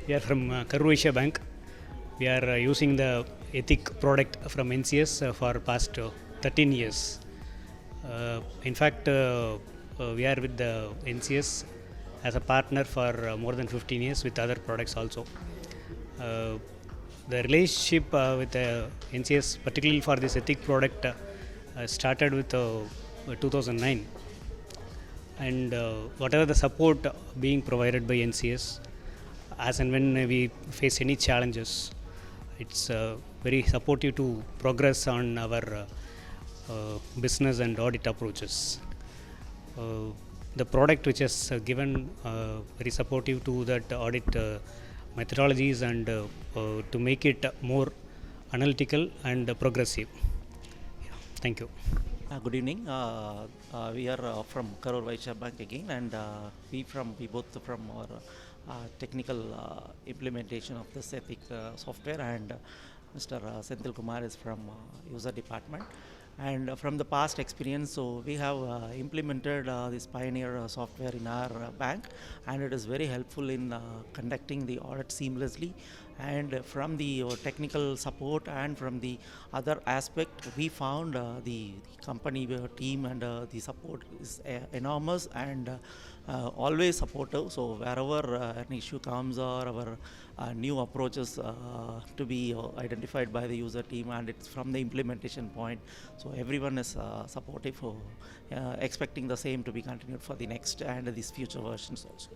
We are from Karur Vysya Bank. We are using the eTHIC product from NCS for past 13 years. In fact, we are with the NCS as a partner for more than 15 years with other products also. The relationship with NCS, particularly for this eTHIC product, started with 2009. And whatever the support being provided by NCS, as and when we face any challenges, it's very supportive to progress on our business and audit approaches. The product which is given very supportive to that audit methodologies and to make it more analytical and progressive. Yeah. Thank you. Good evening. We are from Karur Vysya Bank again, and we both from our technical implementation of this eTHIC software, and Mr. Senthil Kumar is from user department. And from the past experience, so we have implemented this Pioneer software in our bank, and it is very helpful in conducting the audit seamlessly. And from the technical support and from the other aspect, we found the company team and the support is enormous and always supportive. So wherever an issue comes or our new approaches to be identified by the user team, and it's from the implementation point, so everyone is supportive for expecting the same to be continued for the next and these future versions also.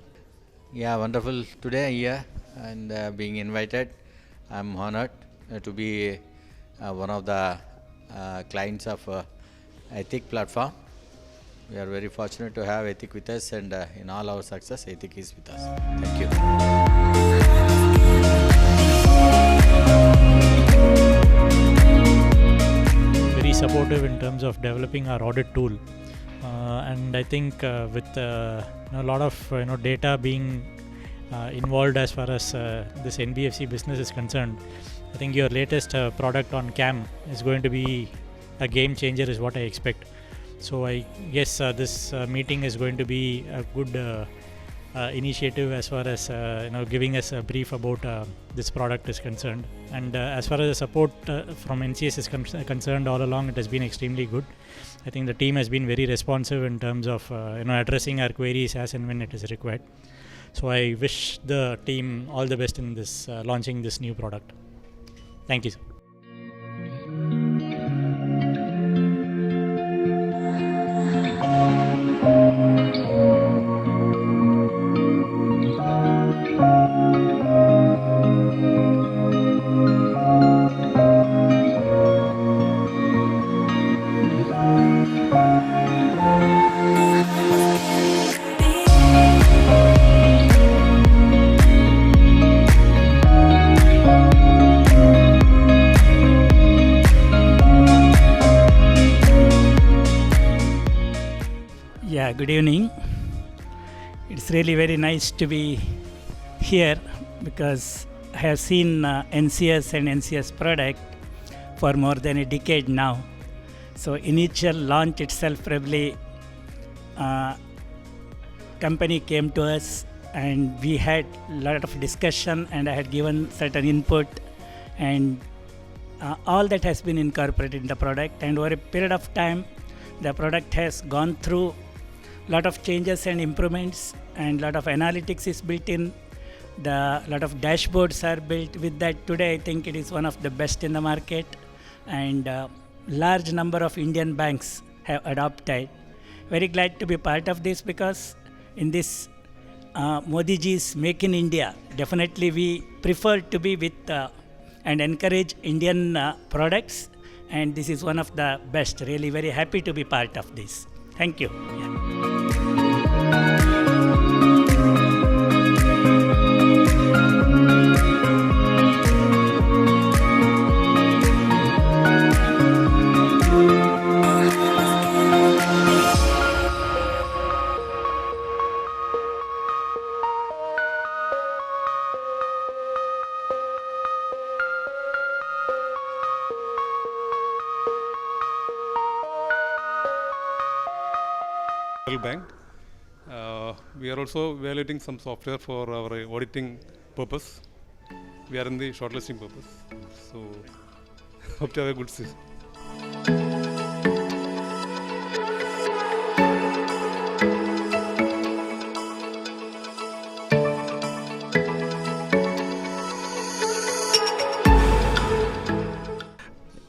Yeah, wonderful today here and being invited. I'm honored to be one of the clients of eTHIC platform. We are very fortunate to have eTHIC with us, and in all our success, eTHIC is with us. Thank you. Very supportive in terms of developing our audit tool. And I think with a lot of data being involved as far as this NBFC business is concerned, I think your latest product on CAAM is going to be a game changer is what I expect. So I guess this meeting is going to be a good initiative as far as giving us a brief about this product is concerned. And as far as the support from NCS is concerned, all along it has been extremely good. I think the team has been very responsive in terms of addressing our queries as and when it is required. So I wish the team all the best in this launching this new product. Thank you, sir. Yeah, good evening. It's really very nice to be here because I have seen NCS and NCS product for more than a decade now. So initial launch itself, probably company came to us and we had a lot of discussion, and I had given certain input, and all that has been incorporated in the product. And over a period of time, the product has gone through lot of changes and improvements, and lot of analytics is built in. The lot of dashboards are built with that. Today, I think it is one of the best in the market, and large number of Indian banks have adopted. Very glad to be part of this, because in this Modi ji's Make in India, definitely we prefer to be with and encourage Indian products, and this is one of the best. Really very happy to be part of this. Thank you. Bank. We are also evaluating some software for our auditing purpose. We are in the shortlisting purpose. So, hope to have a good season.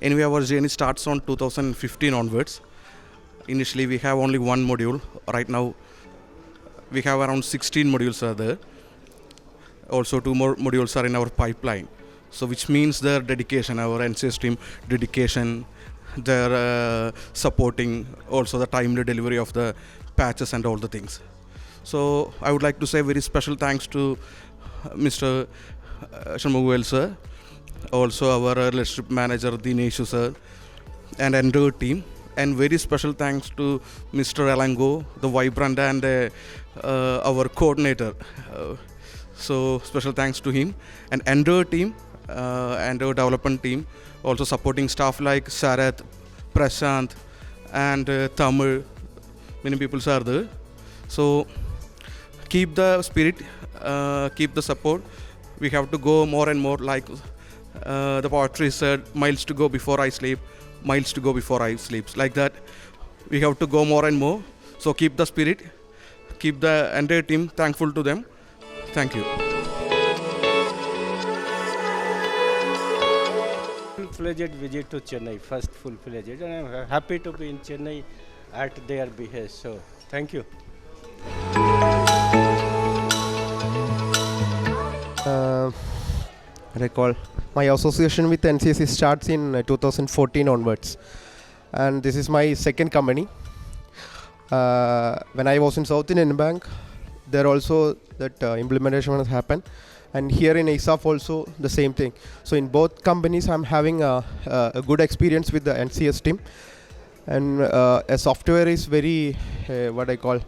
Anyway, our journey starts on 2015 onwards. Initially, we have only one module. Right now, we have around 16 modules are there. Also, 2 more modules are in our pipeline. So, which means their dedication, our NCS team dedication, their supporting, also the timely delivery of the patches and all the things. So, I would like to say very special thanks to Mr. Shanmuguvel sir, also our relationship manager Dinesh sir, and entire team. And very special thanks to Mr. Alango, the Vibrant, and our coordinator. So special thanks to him and entire team and our development team. Also supporting staff like Sarath, Prashant, and Tamil. Many people are there. So keep the spirit, keep the support. We have to go more and more, like the poetry said, miles to go before I sleep, miles to go before I sleep. Like that, we have to go more and more. So keep the spirit, keep the entire team thankful to them. Thank you. Full-fledged visit to Chennai, first full-fledged, and I'm happy to be in Chennai at their behest. So thank you. Recall my association with NCS starts in 2014 onwards, and this is my second company. When I was in South Indian Bank, there also that implementation has happened, and here in ISAF also the same thing. So in both companies I'm having a good experience with the NCS team, and a software is very what I call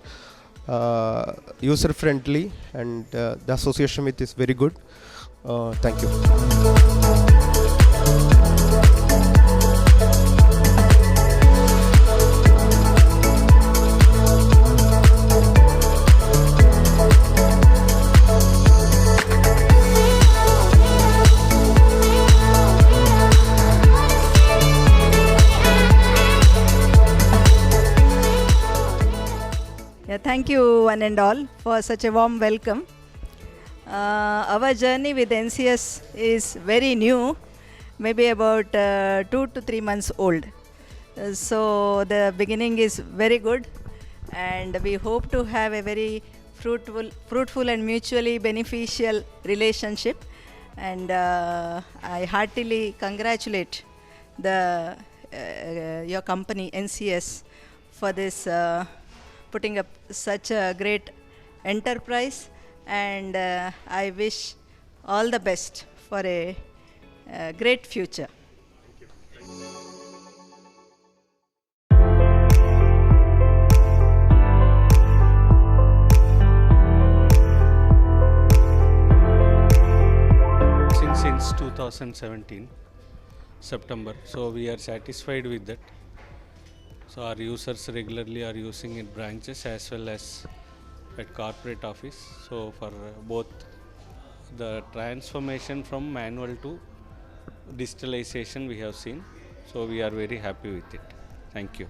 user friendly, and the association with is very good. Thank you. Yeah, thank you one and all for such a warm welcome. Our journey with NCS is very new, maybe about 2 to 3 months old. So the beginning is very good, and we hope to have a very fruitful and mutually beneficial relationship. And I heartily congratulate your company NCS for this putting up such a great enterprise. And I wish all the best for a great future. Since 2017 September, so we are satisfied with that. So our users regularly are using it branches as well as at corporate office. So for both the transformation from manual to digitalization we have seen. So we are very happy with it. Thank you.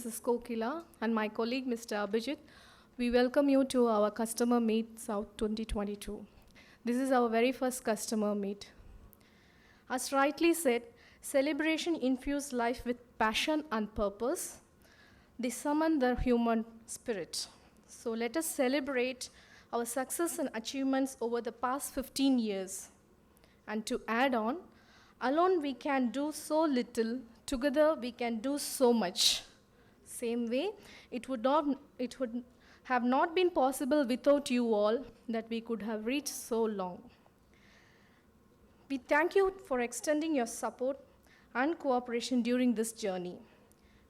Mrs. Kokila, and my colleague, Mr. Abhijit, we welcome you to our Customer Meet South 2022. This is our very first customer meet. As rightly said, celebration infuse life with passion and purpose. They summon the human spirit. So let us celebrate our success and achievements over the past 15 years. And to add on, alone we can do so little, together we can do so much. Same way, it would have not been possible without you all that we could have reached so long. We thank you for extending your support and cooperation during this journey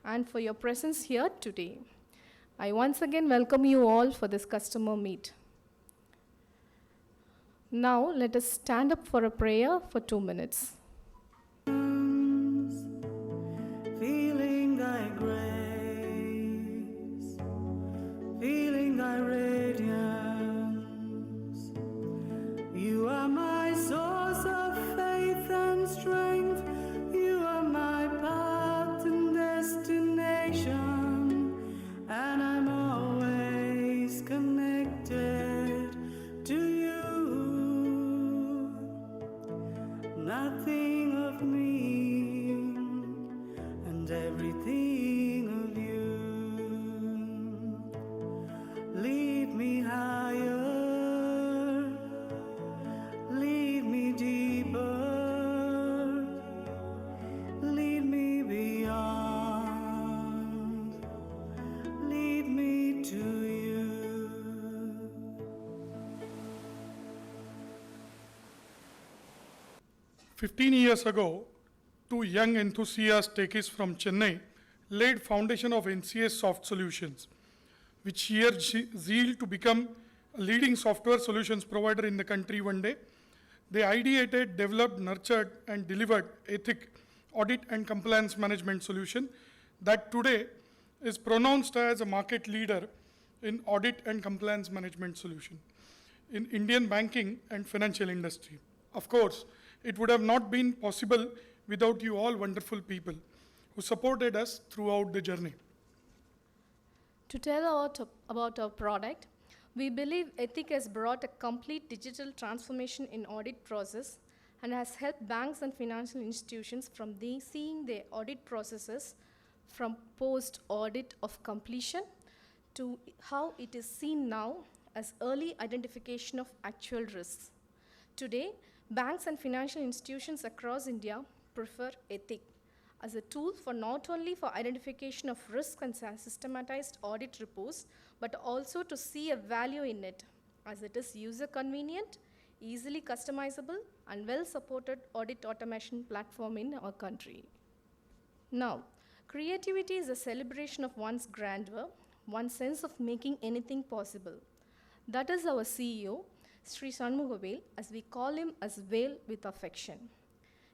and for your presence here today. I once again welcome you all for this customer meet. Now let us stand up for a prayer for 2 minutes. Feeling thy grace, feeling thy radiance. You are my source of faith and strength. You are my path and destination, and I'm always connected to you. Nothing of me and everything of you. Lead me higher, lead me deeper, lead me beyond, lead me to you. 15 years ago, two young enthusiast techies from Chennai laid foundation of NCS SoftSolutions, which shared zeal to become a leading software solutions provider in the country one day. They ideated, developed, nurtured, and delivered eTHIC audit and compliance management solution that today is pronounced as a market leader in audit and compliance management solution in Indian banking and financial industry. Of course, it would have not been possible without you all wonderful people who supported us throughout the journey. To tell about our product, we believe eTHIC has brought a complete digital transformation in audit process and has helped banks and financial institutions from seeing their audit processes from post-audit of completion to how it is seen now as early identification of actual risks. Today, banks and financial institutions across India prefer eTHIC as a tool for not only for identification of risk and systematized audit reports, but also to see a value in it, as it is user convenient, easily customizable, and well-supported audit automation platform in our country. Now, creativity is a celebration of one's grandeur, one's sense of making anything possible. That is our CEO, Sri Shanmugavel, as we call him as Vel with affection,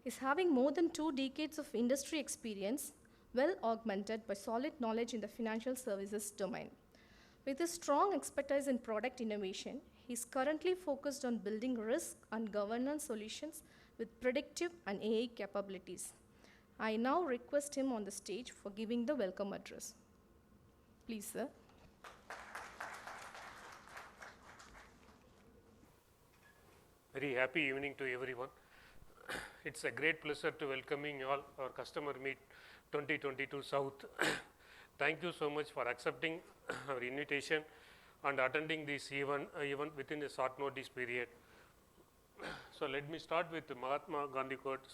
is having more than 2 decades of industry experience, well augmented by solid knowledge in the financial services domain. With his strong expertise in product innovation, he is currently focused on building risk and governance solutions with predictive and AI capabilities. I now request him on the stage for giving the welcome address. Please, sir. Very happy evening to everyone. It's a great pleasure to welcoming you all our customer meet 2022 South. Thank you so much for accepting our invitation and attending this event within a short notice period. So let me start with Mahatma Gandhi quote.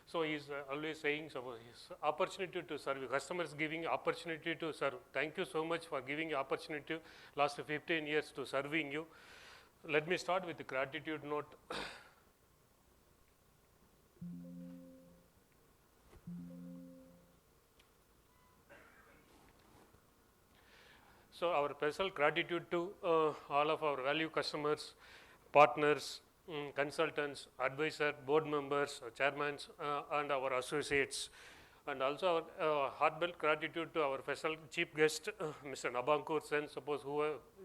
So he's always saying, so his opportunity to serve customers, giving opportunity to serve. Thank you so much for giving opportunity last 15 years to serving you. Let me start with the gratitude note. So our special gratitude to all of our value customers, partners, consultants, advisors, board members, chairmen, and our associates. And also our heartfelt gratitude to our special chief guest, Mr. Nabankur Sen, suppose who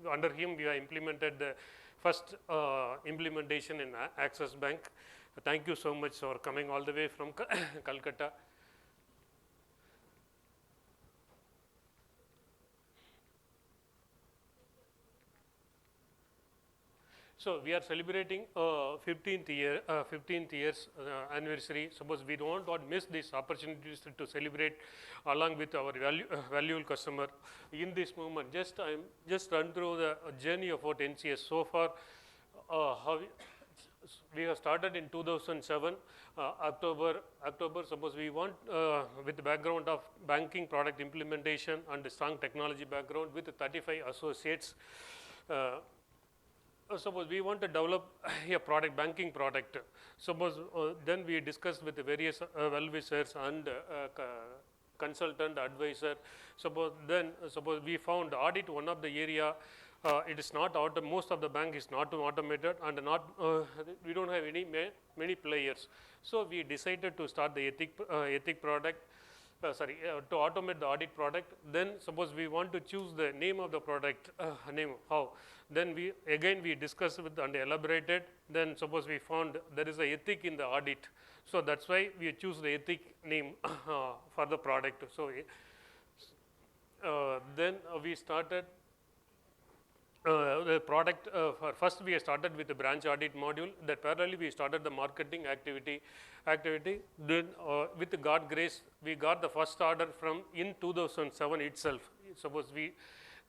under him we have implemented the first implementation in Axis Bank. Thank you so much for coming all the way from Calcutta. So we are celebrating 15th years anniversary. Suppose we don't want to miss these opportunities to celebrate along with our valuable customer in this moment. I'm just run through the journey of what NCS so far. How we have started in 2007 October. Suppose we want with the background of banking product implementation and a strong technology background with 35 associates. Suppose we want to develop a product, banking product. Suppose then we discussed with the various well-wishers and consultant, advisor. Suppose we found audit one of the area. It is not most of the bank is not automated and we don't have many players. So we decided to start the eTHIC product. To automate the audit product. Then suppose we want to choose the name of the product, how? Then we discussed with and elaborated. Then suppose we found there is a eTHIC in the audit. So that's why we choose the eTHIC name for the product. So then we started the product. First we started with the branch audit module. That parallelly we started the marketing activity. Then with God's grace, we got the first order from in 2007 itself. Suppose we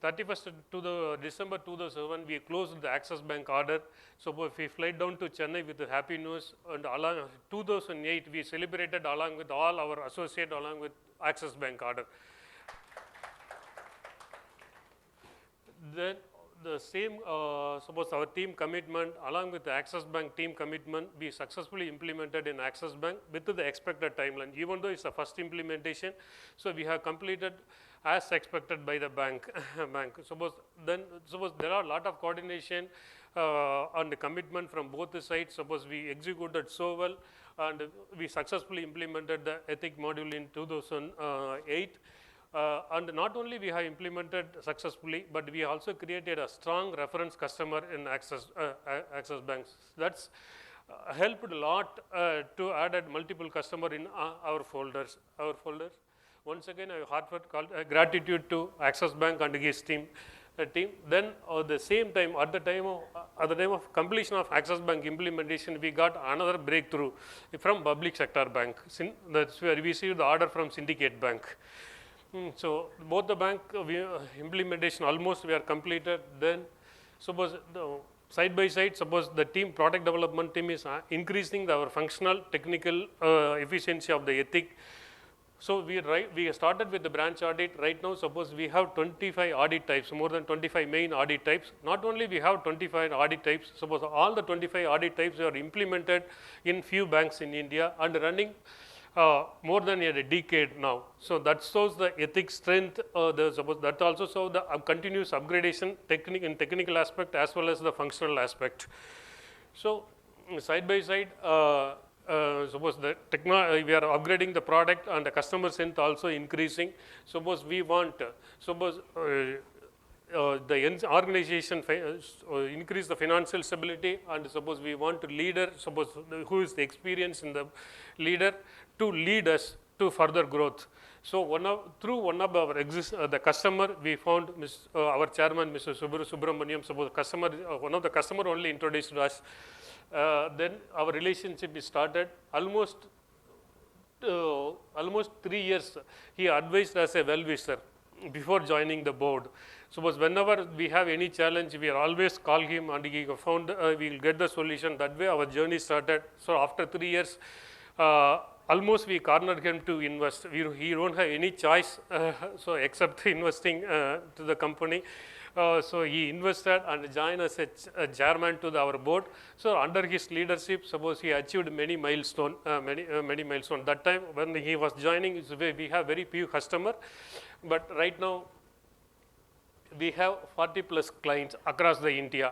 31st to the December 2007 we closed the Axis Bank order. Suppose we fly down to Chennai with the happy news, and along 2008 we celebrated along with all our associates along with Axis Bank order. Then the same, suppose our team commitment along with the Axis Bank team commitment, we successfully implemented in Axis Bank with the expected timeline. Even though it's the first implementation, so we have completed as expected by the bank. Suppose there are a lot of coordination and the commitment from both the sides. Suppose we executed so well, and we successfully implemented the eTHIC module in 2008. And not only we have implemented successfully, but we also created a strong reference customer in Axis Bank. That's helped a lot to add multiple customer in our folders. Once again, I heartfelt gratitude to Axis Bank and his team. Then at the same time, at the time of completion of Axis Bank implementation, we got another breakthrough from public sector bank. That's where we received the order from Syndicate Bank. So both the bank implementation almost we are completed. Then suppose side by side, suppose the team product development team is increasing our functional technical efficiency of the eTHIC. So we started with the branch audit. Right now, suppose we have 25 audit types, more than 25 main audit types. Not only we have 25 audit types, suppose all the 25 audit types are implemented in few banks in India and running more than a decade now. So that shows the eTHIC strength. That also shows the continuous upgradation in technical aspect as well as the functional aspect. So side by side, suppose we are upgrading the product and the customer strength also increasing. Suppose we want, the organization increase the financial stability, and suppose we want to leader, suppose who is the experience in the leader to lead us to further growth. So through one of our the customer, we found our chairman, Mr. Subramaniam. Suppose one of the customer only introduced us. Then our relationship is started. Almost 3 years, he advised as a well-wisher before joining the board. Suppose whenever we have any challenge, we always call him, and he found we will get the solution. That way our journey started. So after 3 years, almost we cornered him to invest. He don't have any choice except investing to the company. So he invested and joined as a chairman to our board. So under his leadership, suppose he achieved many milestones. That time when he was joining, we have very few customers, but right now we have 40 plus clients across the India.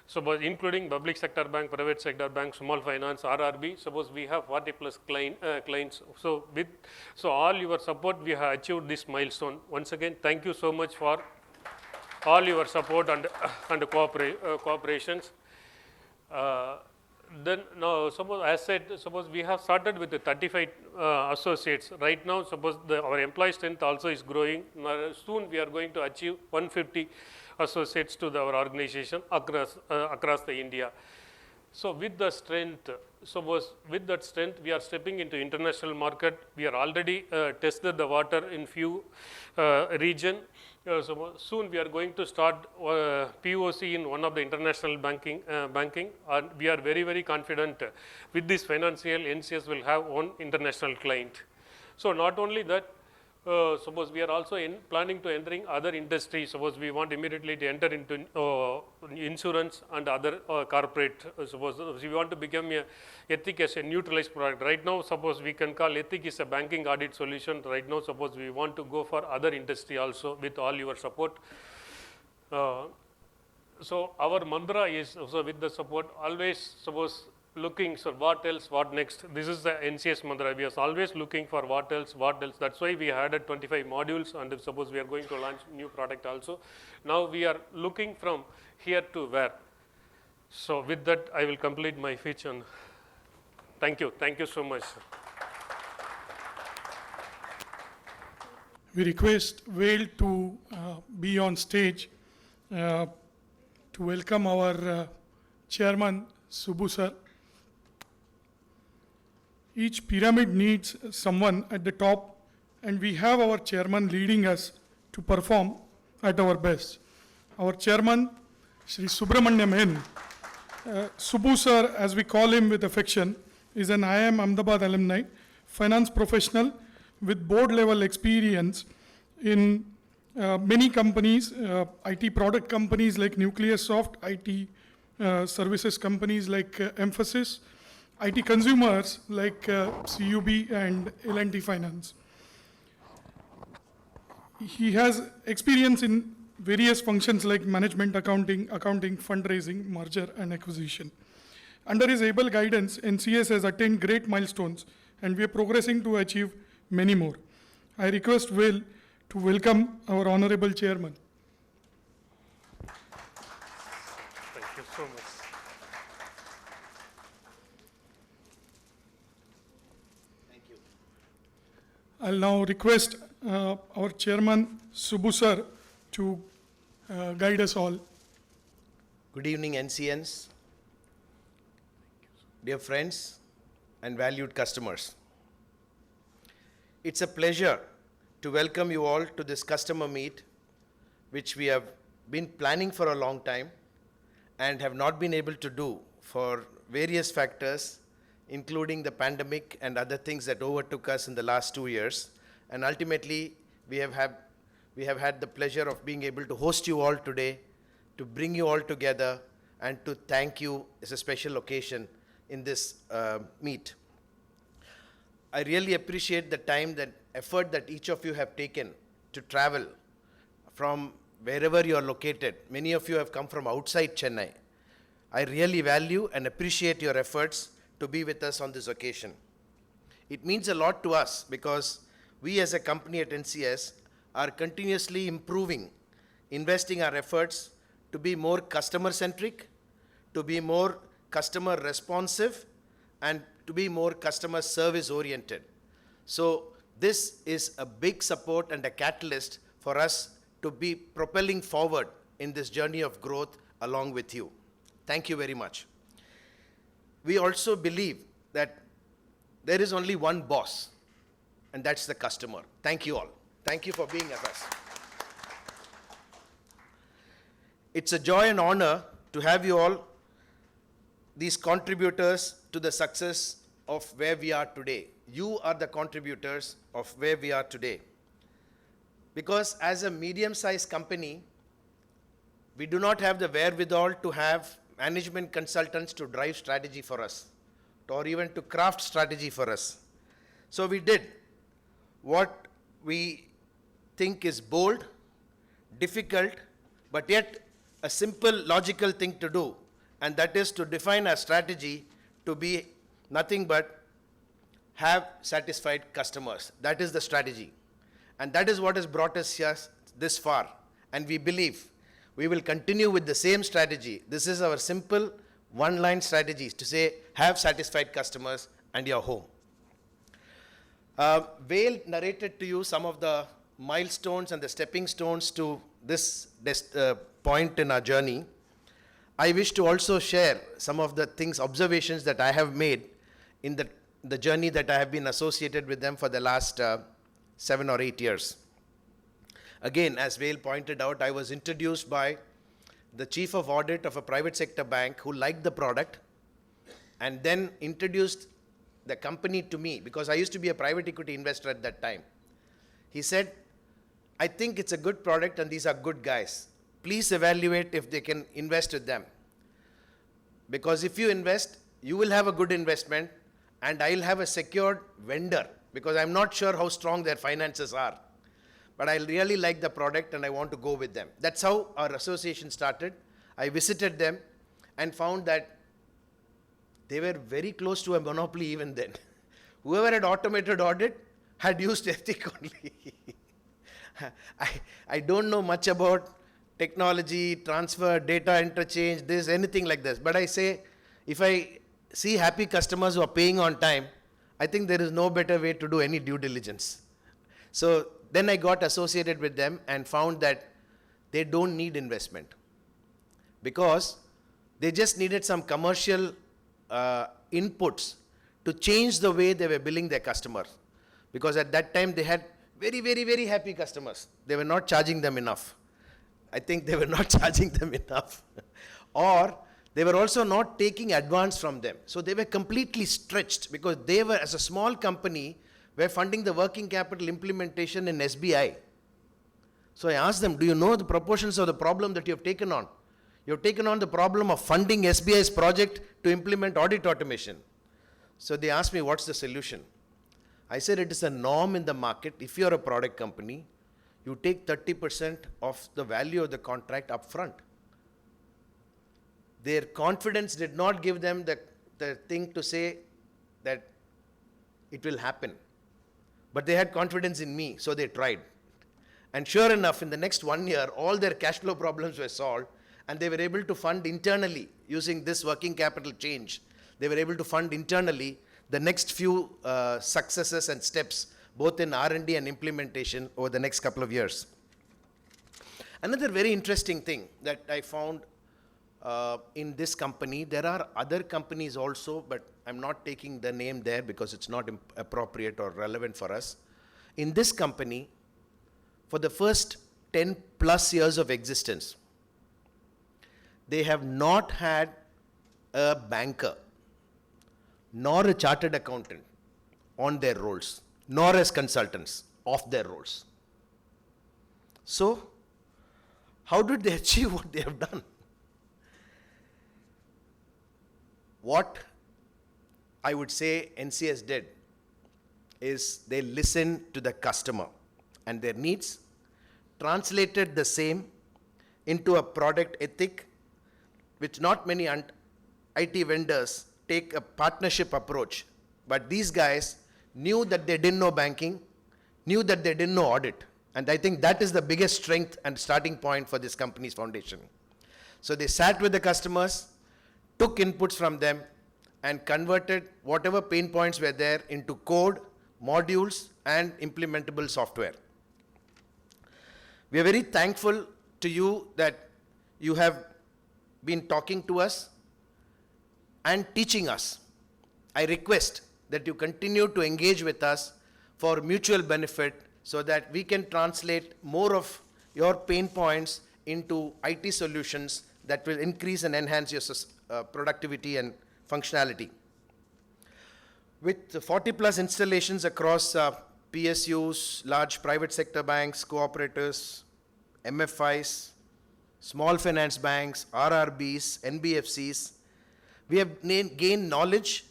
Suppose including public sector bank, private sector bank, small finance, RRB. Suppose we have 40 plus clients. So all your support, we have achieved this milestone. Once again, thank you so much for all your support and cooperations. Then now, suppose as said, suppose we have started with the 35 associates. Right now, suppose our employee strength also is growing. Soon we are going to achieve 150 associates to our organization across the India. So with the strength, with that strength, we are stepping into international market. We are already tested the water in few region. So soon we are going to start POC in one of the international banking, and we are very, very confident with this financial NCS will have one international client. So not only that, suppose we are also planning to entering other industries. Suppose we want immediately to enter into insurance and other corporate. Suppose we want to become a eTHIC as a neutralized product. Right now, suppose we can call eTHIC is a banking audit solution. Right now, suppose we want to go for other industry also with all your support. So our mantra is also with the support always suppose looking, so what else, what next? This is the NCS mantra. We are always looking for what else, what else. That's why we added 25 modules, and if suppose we are going to launch new product also. Now we are looking from here to where. So with that, I will complete my speech. And thank you so much. We request Vale to be on stage to welcome our chairman, Subbu sir. Each pyramid needs someone at the top, and we have our chairman leading us to perform at our best. Our chairman, Shri Subramanyam N. Subbu sir, as we call him with affection, is an IIM Ahmedabad alumni, finance professional with board level experience in many companies, IT product companies like Nucleus-Soft, IT services companies like Emphasis, IT consumers like CUB and L&T Finance. He has experience in various functions like management, accounting, fundraising, merger and acquisition. Under his able guidance, NCS has attained great milestones, and we are progressing to achieve many more. I request Will to welcome our honorable chairman. Thank you so much. I'll now request our chairman, Subbu sir, to guide us all. Good evening, NCNs, dear friends and valued customers. It's a pleasure to welcome you all to this customer meet, which we have been planning for a long time and have not been able to do for various factors, including the pandemic and other things that overtook us in the last 2 years. And ultimately, we have had the pleasure of being able to host you all today, to bring you all together, and to thank you as a special occasion in this meet. I really appreciate the time, that effort that each of you have taken to travel from wherever you are located. Many of you have come from outside Chennai. I really value and appreciate your efforts to be with us on this occasion. It means a lot to us because we as a company at NCS are continuously improving, investing our efforts to be more customer-centric, to be more customer responsive, and to be more customer service oriented. So this is a big support and a catalyst for us to be propelling forward in this journey of growth along with you. Thank you very much. We also believe that there is only one boss, and that's the customer. Thank you all. Thank you for being with us. It's a joy and honor to have you all, these contributors to the success of where we are today. You are the contributors of where we are today. Because as a medium-sized company, we do not have the wherewithal to have management consultants to drive strategy for us, or even to craft strategy for us. So we did what we think is bold, difficult, but yet a simple, logical thing to do, and that is to define our strategy to be nothing but have satisfied customers. That is the strategy. And that is what has brought us here this far. And we believe we will continue with the same strategy. This is our simple one-line strategy to say, have satisfied customers and you're home. Vale narrated to you some of the milestones and the stepping stones to this point in our journey, I wish to also share some of the things, observations that I have made in the journey that I have been associated with them for the last 7 or 8 years. Again, as Vail pointed out, I was introduced by the chief of audit of a private sector bank who liked the product and then introduced the company to me, because I used to be a private equity investor at that time. He said, I think it's a good product and these are good guys. Please evaluate if they can invest with them. Because if you invest, you will have a good investment and I'll have a secured vendor, because I'm not sure how strong their finances are. But I really like the product and I want to go with them. That's how our association started. I visited them and found that they were very close to a monopoly even then. Whoever had automated audit had used eTHIC only. I don't know much about technology, transfer, data interchange, this, anything like this. But I say, if I see happy customers who are paying on time, I think there is no better way to do any due diligence. So then I got associated with them and found that they don't need investment, because they just needed some commercial inputs to change the way they were billing their customers. Because at that time they had very, very, very happy customers. They were not charging them enough. I think they were not charging them enough. Or they were also not taking advance from them. So they were completely stretched, because they were, as a small company, were funding the working capital implementation in SBI. So I asked them, do you know the proportions of the problem that you have taken on? You have taken on the problem of funding SBI's project to implement audit automation. So they asked me, what's the solution? I said, it is a norm in the market. If you're a product company, you take 30% of the value of the contract up front. Their confidence did not give them the thing to say that it will happen. But they had confidence in me, so they tried. And sure enough, in the next 1 year, all their cash flow problems were solved, and they were able to fund internally using this working capital change. They were able to fund internally the next few successes and steps, both in R&D and implementation over the next couple of years. Another very interesting thing that I found in this company, there are other companies also, but I'm not taking the name there because it's not appropriate or relevant for us. In this company, for the first 10 plus years of existence, they have not had a banker nor a chartered accountant on their rolls, nor as consultants of their roles. So, how did they achieve what they have done? What I would say NCS did is they listened to the customer and their needs, translated the same into a product ethic, which not many IT vendors take a partnership approach. But these guys knew that they didn't know banking, knew that they didn't know audit. And I think that is the biggest strength and starting point for this company's foundation. So they sat with the customers, took inputs from them, and converted whatever pain points were there into code, modules, and implementable software. We are very thankful to you that you have been talking to us and teaching us. I request that you continue to engage with us for mutual benefit, so that we can translate more of your pain points into IT solutions that will increase and enhance your productivity and functionality. With 40 plus installations across PSUs, large private sector banks, cooperatives, MFIs, small finance banks, RRBs, NBFCs, we have gained knowledge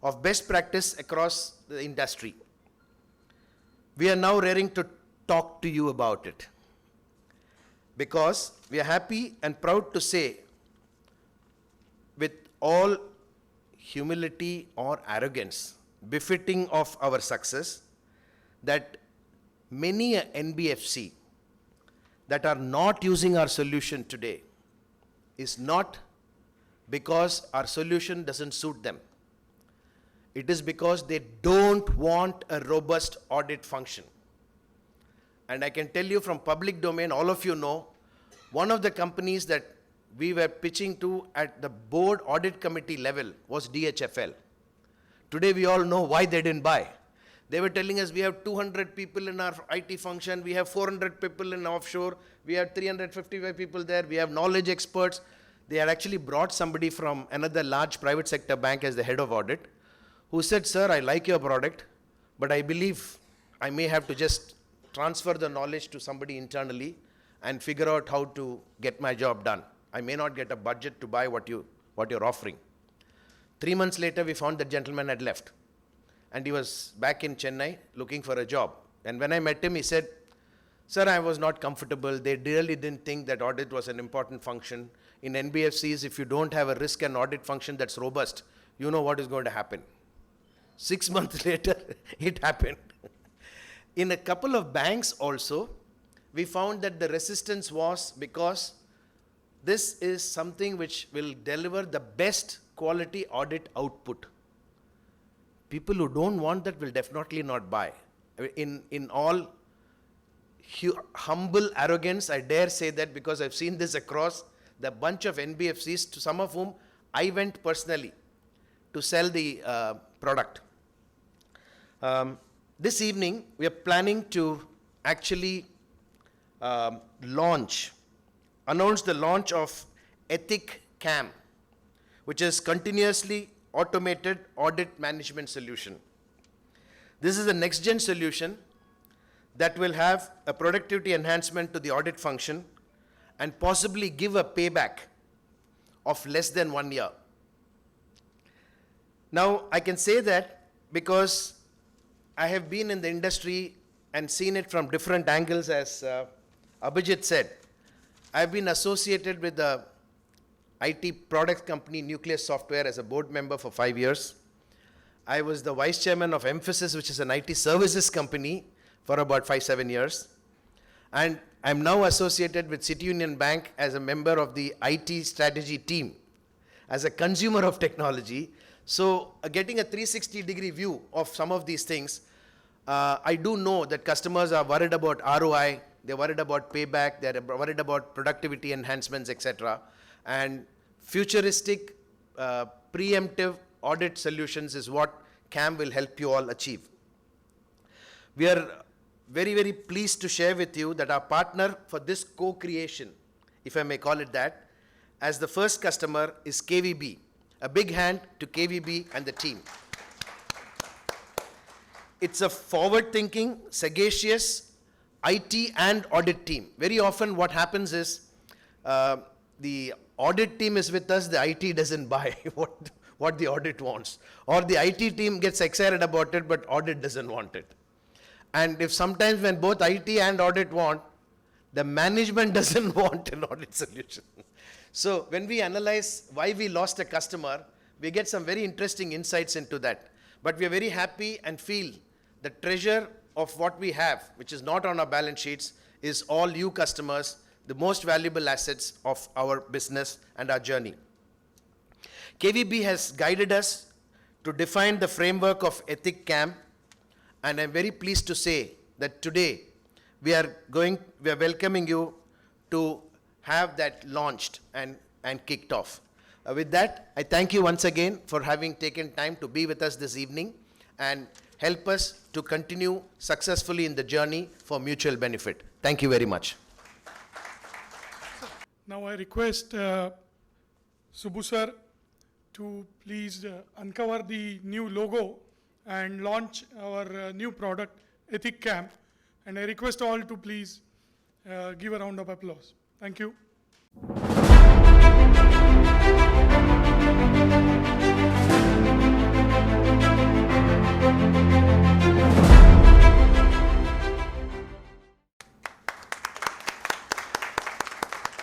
of best practice across the industry. We are now raring to talk to you about it, because we are happy and proud to say, with all humility or arrogance befitting of our success, that many a NBFC that are not using our solution today is not because our solution doesn't suit them. It is because they don't want a robust audit function. And I can tell you from public domain, all of you know, One of the companies that we were pitching to at the board audit committee level was DHFL. Today we all know why they didn't buy. They were telling us we have 200 people in our IT function, we have 400 people in offshore, we have 355 people there, we have knowledge experts. They had actually brought somebody from another large private sector bank as the head of audit, who said, sir, I like your product, but I believe I may have to just transfer the knowledge to somebody internally and figure out how to get my job done. I may not get a budget to buy what you're offering. 3 months later, we found that gentleman had left. And he was back in Chennai looking for a job. And when I met him, he said, sir, I was not comfortable. They really didn't think that audit was an important function. In NBFCs, if you don't have a risk and audit function that's robust, you know what is going to happen. 6 months later, it happened. In a couple of banks also, we found that the resistance was because this is something which will deliver the best quality audit output. People who don't want that will definitely not buy. In all humble arrogance, I dare say that because I've seen this across the bunch of NBFCs, to some of whom I went personally to sell the product. This evening, we are planning to actually announce the launch of eTHIC CAAM, which is continuously automated audit management solution. This is a next-gen solution that will have a productivity enhancement to the audit function and possibly give a payback of less than 1 year. Now, I can say that because I have been in the industry and seen it from different angles, as Abhijit said. I've been associated with the IT product company Nucleus Software as a board member for 5 years. I was the vice chairman of Emphasis, which is an IT services company, for about 5-7 years. And I'm now associated with City Union Bank as a member of the IT strategy team, as a consumer of technology. So getting a 360-degree view of some of these things, I do know that customers are worried about ROI, they're worried about payback, they're worried about productivity enhancements, etc. And futuristic, preemptive audit solutions is what CAAM will help you all achieve. We are very, very pleased to share with you that our partner for this co-creation, if I may call it that, as the first customer is KVB. A big hand to KVB and the team. It's a forward-thinking, sagacious IT and audit team. Very often what happens is the audit team is with us, the IT doesn't buy what the audit wants. Or the IT team gets excited about it, but audit doesn't want it. And if sometimes when both IT and audit want, the management doesn't want an audit solution. So when we analyze why we lost a customer, we get some very interesting insights into that. But we are very happy and feel the treasure of what we have, which is not on our balance sheets, is all you customers, the most valuable assets of our business and our journey. KVB has guided us to define the framework of eTHIC CAAM, and I'm very pleased to say that today we are welcoming you to have that launched and kicked off. With that, I thank you once again for having taken time to be with us this evening and help us to continue successfully in the journey for mutual benefit. Thank you very much. Now I request Subbu sir to please uncover the new logo and launch our new product, eTHIC CAAM. And I request all to please give a round of applause. Thank you.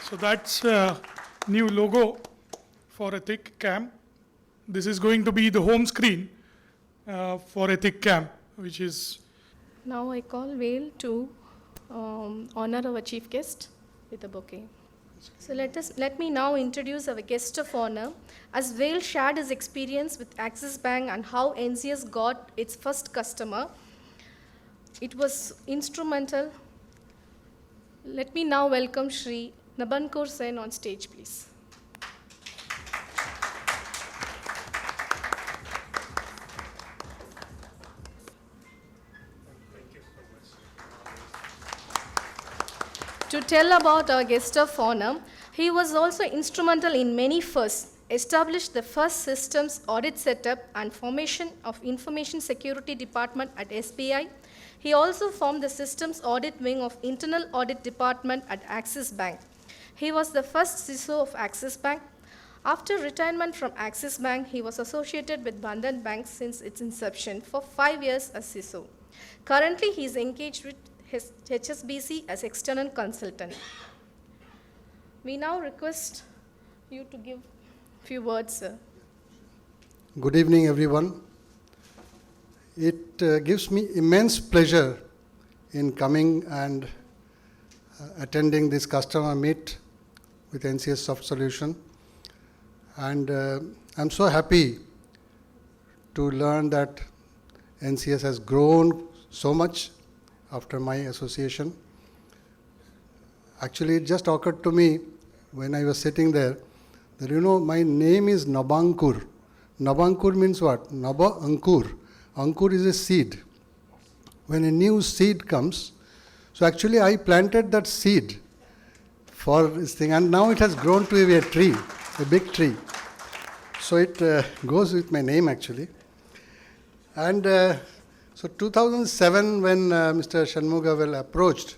So that's new logo for eTHIC CAAM. This is going to be the home screen for eTHIC CAAM, which is... Now I call Vail to honor our chief guest with a bouquet. So let me now introduce our guest of honor. As Vail shared his experience with Axis Bank and how NCS got its first customer, it was instrumental. Let me now welcome Shri Nabankur Sen on stage, please. To tell about our guest of honor, he was also instrumental in many firsts, established the first systems audit setup and formation of Information Security Department at SBI. He also formed the Systems Audit Wing of Internal Audit Department at Axis Bank. He was the first CISO of Axis Bank. After retirement from Axis Bank, he was associated with Bandhan Bank since its inception for 5 years as CISO. Currently, he is engaged with his HSBC as external consultant. We now request you to give a few words, sir. Good evening, everyone. It gives me immense pleasure in coming and attending this customer meet with NCS SoftSolutions. And I'm so happy to learn that NCS has grown so much after my association. Actually, it just occurred to me when I was sitting there that, my name is Nabankur. Nabankur means what? Naba Ankur. Ankur is a seed. When a new seed comes, so actually I planted that seed for this thing, and now it has grown to be a tree, a big tree. So it goes with my name actually. And so 2007, when Mr. Shanmugavel approached,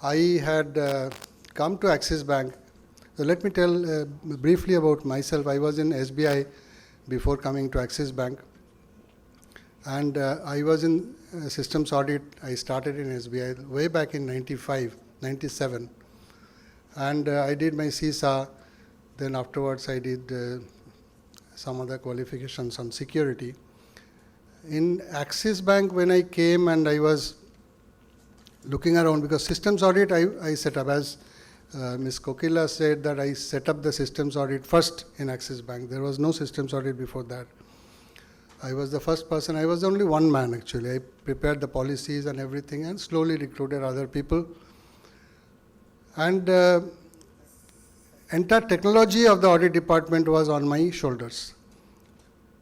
I had come to Axis Bank. So let me tell briefly about myself. I was in SBI before coming to Axis Bank. And I was in systems audit. I started in SBI way back in 97. And I did my CISA. Then afterwards I did some other qualifications on security. In Axis Bank, when I came and I was looking around, because systems audit I set up, as Ms. Kokila said, that I set up the systems audit first in Axis Bank. There was no systems audit before that. I was the first person. I was only one man actually. I prepared the policies and everything and slowly recruited other people. And entire technology of the audit department was on my shoulders.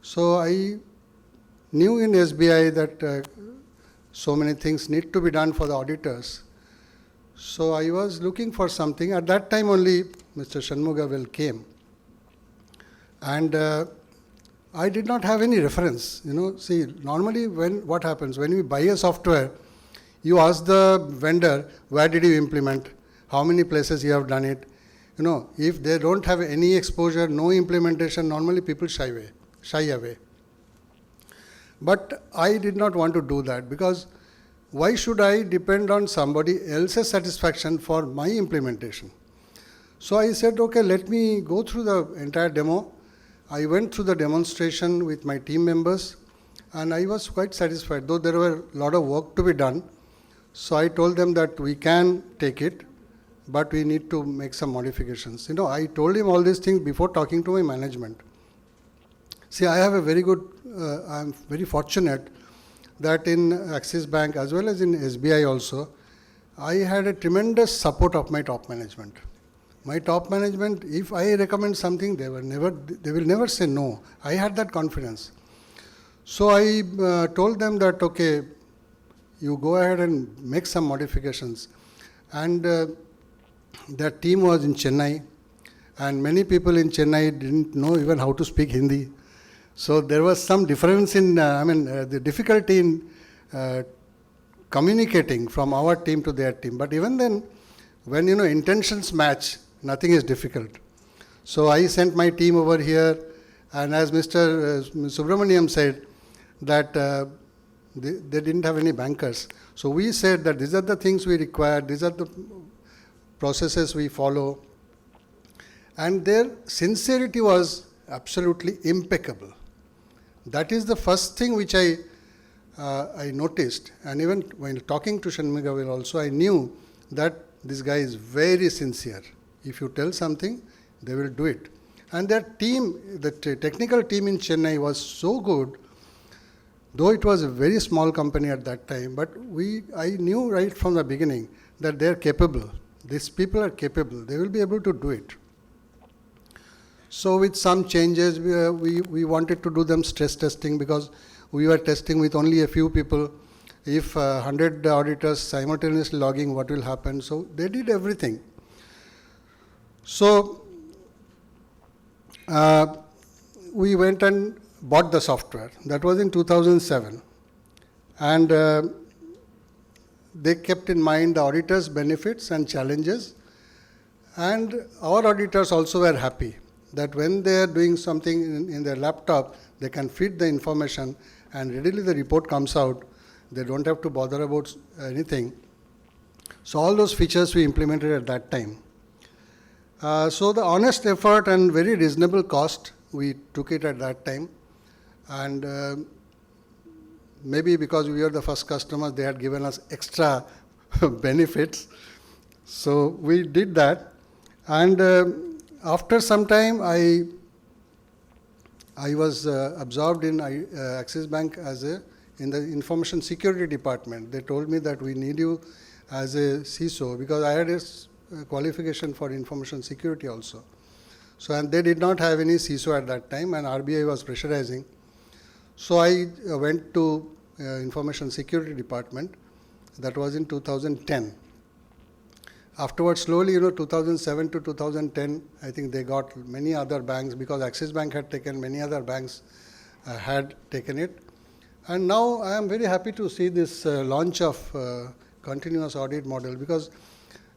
So I knew in SBI that so many things need to be done for the auditors. So I was looking for something. At that time only Mr. Shanmugavel came. And I did not have any reference. See, normally what happens, when you buy a software, you ask the vendor, where did you implement, how many places you have done it. If they don't have any exposure, no implementation, normally people shy away. But I did not want to do that, because why should I depend on somebody else's satisfaction for my implementation? So I said, okay, let me go through the entire demo. I went through the demonstration with my team members, and I was quite satisfied, though there were a lot of work to be done. So I told them that we can take it, but we need to make some modifications. I told him all these things before talking to my management. See, I have a very good, I'm very fortunate that in Axis Bank as well as in SBI also, I had a tremendous support of my top management. My top management, if I recommend something, they will never say no. I had that confidence. So I told them that, okay, you go ahead and make some modifications. And their team was in Chennai, and many people in Chennai didn't know even how to speak Hindi. So there was some difference in, the difficulty in communicating from our team to their team. But even then, when intentions match, nothing is difficult. So I sent my team over here, and as Mr. Subramaniam said, that they didn't have any bankers. So we said that these are the things we require, these are the processes we follow. And their sincerity was absolutely impeccable. That is the first thing which I noticed. And even when talking to Shanmugavel also, I knew that this guy is very sincere. If you tell something, they will do it. And their team, the technical team in Chennai was so good, though it was a very small company at that time, but I knew right from the beginning that they are capable. These people are capable. They will be able to do it. So with some changes, we wanted to do them stress testing because we were testing with only a few people. If 100 auditors simultaneously logging, what will happen? So they did everything. So we went and bought the software. That was in 2007. And they kept in mind the auditors' benefits and challenges. And our auditors also were happy that when they are doing something in their laptop, they can feed the information and readily the report comes out. They don't have to bother about anything. So all those features we implemented at that time. So the honest effort and very reasonable cost, we took it at that time. And maybe because we were the first customers, they had given us extra benefits. So we did that. And after some time, I was absorbed in Axis Bank in the information security department. They told me that we need you as a CISO because I had a qualification for information security also. So, and they did not have any CISO at that time, and RBI was pressurizing. So I went to information security department. That was in 2010. Afterwards, slowly, 2007 to 2010, I think they got many other banks because Axis Bank had taken, many other banks had taken it. And now I am very happy to see this launch of continuous audit model because,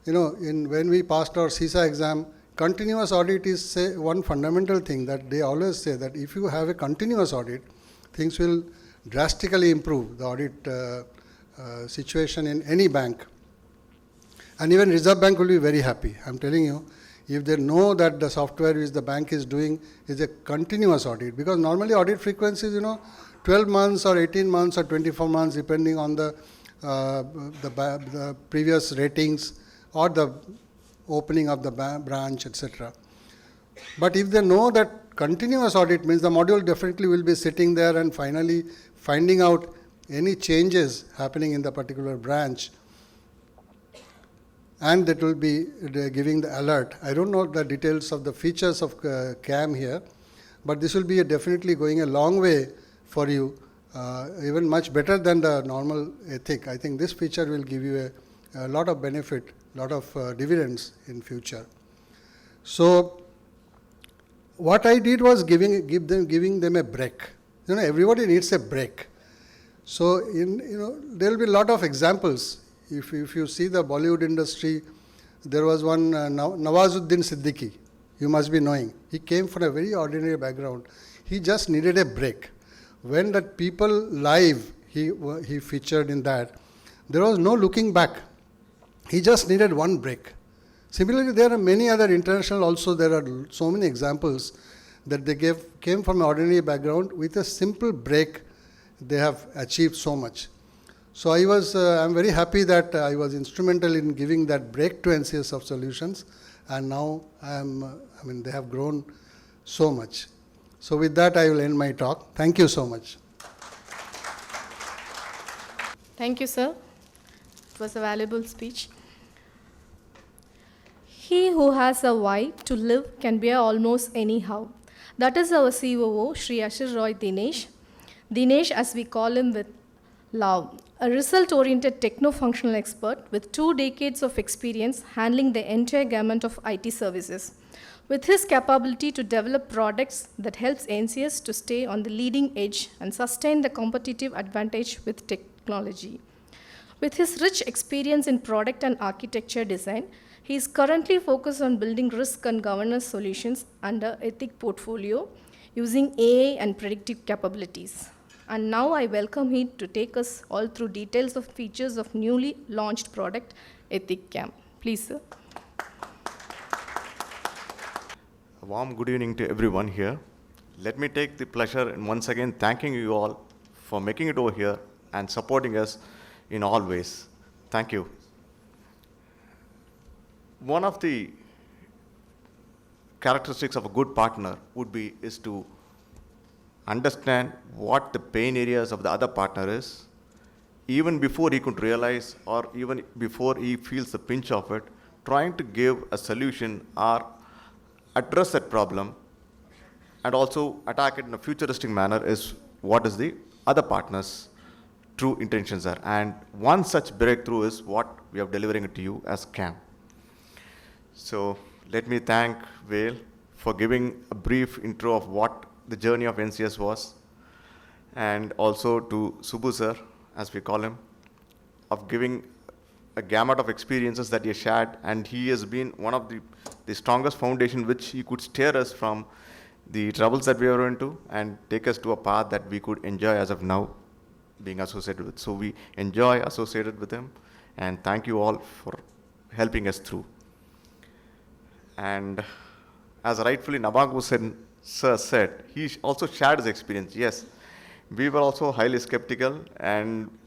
when we passed our CISA exam, continuous audit is one fundamental thing that they always say that if you have a continuous audit, things will drastically improve the audit situation in any bank. And even Reserve Bank will be very happy. I'm telling you, if they know that the software which the bank is doing is a continuous audit, because normally audit frequency is, 12 months or 18 months or 24 months, depending on the previous ratings or the opening of the branch, etc. But if they know that continuous audit means the module definitely will be sitting there and finally finding out any changes happening in the particular branch, and that will be giving the alert. I don't know the details of the features of CAAM here, but this will be definitely going a long way for you, even much better than the normal eTHIC. I think this feature will give you a lot of benefit, lot of dividends in future. So what I did was giving them a break. Everybody needs a break. So there will be a lot of examples. If you see the Bollywood industry, there was one Nawazuddin Siddiqui, you must be knowing. He came from a very ordinary background. He just needed a break. When that People Live, he featured in that, there was no looking back. He just needed one break. Similarly, there are many other international also, there are so many examples that they came from an ordinary background. With a simple break, they have achieved so much. So I'm very happy that I was instrumental in giving that break to NCS SoftSolutions, and now they have grown so much. So with that, I will end my talk. Thank you so much. Thank you, sir. It was a valuable speech. He who has a why to live can bear almost anyhow. That is our COO, Shri Ashir Roy Dinesh. Dinesh, as we call him with love. A result-oriented techno-functional expert with 2 decades of experience handling the entire gamut of IT services. With his capability to develop products that helps NCS to stay on the leading edge and sustain the competitive advantage with technology. With his rich experience in product and architecture design, he is currently focused on building risk and governance solutions under eTHIC portfolio using AI and predictive capabilities. And now I welcome him to take us all through details of features of newly launched product, eTHIC CAAM. Please, sir. A warm good evening to everyone here. Let me take the pleasure in once again thanking you all for making it over here and supporting us in all ways. Thank you. One of the characteristics of a good partner is to understand what the pain areas of the other partner is, even before he could realize or even before he feels the pinch of it, trying to give a solution or address that problem and also attack it in a futuristic manner is what is the other partners' true intentions are. And one such breakthrough is what we are delivering it to you as CAAM. So let me thank Vail for giving a brief intro of what the journey of NCS was, and also to Subbu sir, as we call him, of giving a gamut of experiences that he has shared, and he has been one of the strongest foundation which he could steer us from the troubles that we were into and take us to a path that we could enjoy as of now being associated with. So we enjoy associated with him, and thank you all for helping us through. And as rightfully Nabangu sir said, he also shared his experience. Yes, we were also highly skeptical,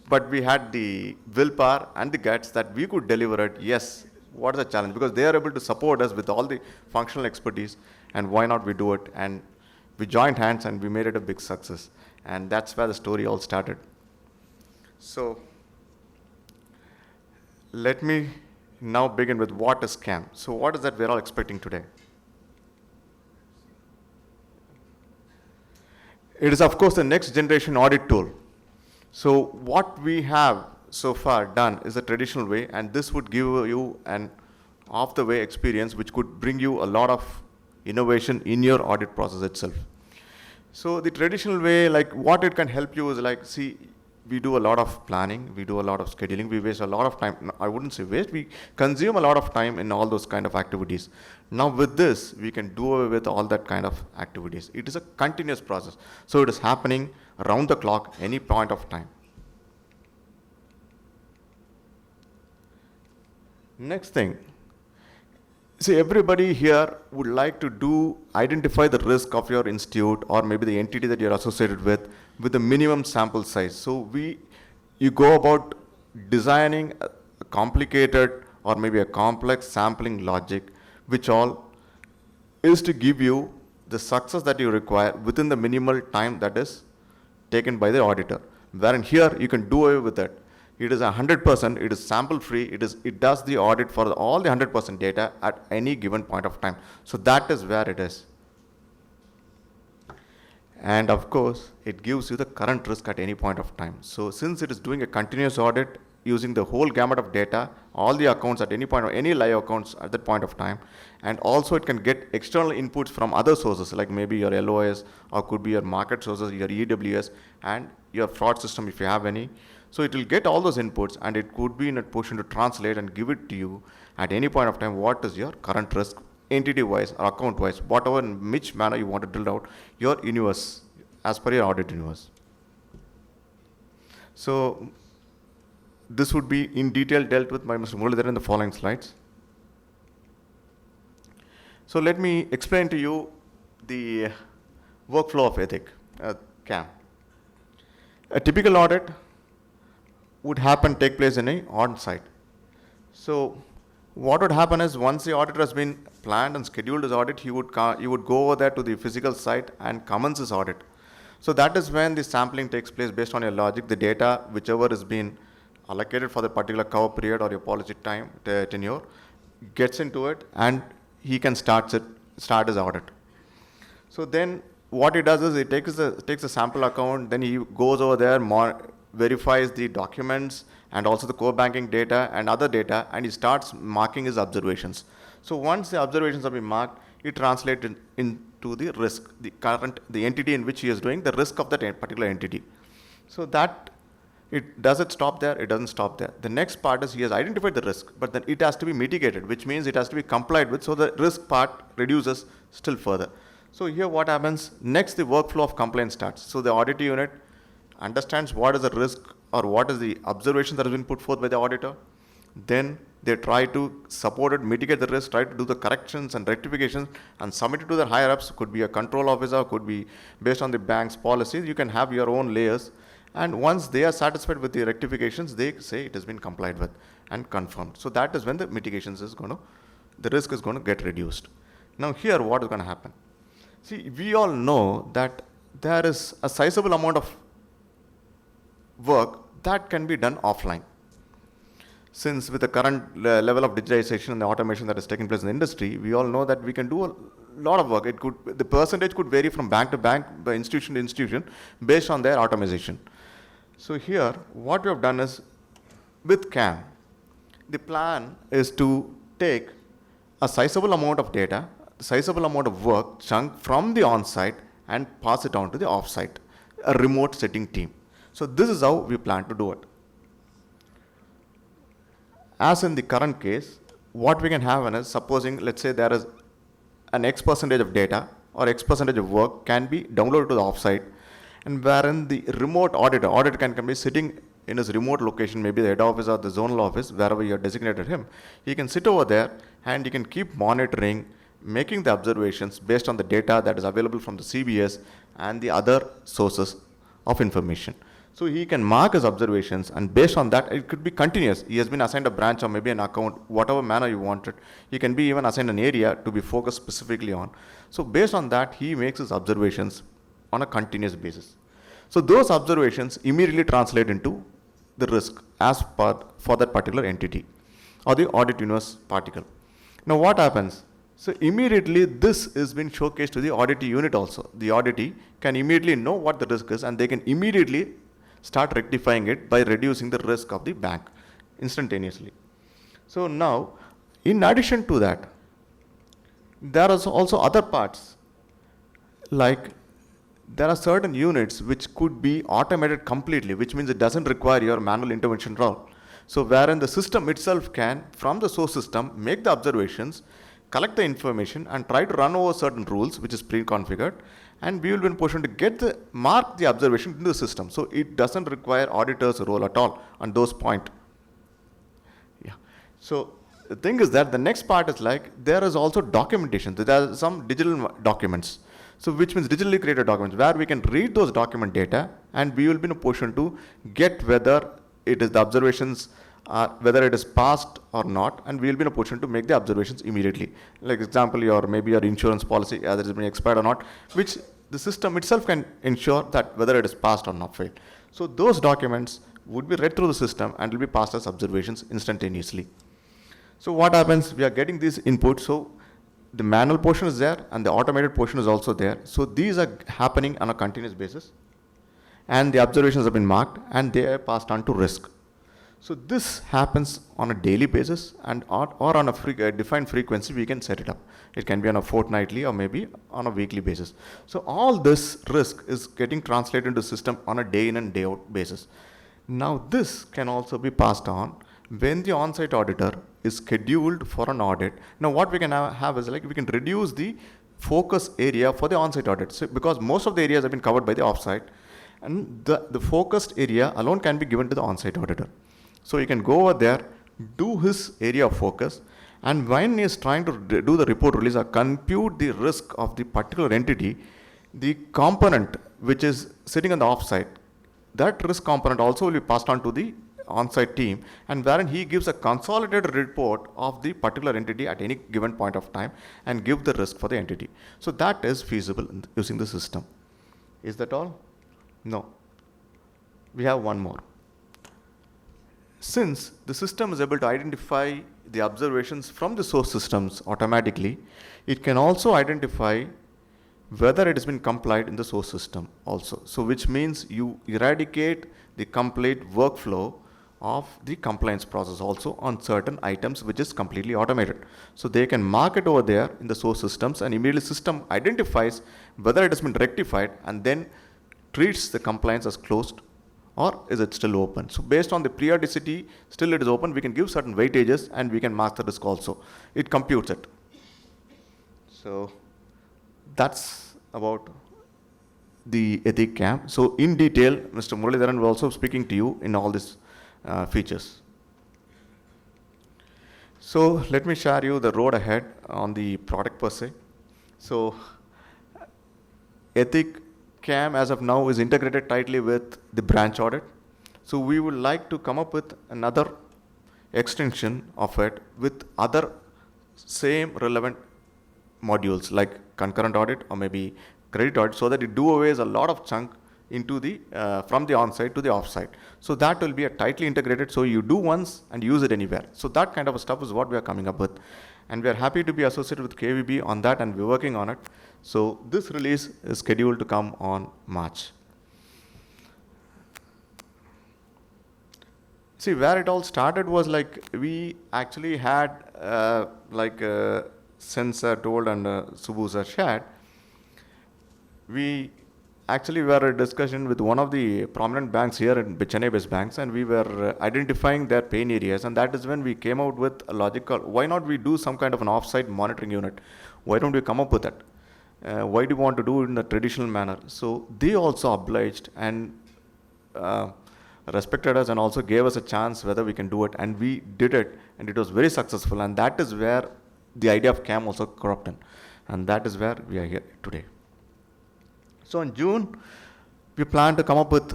but we had the willpower and the guts that we could deliver it. Yes, what is the challenge? Because they are able to support us with all the functional expertise, and why not we do it? And we joined hands and we made it a big success. And that's where the story all started. So let me now begin with what is CAAM. So what is that we're all expecting today? It is, of course, the next generation audit tool. So what we have so far done is a traditional way, and this would give you an off-the-way experience which could bring you a lot of innovation in your audit process itself. So the traditional way, like what it can help you is like, see, we do a lot of planning, we do a lot of scheduling, we waste a lot of time. I wouldn't say waste, we consume a lot of time in all those kind of activities. Now with this, we can do away with all that kind of activities. It is a continuous process. So it is happening around the clock, any point of time. Next thing, see, everybody here would like to identify the risk of your institute or maybe the entity that you're associated with the minimum sample size. So you go about designing a complicated or maybe a complex sampling logic, which all is to give you the success that you require within the minimal time that is taken by the auditor. Wherein here you can do away with it. It is 100%, it is sample free, it does the audit for all the 100% data at any given point of time. So that is where it is. And of course, it gives you the current risk at any point of time. So since it is doing a continuous audit using the whole gamut of data, all the accounts at any point, or any live accounts at that point of time, and also it can get external inputs from other sources like maybe your LOS or could be your market sources, your EWS, and your fraud system if you have any. So it will get all those inputs, and it could be in a position to translate and give it to you at any point of time what is your current risk, entity-wise or account-wise, whatever in which manner you want to drill out your universe as per your audit universe. So this would be in detail dealt with by Mr. Muralidharan in the following slides. So let me explain to you the workflow of eTHIC, CAAM. A typical audit would take place in an on-site. So what would happen is once the auditor has been planned and scheduled his audit, he would go over there to the physical site and commence his audit. So that is when the sampling takes place based on your logic, the data, whichever is been allocated for the particular cover period or your policy time, tenure, gets into it, and he can start his audit. So then what he does is he takes a sample account, then he goes over there, verifies the documents and also the core banking data and other data, and he starts marking his observations. So once the observations have been marked, he translates into the risk, the entity in which he is doing, the risk of that particular entity. So that does it stop there? It doesn't stop there. The next part is he has identified the risk, but then it has to be mitigated, which means it has to be complied with, so the risk part reduces still further. So here what happens, next the workflow of compliance starts. So the audit unit understands what is the risk or what is the observation that has been put forth by the auditor. Then they try to support it, mitigate the risk, try to do the corrections and rectifications and submit it to the higher ups. Could be a control officer, could be based on the bank's policies. You can have your own layers. And once they are satisfied with the rectifications, they say it has been complied with and confirmed. So that is when the mitigations the risk is going to get reduced. Now here what is going to happen? See, we all know that there is a sizable amount of work that can be done offline. since with the current level of digitization and the automation that is taking place in the industry, we all know that we can do a lot of work. The percentage could vary from bank to bank, by institution to institution, based on their automation. So here, what we have done is, with CAAM, the plan is to take a sizable amount of data, sizable amount of work chunk from the on-site and pass it on to the off-site, a remote setting team. So this is how we plan to do it. As in the current case, what we can have is, supposing, let's say there is an X percentage of data or X percentage of work can be downloaded to the offsite, and wherein the remote auditor can be sitting in his remote location, maybe the head office or the zonal office, wherever you have designated him. He can sit over there and he can keep monitoring, making the observations based on the data that is available from the CBS and the other sources of information. So he can mark his observations, and based on that, it could be continuous. He has been assigned a branch or maybe an account, whatever manner you want it. He can be even assigned an area to be focused specifically on. So based on that, he makes his observations on a continuous basis. So those observations immediately translate into the risk as part for that particular entity or the audit universe particle. Now what happens? So immediately this is being showcased to the auditee unit also. The auditee can immediately know what the risk is, and they can immediately start rectifying it by reducing the risk of the bank instantaneously. So now, in addition to that, there are also other parts, like there are certain units which could be automated completely, which means it doesn't require your manual intervention at all. So wherein the system itself can, from the source system, make the observations, collect the information, and try to run over certain rules which is pre-configured, and we will be in a position to mark the observation into the system. So it doesn't require auditor's role at all on those points. Yeah. So the thing is that the next part is like, there is also documentation. There are some digital documents. So which means digitally created documents where we can read those document data, and we will be in a position to get whether it is the observations, whether it is passed or not, and we will be in a position to make the observations immediately. Like example, maybe your insurance policy, either it has been expired or not, which the system itself can ensure that whether it is passed or not failed. So those documents would be read through the system and will be passed as observations instantaneously. So what happens? We are getting these inputs. So the manual portion is there and the automated portion is also there. So these are happening on a continuous basis, and the observations have been marked and they are passed on to risk. So this happens on a daily basis, and or on a defined frequency we can set it up. It can be on a fortnightly or maybe on a weekly basis. So all this risk is getting translated into the system on a day in and day out basis. Now this can also be passed on when the on-site auditor is scheduled for an audit. Now what we can have is like, we can reduce the focus area for the on-site audit. So because most of the areas have been covered by the off-site, and the focused area alone can be given to the on-site auditor. So he can go over there, do his area of focus, and when he is trying to do the report release or compute the risk of the particular entity, the component which is sitting on the offsite, that risk component also will be passed on to the on-site team, and wherein he gives a consolidated report of the particular entity at any given point of time and give the risk for the entity. So that is feasible using the system. Is that all? No. We have one more. Since the system is able to identify the observations from the source systems automatically, it can also identify whether it has been complied in the source system also. So which means you eradicate the complete workflow of the compliance process also on certain items which is completely automated. So they can mark it over there in the source systems, and immediately system identifies whether it has been rectified and then treats the compliance as closed, or is it still open. So based on the periodicity, still it is open, we can give certain weightages and we can mark the risk also. It computes it. So that's about the eTHIC CAAM. So in detail, Mr. Muralidharan will also speaking to you in all these features. So let me share you the road ahead on the product per se. So eTHIC CAAM as of now is integrated tightly with the branch audit. So we would like to come up with another extension of it with other same relevant modules like concurrent audit or maybe credit audit, so that it do away a lot of chunk into the from the on-site to the off-site. So that will be a tightly integrated, so you do once and use it anywhere. So that kind of stuff is what we are coming up with. And we are happy to be associated with KVB on that, and we're working on it. So this release is scheduled to come on March. See, where it all started was like we actually had Sensor told and Subbu sir shared, we actually were a discussion with one of the prominent banks here in Chennai-based banks, and we were identifying their pain areas, and that is when we came out with a logical, why not we do some kind of an off-site monitoring unit? Why don't we come up with that? Why do you want to do it in a traditional manner? So they also obliged and respected us and also gave us a chance whether we can do it, and we did it, and it was very successful, and that is where the idea of CAAM also cropped in, and that is where we are here today. So in June, we plan to come up with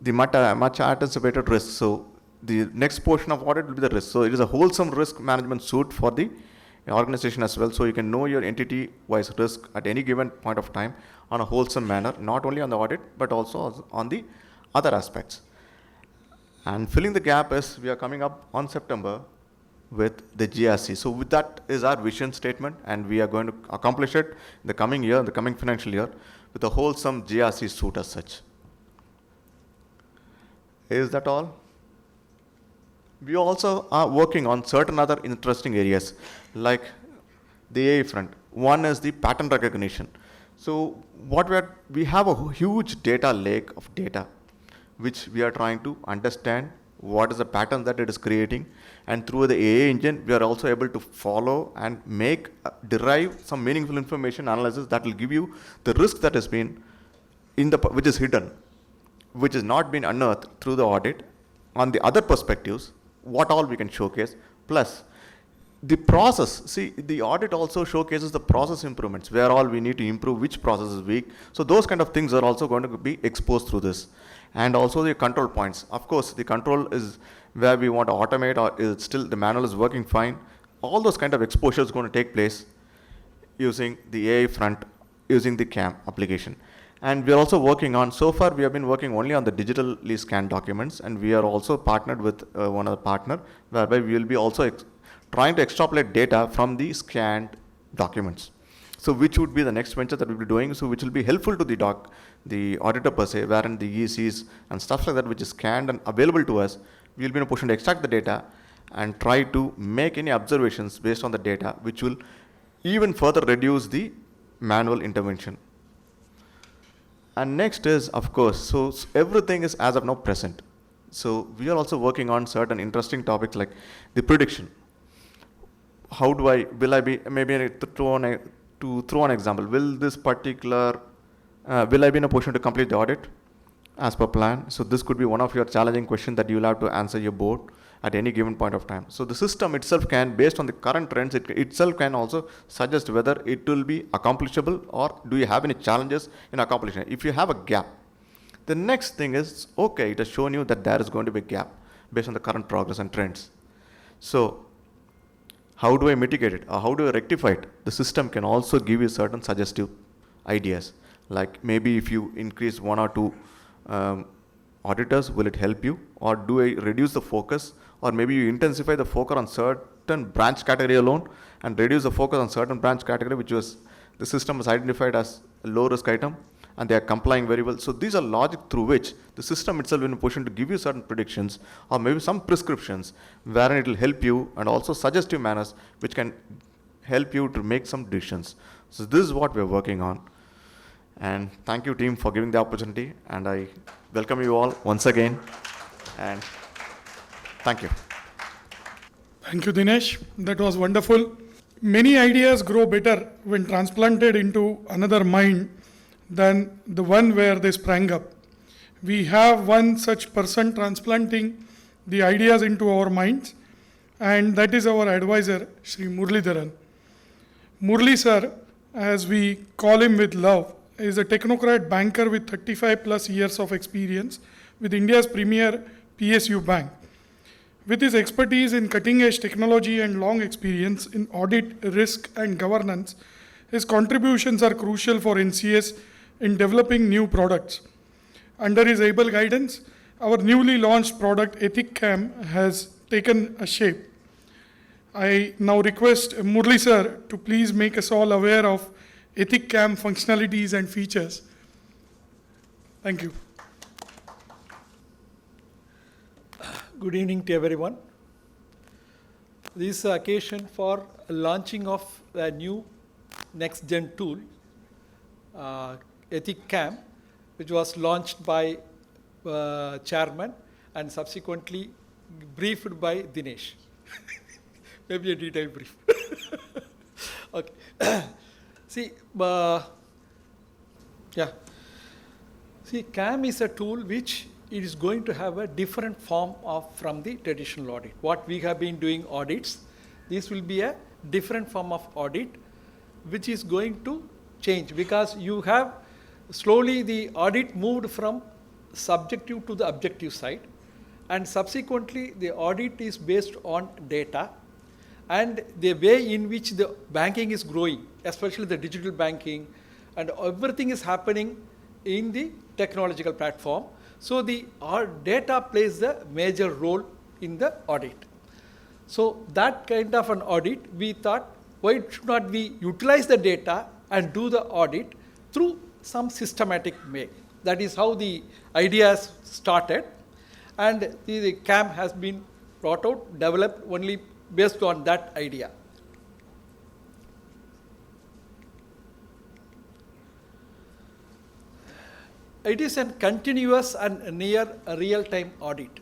the much anticipated risk. So the next portion of audit will be the risk. So it is a wholesome risk management suite for the organization as well. So you can know your entity-wise risk at any given point of time on a wholesome manner, not only on the audit, but also on the other aspects. And filling the gap is, we are coming up on September with the GRC. So with that is our vision statement, and we are going to accomplish it in the coming year, the coming financial year, with a wholesome GRC suite as such. Is that all? We also are working on certain other interesting areas, like the AI front. One is the pattern recognition. So what we have a huge data lake of data, which we are trying to understand what is the pattern that it is creating, and through the AI engine we are also able to follow and derive some meaningful information analysis that will give you the risk that has been which is hidden, which has not been unearthed through the audit. On the other perspectives, what all we can showcase, plus the process. See, the audit also showcases the process improvements, where all we need to improve, which process is weak. So those kind of things are also going to be exposed through this. And also the control points. Of course, the control is where we want to automate, or is still the manual is working fine. All those kind of exposures going to take place using the AI front, using the CAAM application. And we are also working on, so far we have been working only on the digitally scanned documents, and we are also partnered with one other partner, whereby we will be also trying to extrapolate data from the scanned documents. So which would be the next venture that we'll be doing, so which will be helpful to the auditor per se, wherein the ECs and stuff like that which is scanned and available to us, we'll be in a position to extract the data and try to make any observations based on the data, which will even further reduce the manual intervention. And next is, of course, so everything is as of now present. So we are also working on certain interesting topics like the prediction. How do will I be, maybe to throw an example, will this particular, will I be in a position to complete the audit as per plan? So this could be one of your challenging questions that you'll have to answer your board at any given point of time. So the system itself can, based on the current trends, it itself can also suggest whether it will be accomplishable, or do you have any challenges in accomplishing it. If you have a gap, the next thing is, okay, it has shown you that there is going to be a gap based on the current progress and trends. So how do I mitigate it, or how do I rectify it? The system can also give you certain suggestive ideas, like maybe if you increase 1 or 2 auditors, will it help you, or do I reduce the focus, or maybe you intensify the focus on certain branch category alone and reduce the focus on certain branch category which was the system has identified as a low risk item, and they are complying very well. So these are logic through which the system itself is in a position to give you certain predictions, or maybe some prescriptions wherein it will help you, and also suggestive manners which can help you to make some decisions. So this is what we are working on. And thank you, team, for giving the opportunity, and I welcome you all once again, and thank you. Thank you, Dinesh. That was wonderful. Many ideas grow better when transplanted into another mind than the one where they sprang up. We have one such person transplanting the ideas into our minds, and that is our advisor, Sri Muralidharan. Murli sir, as we call him with love, is a technocrat banker with 35 plus years of experience with India's premier PSU bank. With his expertise in cutting-edge technology and long experience in audit, risk, and governance, his contributions are crucial for NCS in developing new products. Under his able guidance, our newly launched product eTHIC CAAM has taken a shape. I now request Murli sir to please make us all aware of eTHIC CAAM functionalities and features. Thank you. Good evening to everyone. This is the occasion for launching of a new next-gen tool, eTHIC CAAM, which was launched by chairman and subsequently briefed by Dinesh. Maybe a detailed brief. Okay. See, See, CAAM is a tool which it is going to have a different form from the traditional audit. What we have been doing audits, this will be a different form of audit which is going to change, because you have slowly the audit moved from subjective to the objective side, and subsequently the audit is based on data, and the way in which the banking is growing, especially the digital banking, and everything is happening in the technological platform. So our data plays a major role in the audit. So that kind of an audit, we thought, why should not we utilize the data and do the audit through some systematic way? That is how the idea started, and the CAAM has been brought out, developed only based on that idea. It is a continuous and near real-time audit.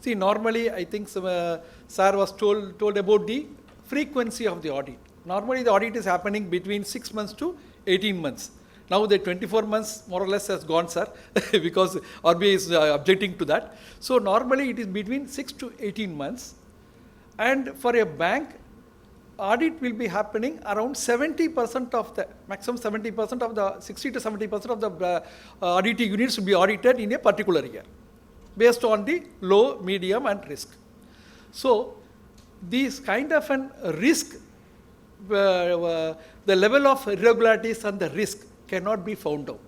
See, normally I think sir was told about the frequency of the audit. Normally the audit is happening between 6 months to 18 months. Now the 24 months more or less has gone, sir, because RBI is objecting to that. So normally it is between 6 to 18 months. And for a bank, audit will be happening around 70% of the, maximum 70% of the, 60 to 70% of the auditing units will be audited in a particular year, based on the low, medium and risk. So these kind of an risk, the level of irregularities and the risk cannot be found out.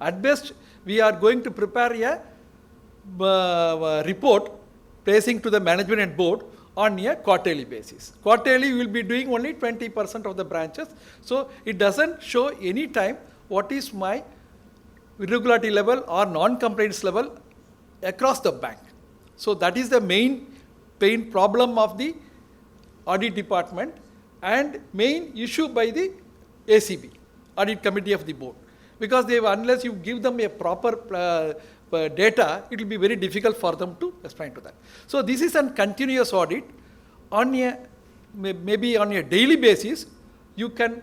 At best, we are going to prepare a report placing to the management and board on a quarterly basis. Quarterly, we will be doing only 20% of the branches. So it doesn't show any time what is my irregularity level or non-compliance level across the bank. So that is the main problem of the audit department and main issue by the ACB, Audit Committee of the Board. Because unless you give them a proper data, it will be very difficult for them to explain to that. So this is a continuous audit. On a, maybe on a daily basis, you can,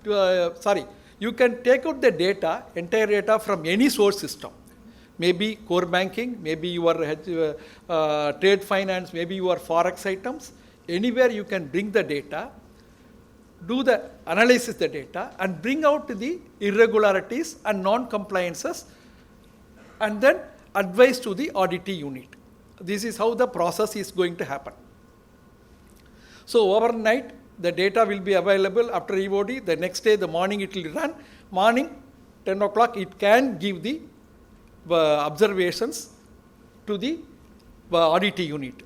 you can take out the data, entire data from any source system. Maybe core banking, maybe your trade finance, maybe your forex items. Anywhere you can bring the data, do the analysis the data and bring out the irregularities and non-compliances and then advise to the auditee unit. This is how the process is going to happen. So overnight, the data will be available after EOD. The next day, the morning it will run. Morning, 10 o'clock, it can give the observations to the auditee unit.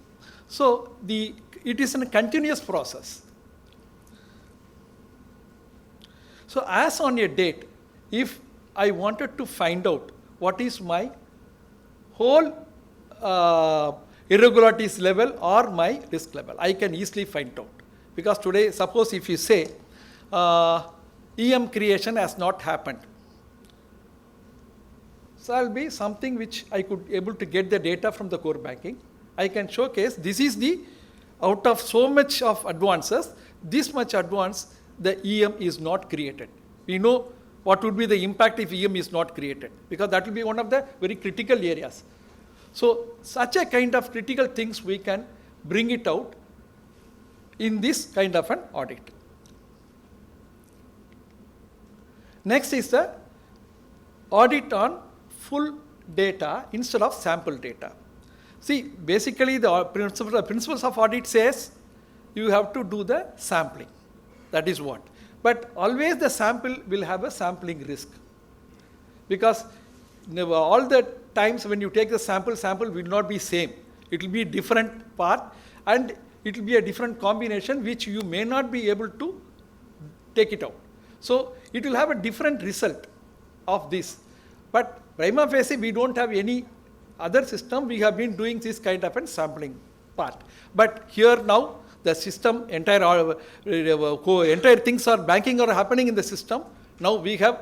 So it is a continuous process. So as on a date, if I wanted to find out what is my whole irregularities level or my risk level, I can easily find out. Because today, suppose if you say EM creation has not happened, so I'll be something which I could able to get the data from the core banking. I can showcase this is the, out of so much of advances, this much advance, the EM is not created. We know what would be the impact if EM is not created, because that will be one of the very critical areas. So such a kind of critical things we can bring it out in this kind of an audit. Next is the audit on full data instead of sample data. See, basically the principles of audit says you have to do the sampling. That is what. But always the sample will have a sampling risk. Because all the times when you take the sample will not be same. It will be different part and it will be a different combination which you may not be able to take it out. So it will have a different result of this. But prima facie, we don't have any other system. We have been doing this kind of a sampling part. But here now, the system, entire things are banking are happening in the system. Now we have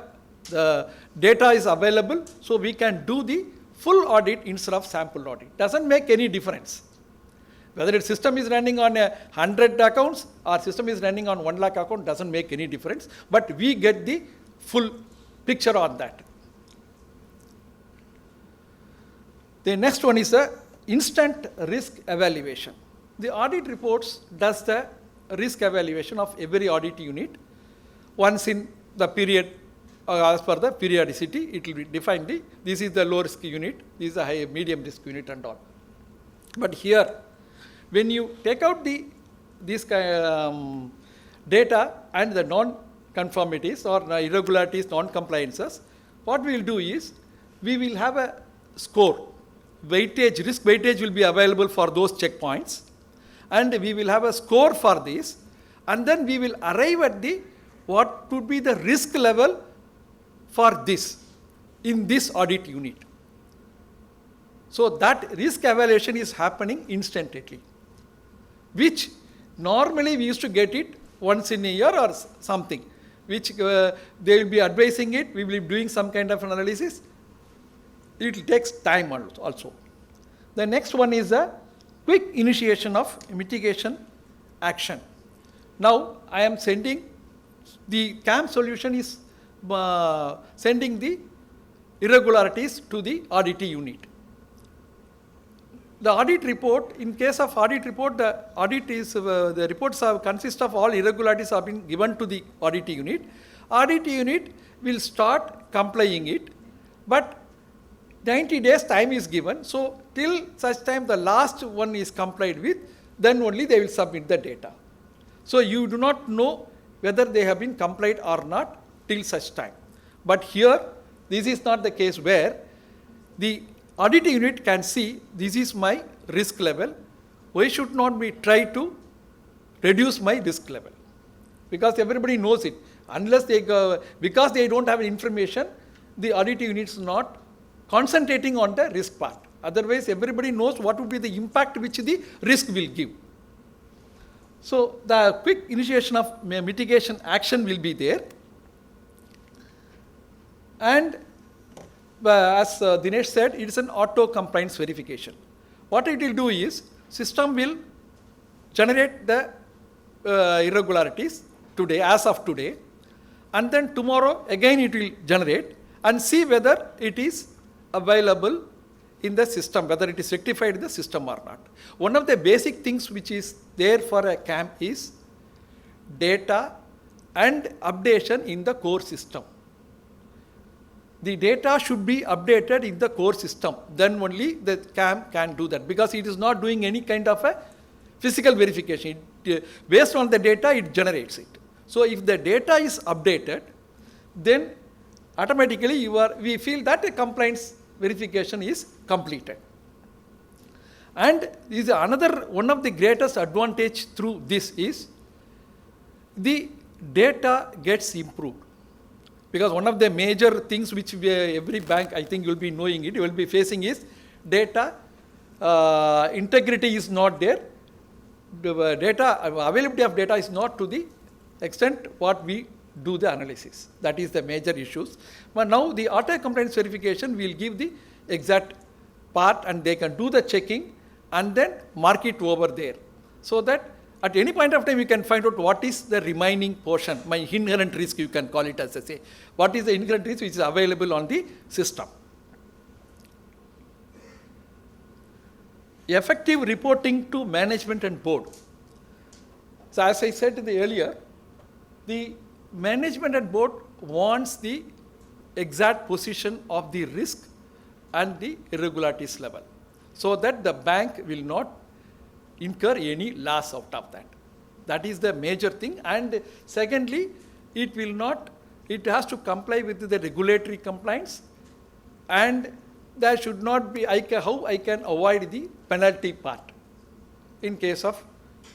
the data is available, so we can do the full audit instead of sample audit. Doesn't make any difference. Whether the system is running on 100 accounts or system is running on 1 lakh account doesn't make any difference, but we get the full picture on that. The next one is the instant risk evaluation. The audit reports does the risk evaluation of every audit unit. Once in the period, as per the periodicity, it will be defined. This is the low risk unit, this is the high medium risk unit and all. But here, when you take out this data and the non-conformities or irregularities, non-compliances, what we will do is, we will have a score. Weightage, risk weightage will be available for those checkpoints, and we will have a score for this, and then we will arrive at what would be the risk level for this, in this audit unit. So that risk evaluation is happening instantly, which normally we used to get it once in a year or something, which they will be advising it, we will be doing some kind of analysis. It takes time also. The next one is a quick initiation of mitigation action. Now I am sending, the CAAM solution is sending the irregularities to the audit unit. The audit report, in case of audit report, the audit is, the reports consist of all irregularities have been given to the audit unit. Audit unit will start complying it, but 90 days time is given. So till such time the last one is complied with, then only they will submit the data. So you do not know whether they have been complied or not till such time. But here, this is not the case where the audit unit can see this is my risk level. Why should not we try to reduce my risk level? Because everybody knows it. Unless they go, because they don't have information, the audit unit is not concentrating on the risk part. Otherwise, everybody knows what would be the impact which the risk will give. So the quick initiation of mitigation action will be there. And as Dinesh said, it is an auto compliance verification. What it will do is, system will generate the irregularities today, as of today, and then tomorrow again it will generate and see whether it is available in the system, whether it is rectified in the system or not. One of the basic things which is there for a CAAM is data and updation in the core system. The data should be updated in the core system. Then only the CAAM can do that, because it is not doing any kind of a physical verification. Based on the data, it generates it. So if the data is updated, then automatically we feel that a compliance verification is completed. And is another one of the greatest advantage through this is the data gets improved. Because one of the major things which every bank, I think you'll be knowing it, you will be facing is data integrity is not there. The data availability of data is not to the extent what we do the analysis. That is the major issues. But now the auto compliance verification will give the exact part, and they can do the checking and then mark it over there. So that at any point of time you can find out what is the remaining portion, my inherent risk you can call it as I say. What is the inherent risk which is available on the system. Effective reporting to management and board. So as I said earlier, the management and board wants the exact position of the risk and the irregularities level, so that the bank will not incur any loss out of that. That is the major thing. And secondly, it has to comply with the regulatory compliance and there should not be, how I can avoid the penalty part in case of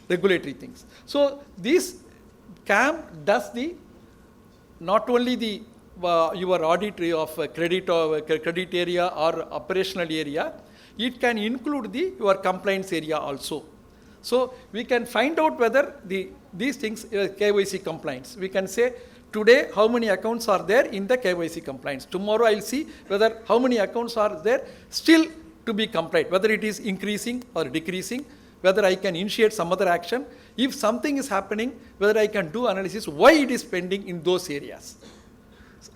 regulatory things. So this CAAM does the, not only the your audit of credit or credit area or operational area, it can include the your compliance area also. So we can find out whether these things KYC compliance. We can say today how many accounts are there in the KYC compliance. Tomorrow I'll see whether how many accounts are there still to be compliant, whether it is increasing or decreasing, whether I can initiate some other action. If something is happening, whether I can do analysis why it is pending in those areas.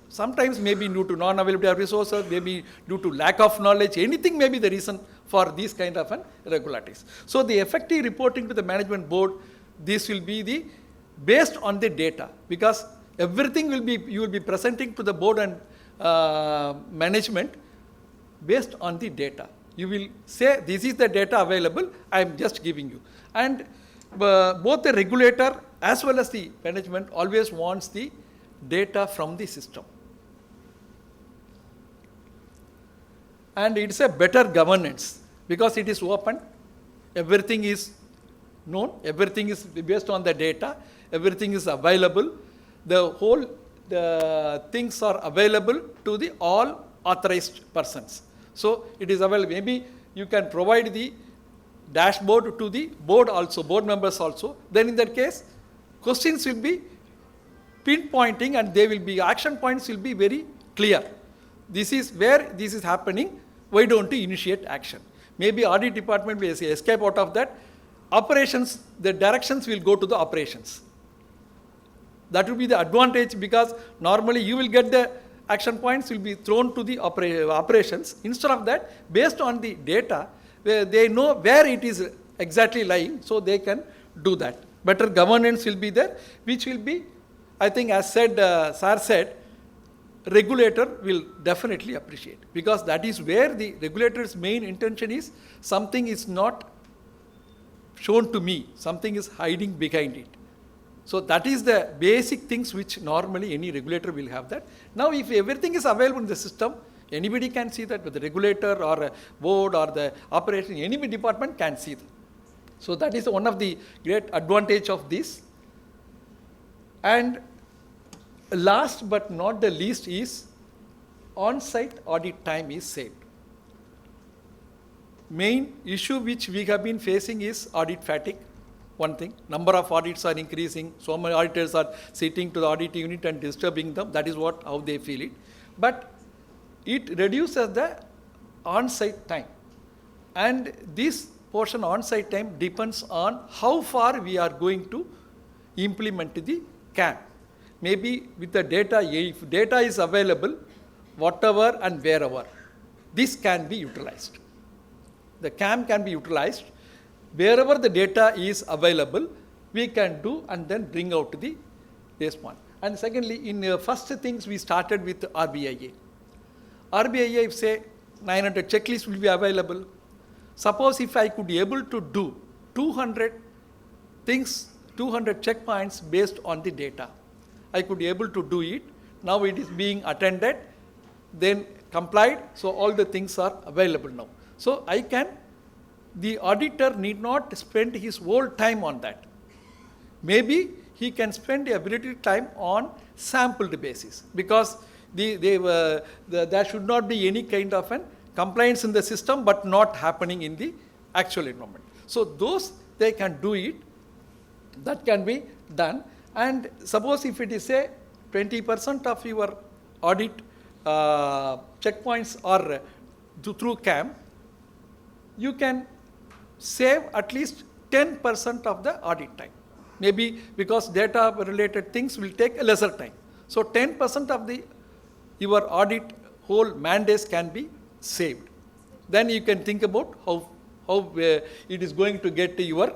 Sometimes maybe due to non-availability of resources, maybe due to lack of knowledge, anything may be the reason for these kind of irregularities. So the effective reporting to the management board, this will be based on the data, because everything will be, you will be presenting to the board and management based on the data. You will say this is the data available, I am just giving you. And both the regulator as well as the management always wants the data from the system. And it's a better governance because it is open, everything is known, everything is based on the data, everything is available, the things are available to the all authorized persons. So it is available. Maybe you can provide the dashboard to the board also, board members also. Then in that case, questions will be pinpointing and they will be, action points will be very clear. This is where this is happening, why don't you initiate action? Maybe audit department will say escape out of that. Operations, the directions will go to the operations. That will be the advantage because normally you will get the action points will be thrown to the operations. Instead of that, based on the data, they know where it is exactly lying, so they can do that. Better governance will be there, which will be, I think as said, Sir said, regulator will definitely appreciate, because that is where the regulator's main intention is, something is not shown to me, something is hiding behind it. So that is the basic things which normally any regulator will have that. Now if everything is available in the system, anybody can see that, with the regulator or a board or the operation, any department can see that. So that is one of the great advantage of this. And last but not the least is on-site audit time is saved. Main issue which we have been facing is audit fatigue. One thing, number of audits are increasing, so many auditors are sitting to the audit unit and disturbing them, that is how they feel it. But it reduces the on-site time. And this portion on-site time depends on how far we are going to implement the CAAM. Maybe with the data, if data is available, whatever and wherever, this can be utilized. The CAAM can be utilized. Wherever the data is available, we can do and then bring out this one. And secondly, in first things we started with RBIA. RBIA, if say 900 checklists will be available. Suppose if I could be able to do 200 things, 200 checkpoints based on the data, I could be able to do it. Now it is being attended, then complied, so all the things are available now. So the auditor need not spend his whole time on that. Maybe he can spend the ability time on sampled basis, because there should not be any kind of an compliance in the system but not happening in the actual environment. So those they can do it, that can be done. And suppose if it is say 20% of your audit checkpoints are through CAAM, you can save at least 10% of the audit time. Maybe because data related things will take a lesser time. So 10% of your audit whole mandates can be saved. Then you can think about how it is going to get to your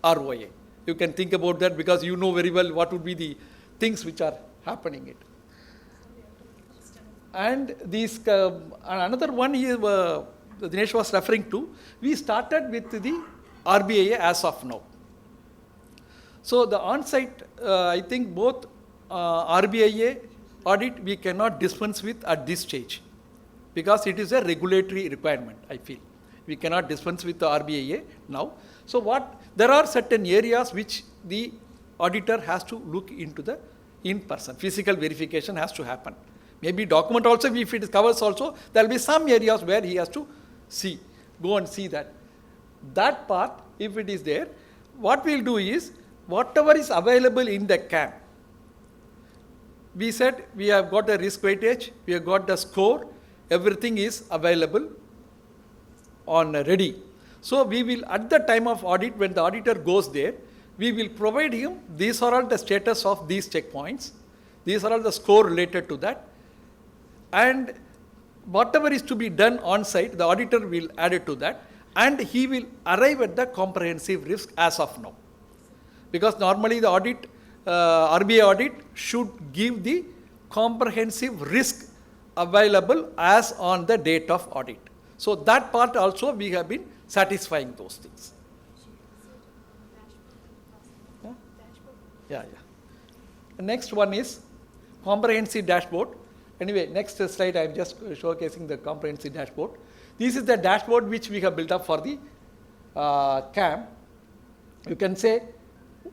ROI. You can think about that because you know very well what would be the things which are happening it. And these another one is Dinesh was referring to, we started with the RBIA as of now. So the on-site, I think both RBIA audit we cannot dispense with at this stage. because it is a regulatory requirement, I feel. We cannot dispense with the RBIA now. So there are certain areas which the auditor has to look into the in-person. Physical verification has to happen. Maybe document also, if it covers also, there will be some areas where he has to go and see that. That part, if it is there, what we'll do is, whatever is available in the CAAM, we said we have got the risk weightage, we have got the score, everything is available on ready. So we will, at the time of audit, when the auditor goes there, we will provide him, these are all the status of these checkpoints, these are all the score related to that, and whatever is to be done on site, the auditor will add it to that, and he will arrive at the comprehensive risk as of now. Because normally the audit, RBI audit should give the comprehensive risk available as on the date of audit. So that part also we have been satisfying those things. Yeah. The next one is comprehensive dashboard. Anyway, next slide I am just showcasing the comprehensive dashboard. This is the dashboard which we have built up for the CAAM. You can say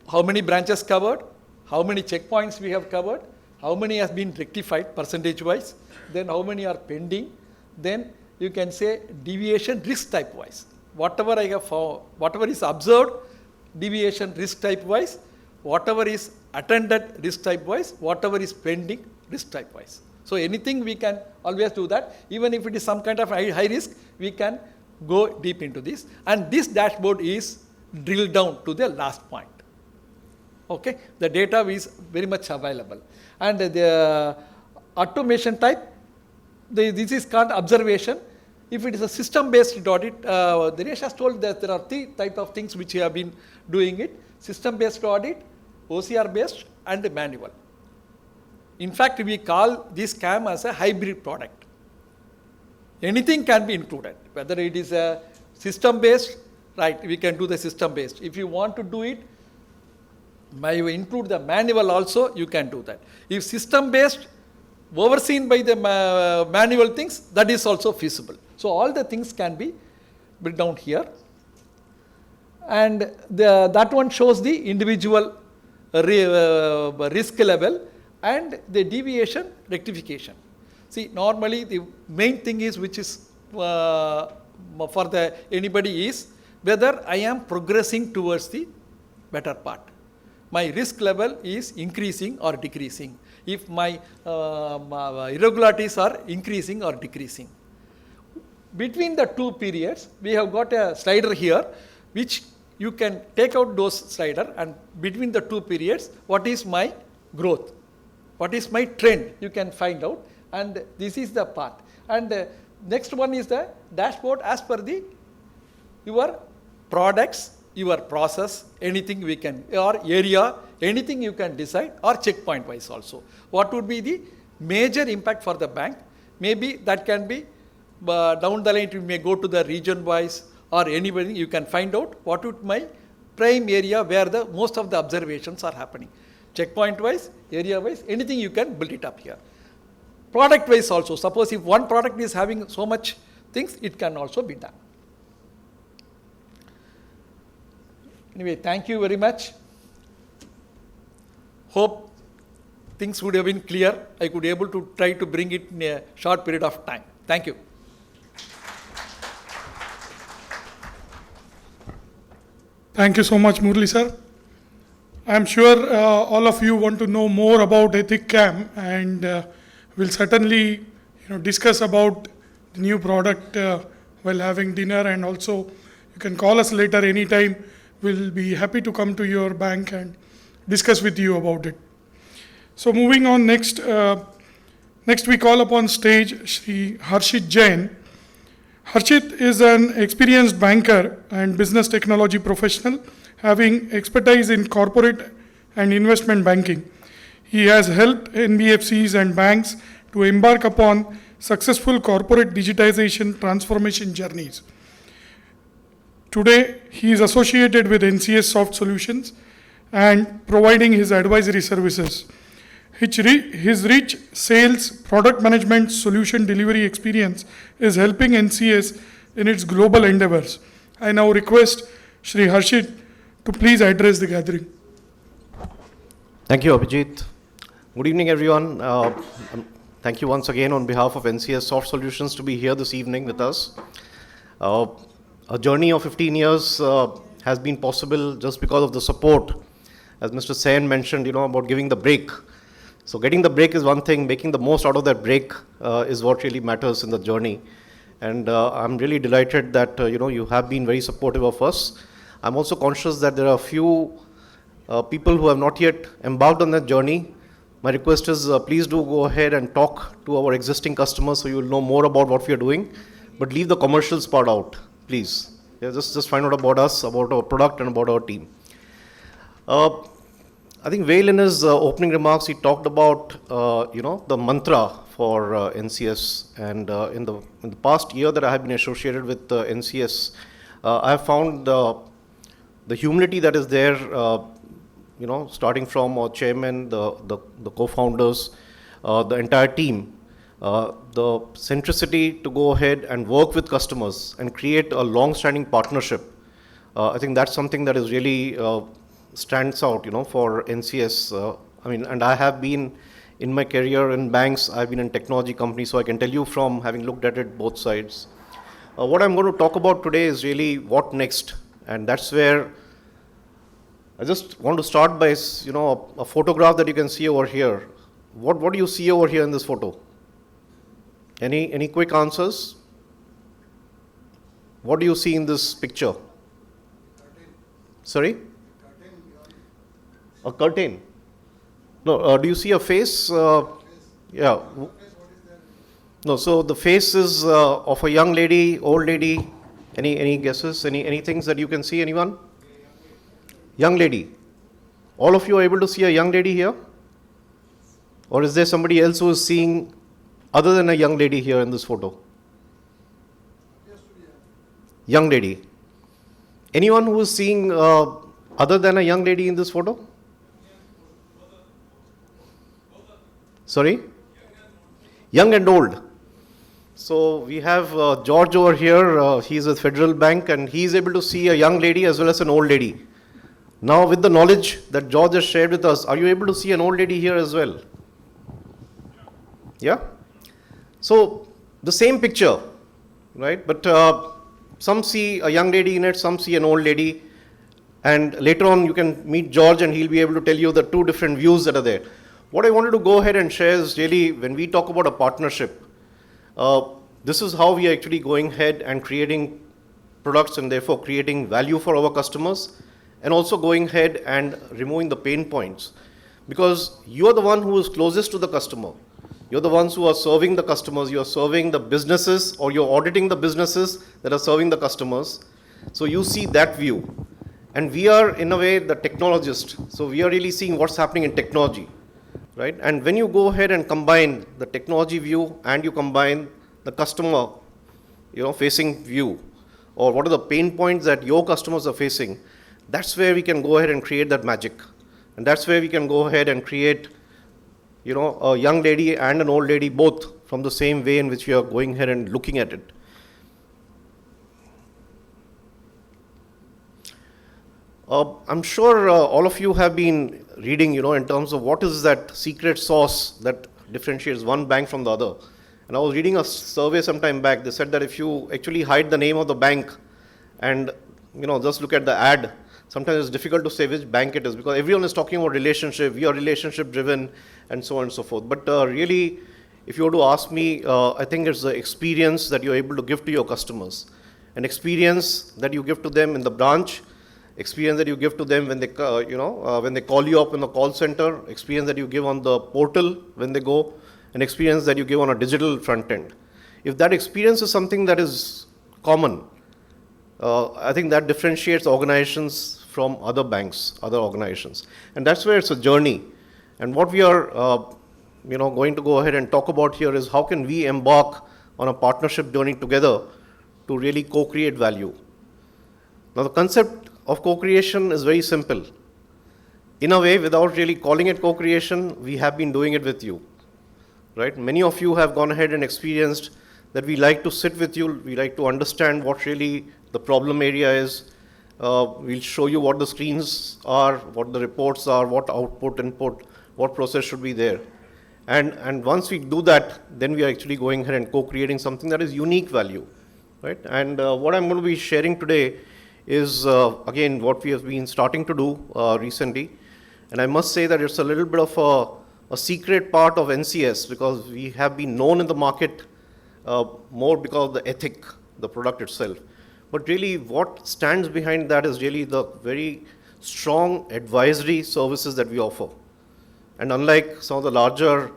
how many branches covered, how many checkpoints we have covered, how many has been rectified percentage wise, then how many are pending, then you can say deviation risk type wise. Whatever I have found, whatever is observed, deviation risk type wise, whatever is attended risk type wise, whatever is pending risk type wise. So anything we can always do that. Even if it is some kind of high risk, we can go deep into this. And this dashboard is drilled down to the last point. Okay, the data is very much available. And the automation type, this is called observation. If it is a system-based audit, Dinesh has told that there are 3 types of things which we have been doing it. System-based audit, OCR-based, and manual. In fact, we call this CAAM as a hybrid product. Anything can be included, whether it is a system-based, right, we can do the system-based. If you want to do it, by include the manual also, you can do that. If system-based, overseen by the manual things, that is also feasible. So all the things can be built down here. And that one shows the individual risk level and the deviation rectification. See, normally the main thing is, which is for anybody is, whether I am progressing towards the better part. My risk level is increasing or decreasing. If my irregularities are increasing or decreasing. Between the 2 periods, we have got a slider here, which you can take out those slider, and between the 2 periods, what is my growth? What is my trend? You can find out, and this is the part. And the next one is the dashboard as per your products, your process, anything we can, or area, anything you can decide, or checkpoint wise also. What would be the major impact for the bank? Maybe that can be down the line, it may go to the region wise, or anybody, you can find out what would my prime area where the most of the observations are happening. Checkpoint wise, area wise, anything you can build it up here. Product wise also, suppose if one product is having so much things, it can also be done. Anyway, thank you very much. Hope things would have been clear. I could be able to try to bring it in a short period of time. Thank you. Thank you so much, Murli sir. I am sure all of you want to know more about eTHIC CAAM, and we'll certainly discuss about the new product while having dinner, and also you can call us later anytime. We'll be happy to come to your bank and discuss with you about it. So moving on, next we call upon stage Shri Harshit Jain. Harshit is an experienced banker and business technology professional, having expertise in corporate and investment banking. He has helped NBFCs and banks to embark upon successful corporate digitization transformation journeys. Today, he is associated with NCS SoftSolutions and providing his advisory services. His rich sales, product management, solution delivery experience is helping NCS in its global endeavors. I now request Shri Harshit to please address the gathering. Thank you, Abhijit. Good evening, everyone. Thank you once again on behalf of NCS SoftSolutions to be here this evening with us. A journey of 15 years has been possible just because of the support, as Mr. Sen mentioned, about giving the break. So getting the break is one thing, making the most out of that break is what really matters in the journey. And I'm really delighted that, you have been very supportive of us. I'm also conscious that there are a few people who have not yet embarked on that journey. My request is please do go ahead and talk to our existing customers so you will know more about what we are doing, but leave the commercials part out, please. Yeah, just find out about us, about our product and about our team. I think Vail in his opening remarks, he talked about, the mantra for NCS. And in the past year that I have been associated with NCS, I have found the humility that is there, starting from our chairman, the co-founders, the entire team, the centricity to go ahead and work with customers and create a long-standing partnership. I think that's something that is really stands out, for NCS. And I have been in my career in banks, I've been in technology companies, so I can tell you from having looked at it both sides. What I'm going to talk about today is really what next, and that's where I just want to start by, a photograph that you can see over here. What do you see over here in this photo? Any quick answers? What do you see in this picture? Sorry? A curtain. No, do you see a face? Yeah. No, so the face is of a young lady, old lady. Any guesses? Any things that you can see? Anyone? Young lady. All of you are able to see a young lady here? Or is there somebody else who is seeing other than a young lady here in this photo? Young lady. Anyone who is seeing other than a young lady in this photo? Sorry? Young and old. So we have George over here. He's with Federal Bank and he's able to see a young lady as well as an old lady. Now with the knowledge that George has shared with us, are you able to see an old lady here as well? Yeah? So the same picture, right? But some see a young lady in it, some see an old lady. And later on you can meet George and he'll be able to tell you the two different views that are there. What I wanted to go ahead and share is really when we talk about a partnership, this is how we are actually going ahead and creating products and therefore creating value for our customers and also going ahead and removing the pain points. Because you are the one who is closest to the customer. You're the ones who are serving the customers, you're serving the businesses or you're auditing the businesses that are serving the customers. So you see that view. And we are in a way the technologist. So we are really seeing what's happening in technology. Right? And when you go ahead and combine the technology view and you combine the customer, facing view, or what are the pain points that your customers are facing, that's where we can go ahead and create that magic. And that's where we can go ahead and create, a young lady and an old lady both from the same way in which we are going ahead and looking at it. I'm sure all of you have been reading, in terms of what is that secret sauce that differentiates one bank from the other. And I was reading a survey some time back. They said that if you actually hide the name of the bank and, just look at the ad, sometimes it's difficult to say which bank it is because everyone is talking about relationship, we are relationship driven and so on and so forth. But really, if you were to ask me, I think it's the experience that you're able to give to your customers. An experience that you give to them in the branch, experience that you give to them when they, when they call you up in the call center, experience that you give on the portal when they go, an experience that you give on a digital front end. If that experience is something that is common, I think that differentiates organizations from other banks, other organizations. And that's where it's a journey. And what we are, going to go ahead and talk about here is how can we embark on a partnership journey together to really co-create value. Now the concept of co-creation is very simple. in a way, without really calling it co-creation, we have been doing it with you, right? Many of you have gone ahead and experienced that we like to sit with you, we like to understand what really the problem area is. We'll show you what the screens are, what the reports are, what output, input, what process should be there. And once we do that, then we are actually going ahead and co-creating something that is unique value, right? And what I'm going to be sharing today is, again, what we have been starting to do recently. And I must say that it's a little bit of a secret part of NCS, because we have been known in the market more because of the eTHIC, the product itself. But really what stands behind that is really the very strong advisory services that we offer. And unlike some of the larger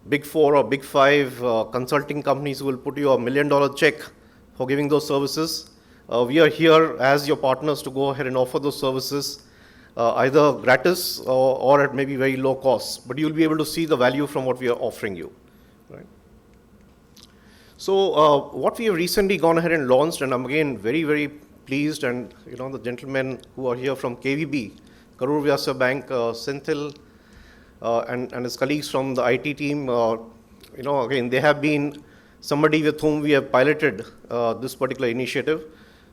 Big 4 or Big 5 consulting companies who will put you $1 million check for giving those services, we are here as your partners to go ahead and offer those services either gratis or at maybe very low cost. But you'll be able to see the value from what we are offering you, right? So what we have recently gone ahead and launched, and I'm again very, very pleased, and the gentlemen who are here from KVB, Karur Vyasya Bank, Senthil, and his colleagues from the IT team, again, they have been somebody with whom we have piloted this particular initiative.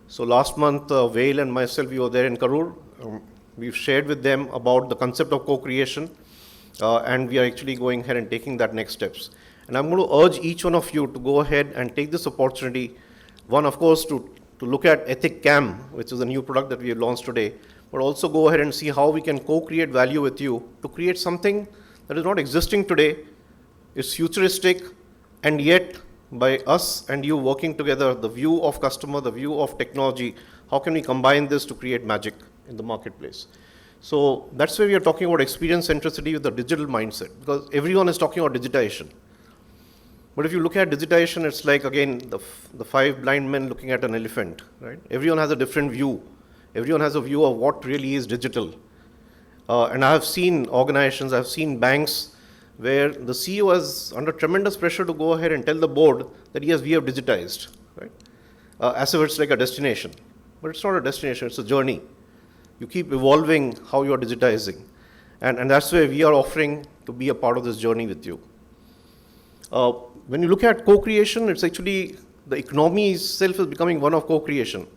So last month, Vail and myself, we were there in Karur. We've shared with them about the concept of co-creation, and we are actually going ahead and taking that next steps. And I'm going to urge each one of you to go ahead and take this opportunity. One, of course, to look at eTHIC CAAM, which is a new product that we have launched today, but also go ahead and see how we can co-create value with you to create something that is not existing today, is futuristic, and yet by us and you working together, the view of customer, the view of technology, how can we combine this to create magic in the marketplace? So that's why we are talking about experience centricity with the digital mindset, because everyone is talking about digitization. But if you look at digitization, it's like, again, the 5 blind men looking at an elephant, right? Everyone has a different view. Everyone has a view of what really is digital. And I have seen organizations, I've seen banks where the CEO is under tremendous pressure to go ahead and tell the board that yes, we have digitized, right? As if it's like a destination. But it's not a destination, it's a journey. You keep evolving how you are digitizing. And that's where we are offering to be a part of this journey with you. When you look at co-creation, it's actually, the economy itself is becoming one of co-creation.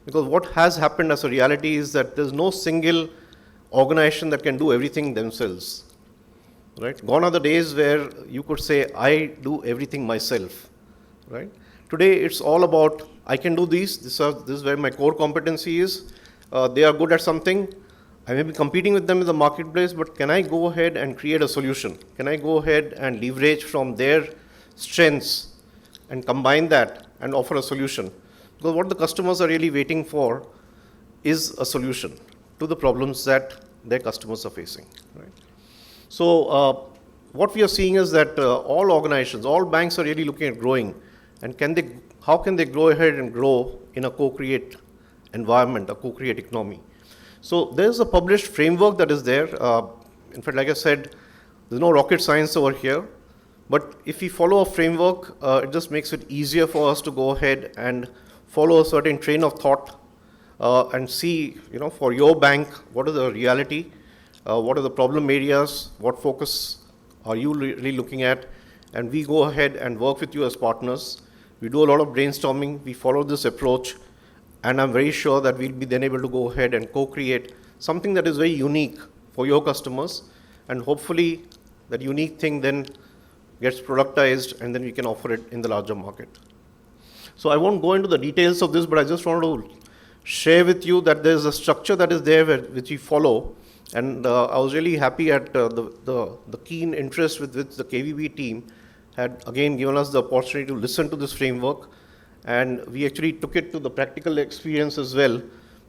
Because what has happened as a reality is that there's no single organization that can do everything themselves, right? Gone are the days where you could say, I do everything myself, right? Today, it's all about, I can do these, this is where my core competency is. They are good at something. I may be competing with them in the marketplace, but can I go ahead and create a solution? Can I go ahead and leverage from their strengths and combine that and offer a solution? Because what the customers are really waiting for is a solution to the problems that their customers are facing, right? So what we are seeing is that all organizations, all banks are really looking at growing, and how can they go ahead and grow in a co-create environment, a co-create economy? So there's a published framework that is there. In fact, like I said, there's no rocket science over here. But if we follow a framework, it just makes it easier for us to go ahead and follow a certain train of thought and see, for your bank, what is the reality, what are the problem areas, what focus are you really looking at, and we go ahead and work with you as partners. We do a lot of brainstorming, we follow this approach, and I'm very sure that we'll be then able to go ahead and co-create something that is very unique for your customers, and hopefully that unique thing then gets productized, and then we can offer it in the larger market. So I won't go into the details of this, but I just want to share with you that there's a structure that is there which we follow, and I was really happy at the keen interest with which the KVB team had again given us the opportunity to listen to this framework, and we actually took it to the practical experience as well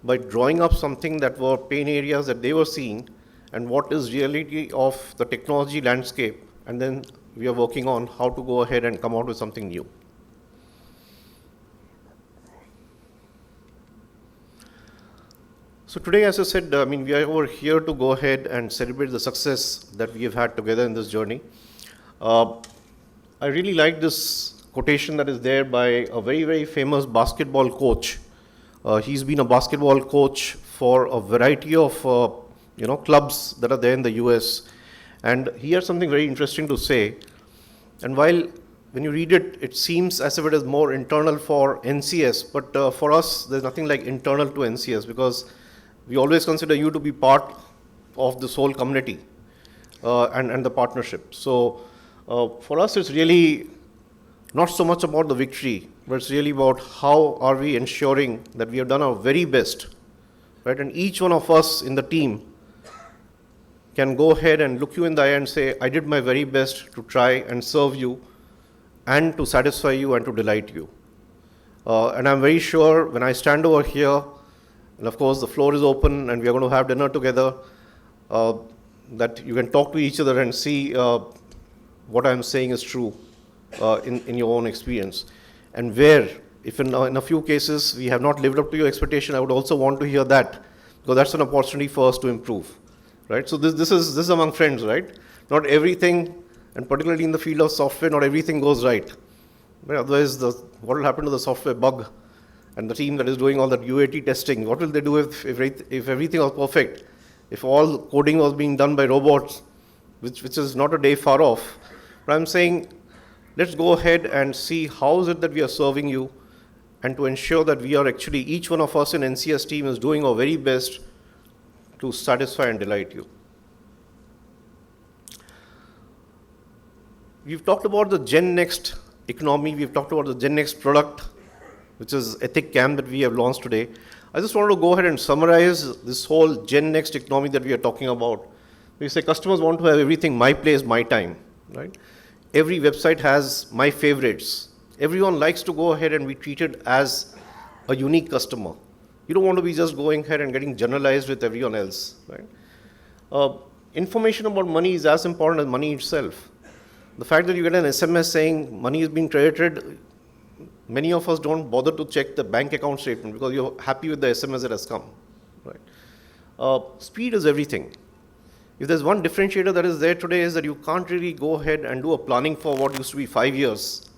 by drawing up something that were pain areas that they were seeing and what is reality of the technology landscape, and then we are working on how to go ahead and come out with something new. So today, as I said, we are over here to go ahead and celebrate the success that we have had together in this journey. I really like this quotation that is there by a very, very famous basketball coach. He's been a basketball coach for a variety of clubs that are there in the US. And he has something very interesting to say. And while when you read it, it seems as if it is more internal for NCS, but for us, there's nothing like internal to NCS, because we always consider you to be part of this whole community and the partnership. So for us, it's really not so much about the victory, but it's really about how are we ensuring that we have done our very best, right? And each one of us in the team can go ahead and look you in the eye and say, I did my very best to try and serve you and to satisfy you and to delight you. And I'm very sure when I stand over here, and of course the floor is open and we are going to have dinner together, that you can talk to each other and see what I'm saying is true in your own experience. And where, if in a few cases we have not lived up to your expectation, I would also want to hear that, because that's an opportunity for us to improve, right? So this is among friends, right? Not everything, and particularly in the field of software, not everything goes right. But otherwise, what will happen to the software bug? And the team that is doing all that UAT testing, what will they do if everything was perfect? If all coding was being done by robots, which is not a day far off. But I'm saying, let's go ahead and see how is it that we are serving you, and to ensure that we are actually, each one of us in NCS team is doing our very best to satisfy and delight you. We've talked about the Gen Next economy, we've talked about the Gen Next product, which is eTHIC CAAM that we have launched today. I just wanted to go ahead and summarize this whole Gen Next economy that we are talking about. We say customers want to have everything my place, my time, right? Every website has my favorites. Everyone likes to go ahead and be treated as a unique customer. You don't want to be just going ahead and getting generalized with everyone else, right? Information about money is as important as money itself. The fact that you get an SMS saying money is being credited, many of us don't bother to check the bank account statement because you're happy with the SMS that has come, right? Speed is everything. If there's one differentiator that is there today, is that you can't really go ahead and do a planning for what used to be 5 years,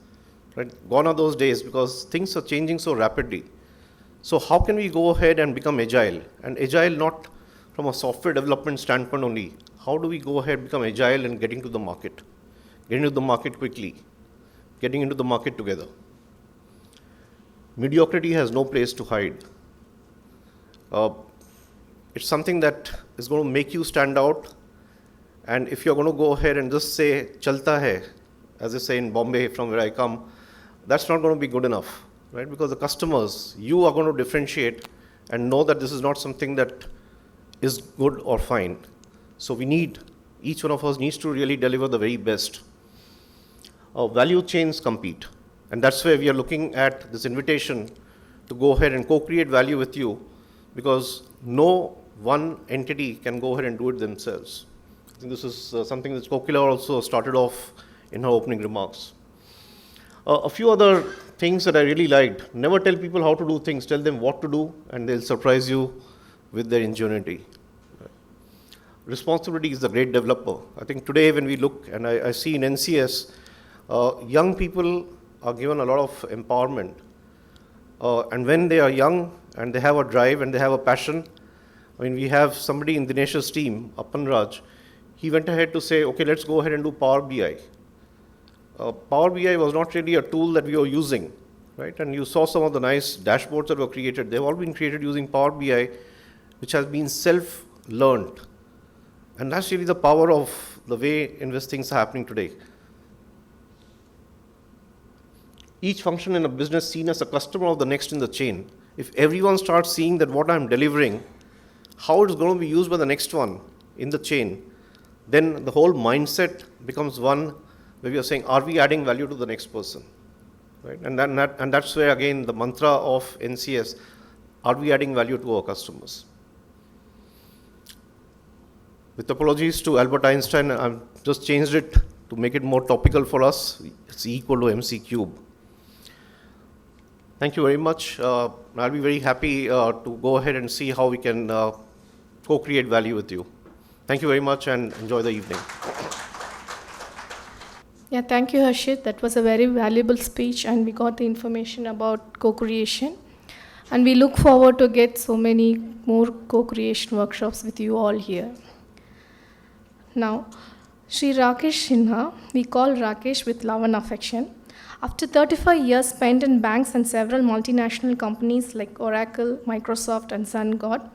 right? Gone are those days, because things are changing so rapidly. So how can we go ahead and become agile? And agile not from a software development standpoint only. How do we go ahead and become agile in getting to the market? Getting to the market quickly, getting into the market together. Mediocrity has no place to hide. It's something that is going to make you stand out. And if you're going to go ahead and just say, chalta hai, as they say in Bombay, from where I come, that's not going to be good enough, right? Because the customers, you are going to differentiate and know that this is not something that is good or fine. So each one of us needs to really deliver the very best. Value chains compete. And that's where we are looking at this invitation to go ahead and co-create value with you, because no one entity can go ahead and do it themselves. I think this is something that Kokila also started off in her opening remarks. A few other things that I really liked. Never tell people how to do things, tell them what to do, and they'll surprise you with their ingenuity. Responsibility is the great developer. I think today when we look, and I see in NCS, young people are given a lot of empowerment. And when they are young and they have a drive and they have a passion, I mean, we have somebody in Dinesh's team, Appan Raj, he went ahead to say, okay, let's go ahead and do Power BI. Power BI was not really a tool that we were using, right? And you saw some of the nice dashboards that were created. They've all been created using Power BI, which has been self-learned. And that's really the power of the way in which things are happening today. Each function in a business seen as a customer of the next in the chain. If everyone starts seeing that what I'm delivering, how it's going to be used by the next one in the chain, then the whole mindset becomes one where we are saying, are we adding value to the next person? Right? And that's where, again, the mantra of NCS, are we adding value to our customers? With apologies to Albert Einstein, I've just changed it to make it more topical for us. It's equal to MC cube. Thank you very much. I'll be very happy to go ahead and see how we can co-create value with you. Thank you very much and enjoy the evening. Yeah, thank you, Harshit. That was a very valuable speech, and we got the information about co-creation. And we look forward to get so many more co-creation workshops with you all here. Now, Sri Rakesh Sinha, we call Rakesh with love and affection. After 35 years spent in banks and several multinational companies like Oracle, Microsoft, and SunGod,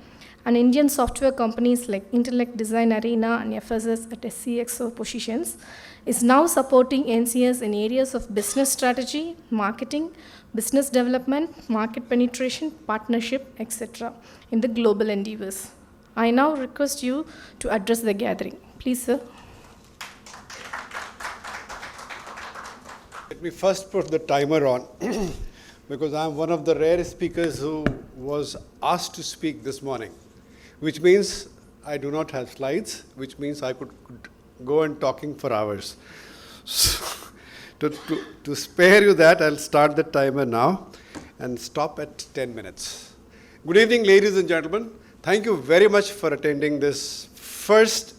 and Indian software companies like Intellect Design Arena and FSS at SCXO positions, is now supporting NCS in areas of business strategy, marketing, business development, market penetration, partnership, etc. in the global endeavors. I now request you to address the gathering. Please, sir. Let me first put the timer on because I'm one of the rare speakers who was asked to speak this morning, which means I do not have slides, which means I could go on talking for hours. So, to spare you that, I'll start the timer now and stop at 10 minutes. Good evening, ladies and gentlemen. Thank you very much for attending this first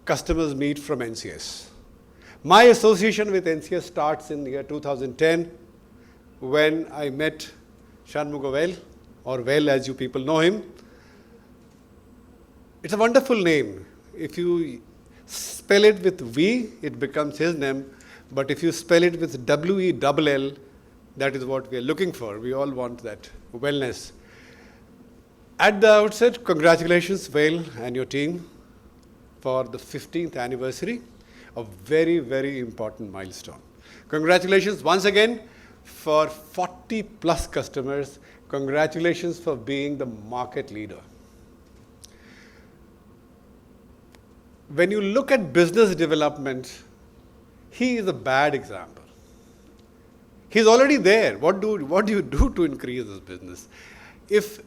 customers meet from NCS. My association with NCS starts in the year 2010 when I met Shanmuga Well, or Well as you people know him. It's a wonderful name. If you spell it with V, it becomes his name. But if you spell it with W-E-L-L, that is what we are looking for. We all want that wellness. At the outset, congratulations, Well and your team, for the 15th anniversary, a very, very important milestone. Congratulations once again for 40 plus customers. Congratulations for being the market leader. When you look at business development, he is a bad example. He's already there. What do you do to increase this business? If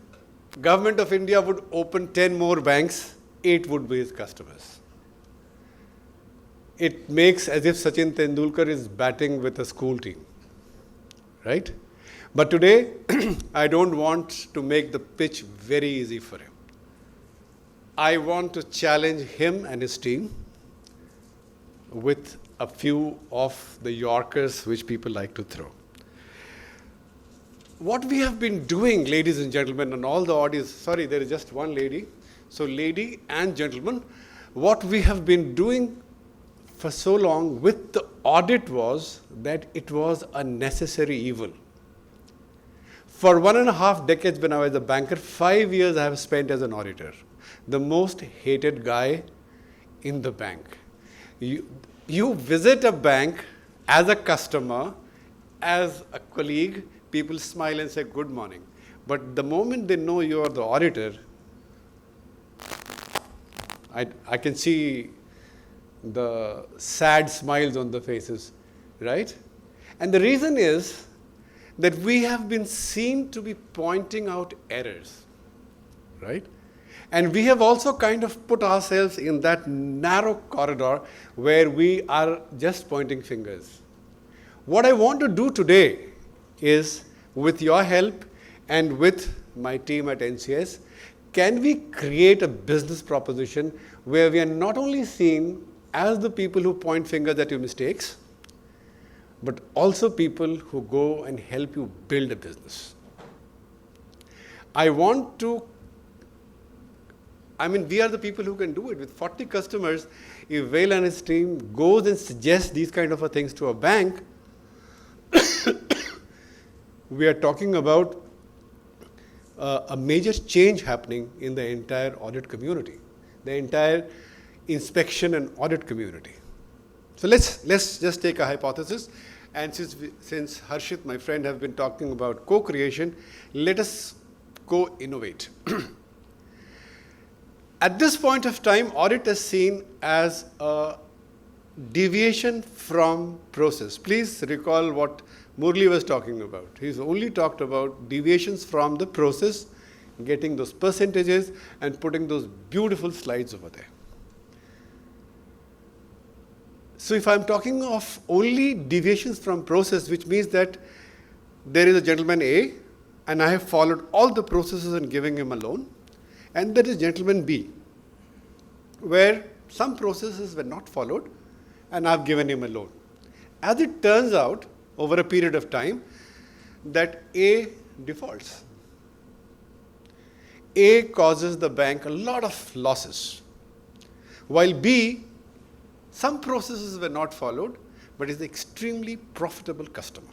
Government of India would open 10 more banks, 8 would be his customers. It makes as if Sachin Tendulkar is batting with a school team, right? But today, I don't want to make the pitch very easy for him. I want to challenge him and his team with a few of the Yorkers which people like to throw. What we have been doing, ladies and gentlemen, and all the audience, sorry, there is just one lady. So lady and gentlemen, what we have been doing for so long with the audit was that it was a necessary evil. For 1.5 decades when I was a banker, 5 years I have spent as an auditor. The most hated guy in the bank. You visit a bank as a customer, as a colleague, people smile and say good morning. But the moment they know you are the auditor, I can see the sad smiles on the faces, right? And the reason is that we have been seen to be pointing out errors, right? And we have also kind of put ourselves in that narrow corridor where we are just pointing fingers. What I want to do today is, with your help and with my team at NCS, can we create a business proposition where we are not only seen as the people who point fingers at your mistakes, but also people who go and help you build a business. We are the people who can do it. With 40 customers, if Vail and his team goes and suggests these kind of things to a bank, we are talking about a major change happening in the entire audit community, the entire inspection and audit community. So let's just take a hypothesis. And since Harshit, my friend, have been talking about co-creation, let us co-innovate. At this point of time, audit is seen as a deviation from process. Please recall what Murli was talking about. He's only talked about deviations from the process, getting those percentages and putting those beautiful slides over there. So if I'm talking of only deviations from process, which means that there is a gentleman A, and I have followed all the processes in giving him a loan, and there is gentleman B, where some processes were not followed, and I've given him a loan. As it turns out, over a period of time, that A defaults. A causes the bank a lot of losses, while B, some processes were not followed, but is an extremely profitable customer.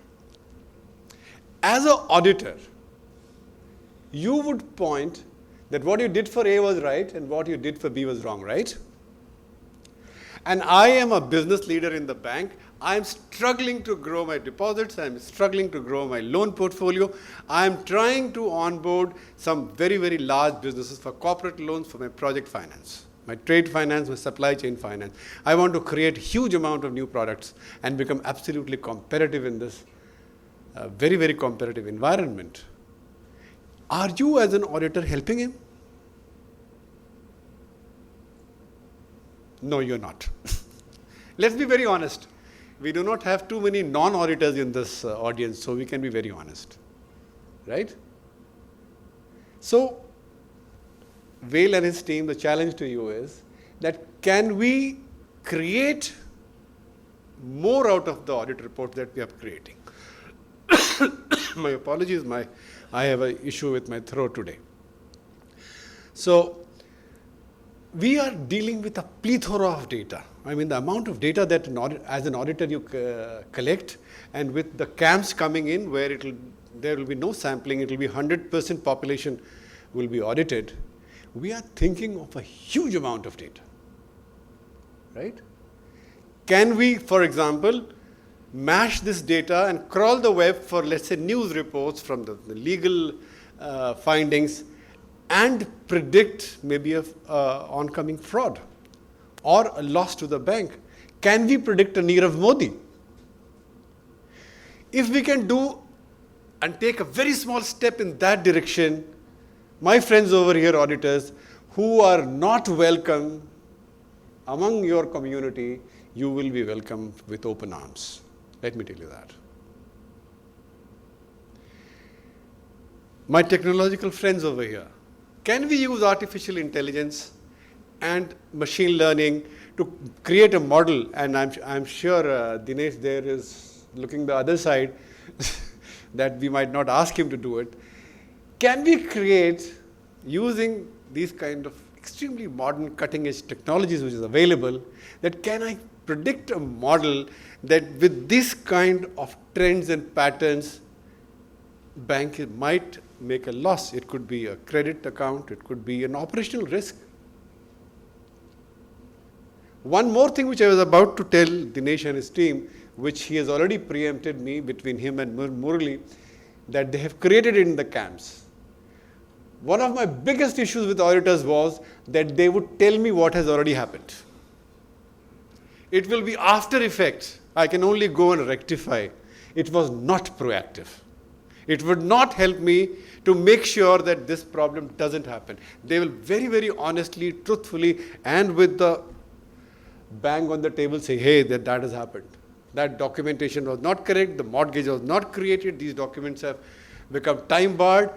As an auditor, you would point that what you did for A was right and what you did for B was wrong, right? And I am a business leader in the bank. I am struggling to grow my deposits. I am struggling to grow my loan portfolio. I am trying to onboard some very, very large businesses for corporate loans for my project finance, my trade finance, my supply chain finance. I want to create huge amount of new products and become absolutely competitive in this very, very competitive environment. Are you as an auditor helping him? No, you're not. Let's be very honest. We do not have too many non-auditors in this audience, so we can be very honest, right? So, Vail and his team, the challenge to you is that can we create more out of the audit report that we are creating? My apologies, I have an issue with my throat today. So, we are dealing with a plethora of data. I mean, the amount of data that as an auditor you collect, and with the CAAMs coming in where there will be no sampling, it will be 100% population will be audited. We are thinking of a huge amount of data, right? Can we, for example, mash this data and crawl the web for, let's say, news reports from the legal findings and predict maybe a oncoming fraud or a loss to the bank? Can we predict a Nirav Modi? If we can do and take a very small step in that direction, my friends over here, auditors, who are not welcome among your community, you will be welcomed with open arms. Let me tell you that. My technological friends over here, can we use artificial intelligence and machine learning to create a model? And I'm sure Dinesh there is looking the other side that we might not ask him to do it. Can we create, using these kind of extremely modern cutting edge technologies which is available, that can I predict a model that with this kind of trends and patterns, bank might make a loss? It could be a credit account, it could be an operational risk. One more thing which I was about to tell Dinesh and his team, which he has already preempted me between him and Murali, that they have created in the CAAMs. One of my biggest issues with auditors was that they would tell me what has already happened. It will be after effects. I can only go and rectify. It was not proactive. It would not help me to make sure that this problem doesn't happen. They will very, very honestly, truthfully, and with the bang on the table say, hey, that has happened. That documentation was not correct, the mortgage was not created, these documents have become time barred,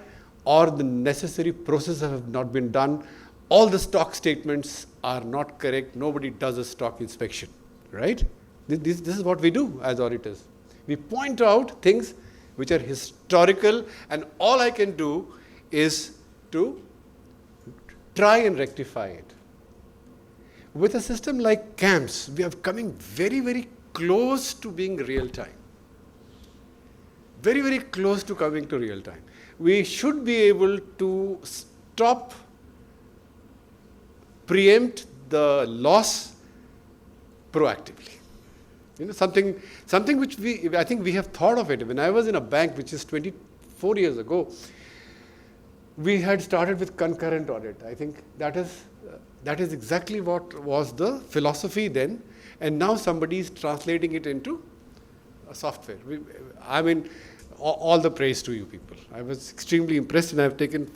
or the necessary processes have not been done. All the stock statements are not correct. Nobody does a stock inspection, right? This is what we do as auditors. We point out things which are historical, and all I can do is to try and rectify it. With a system like CAAMs, we are coming very, very close to being real time. Very, very close to coming to real time. We should be able to stop, preempt the loss proactively. You know, something which I think we have thought of it. When I was in a bank, which is 24 years ago, we had started with concurrent audit. I think that is exactly what was the philosophy then, and now somebody is translating it into a software. I mean, all the praise to you people. I was extremely impressed, and I've taken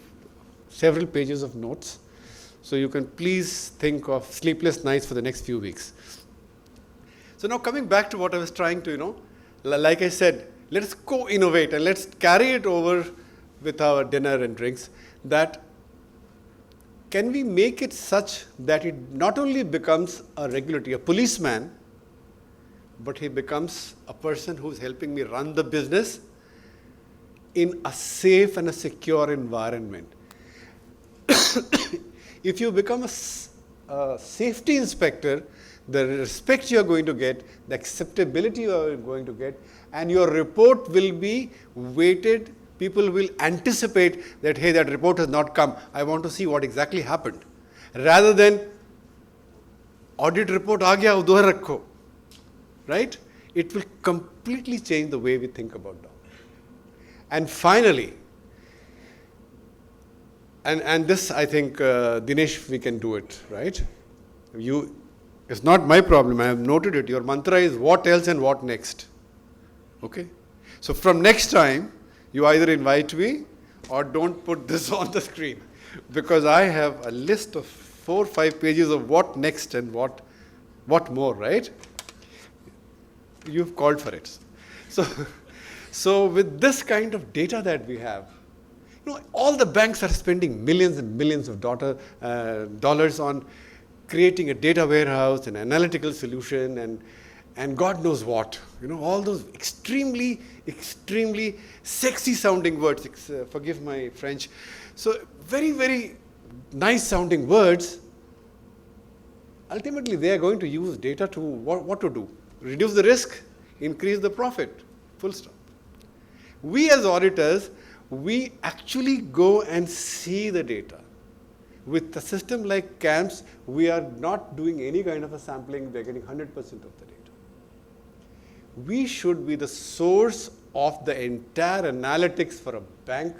several pages of notes. So you can please think of sleepless nights for the next few weeks. So now coming back to what I was trying to, like I said, let's co-innovate and let's carry it over with our dinner and drinks. That can we make it such that it not only becomes a regulatory, a policeman, but he becomes a person who's helping me run the business in a safe and a secure environment. If you become a safety inspector, the respect you are going to get, the acceptability you are going to get, and your report will be weighted. People will anticipate that, hey, that report has not come. I want to see what exactly happened. Rather than, audit report aa gaya, udhar rakho. Right? It will completely change the way we think about that. And finally, and this I think, Dinesh, we can do it, right? It's not my problem, I have noted it. Your mantra is what else and what next. Okay? So from next time, you either invite me or don't put this on the screen. Because I have a list of 4 or 5 pages of what next and what more, right? You've called for it. So with this kind of data that we have, all the banks are spending millions and millions of dollars on creating a data warehouse, an analytical solution, and God knows what. All those extremely, extremely sexy sounding words, forgive my French. So very, very nice sounding words. Ultimately, they are going to use data to what to do? Reduce the risk, increase the profit, full stop. We as auditors, we actually go and see the data. With a system like CAAMs, we are not doing any kind of a sampling, we are getting 100% of the data. We should be the source of the entire analytics for a bank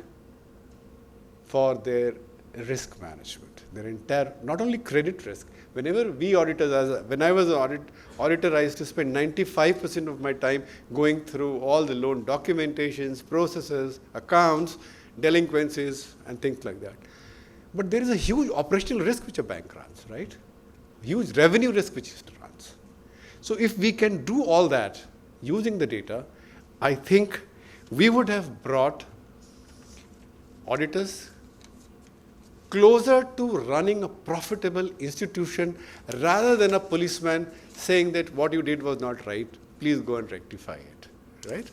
for their risk management, their entire, not only credit risk. Whenever we auditors, when I was an auditor, I used to spend 95% of my time going through all the loan documentations, processes, accounts, delinquencies, and things like that. But there is a huge operational risk which a bank runs, right? Huge revenue risk which it runs. So if we can do all that using the data, I think we would have brought auditors closer to running a profitable institution rather than a policeman saying that what you did was not right, please go and rectify it, right?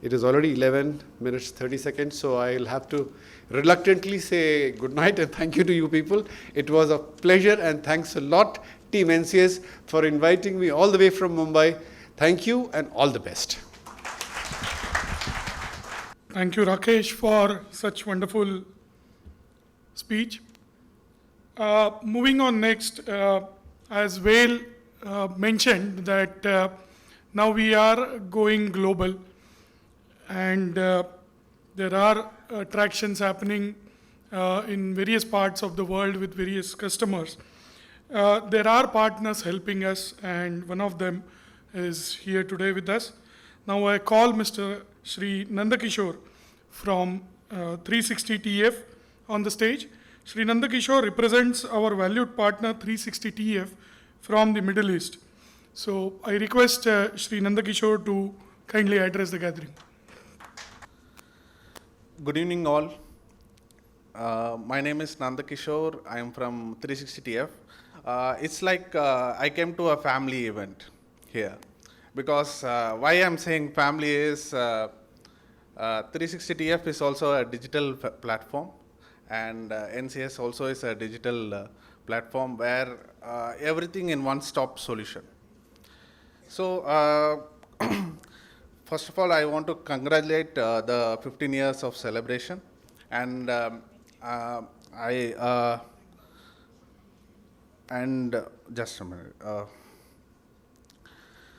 It is already 11 minutes, 30 seconds, so I'll have to reluctantly say good night and thank you to you people. It was a pleasure and thanks a lot, Team NCS, for inviting me all the way from Mumbai. Thank you and all the best. Thank you, Rakesh, for such wonderful speech. Moving on next, as Vail mentioned that now we are going global and there are attractions happening in various parts of the world with various customers. There are partners helping us and one of them is here today with us. Now I call Mr. Shri Nandakishore from 360TF on the stage. Shri Nandakishore represents our valued partner 360TF from the Middle East. So I request Shri Nandakishore to kindly address the gathering. Good evening all. My name is Nandakishore. I am from 360TF. It's like I came to a family event here because why I'm saying family is 360TF is also a digital platform and NCS also is a digital platform where everything in one-stop solution. So first of all, I want to congratulate the 15 years of celebration and just a minute.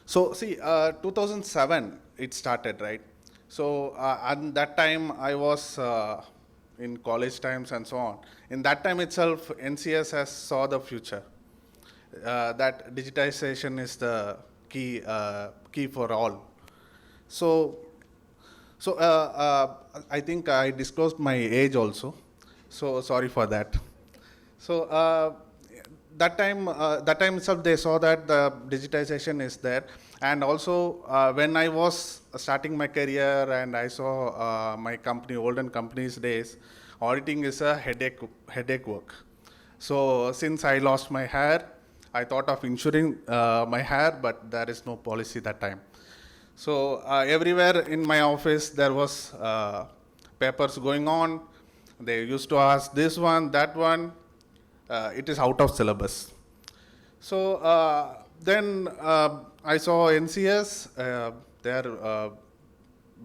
So see, 2007 it started, right? So at that time I was in college times and so on. In that time itself, NCS has saw the future. That digitization is the key for all. So I think I disclosed my age also. So sorry for that. So that time itself they saw that the digitization is there. And also when I was starting my career and I saw my company, olden company's days, auditing is a headache work. So since I lost my hair, I thought of insuring my hair, but there is no policy that time. So everywhere in my office there was papers going on. They used to ask this one, that one. it is out of syllabus. So then I saw NCS, they are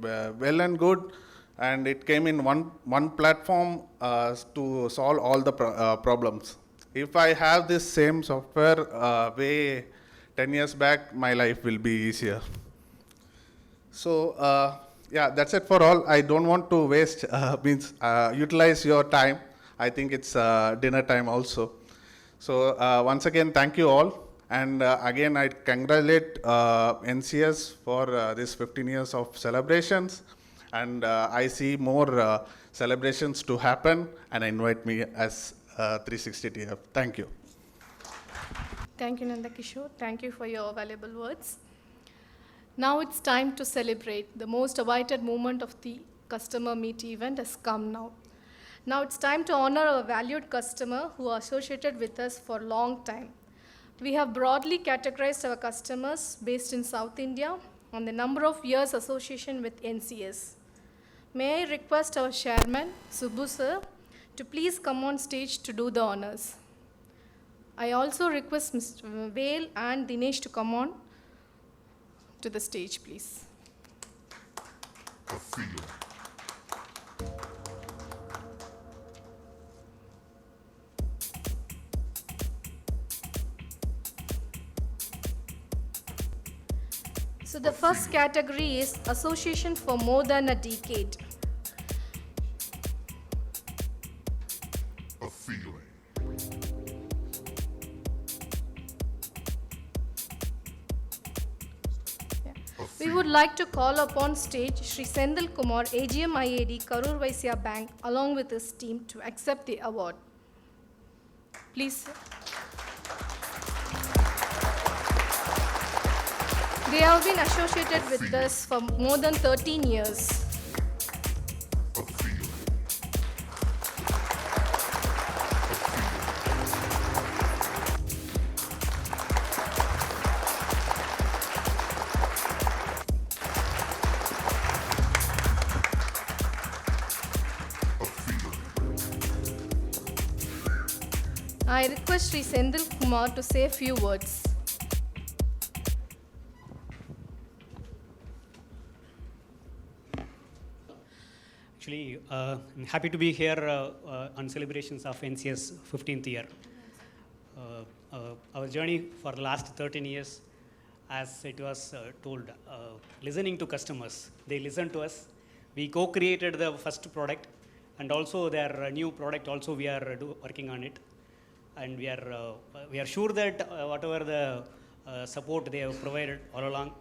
well and good, and it came in one platform to solve all the problems. If I have this same software way 10 years back, my life will be easier. So yeah, that's it for all. I don't want to waste, utilize your time. I think it's dinner time also. So once again, thank you all. And again, I congratulate NCS for this 15 years of celebrations. And I see more celebrations to happen, and invite me as 360 TF. Thank you. Thank you, Nanda Kishore. Thank you for your valuable words. Now it's time to celebrate. The most awaited moment of the customer meet event has come now. Now it's time to honor our valued customer who are associated with us for a long time. We have broadly categorized our customers based in South India on the number of years association with NCS. May I request our chairman, Subbu sir, to please come on stage to do the honors. I also request Mr. Vail and Dinesh to come on to the stage, please. So the first category is association for more than a decade. A feeling. We would like to call upon stage Shri Sendil Kumar, AGM IAD, Karur Vaisya Bank, along with his team to accept the award. Please, sir. They have been associated with us for more than 13 years. I request Shri Sendil Kumar to say a few words. Actually, I'm happy to be here on celebrations of NCS 15th year. Our journey for the last 13 years, as it was told, listening to customers. They listened to us. We co-created the first product, and also their new product also we are working on it. And we are sure that whatever the support they have provided all along,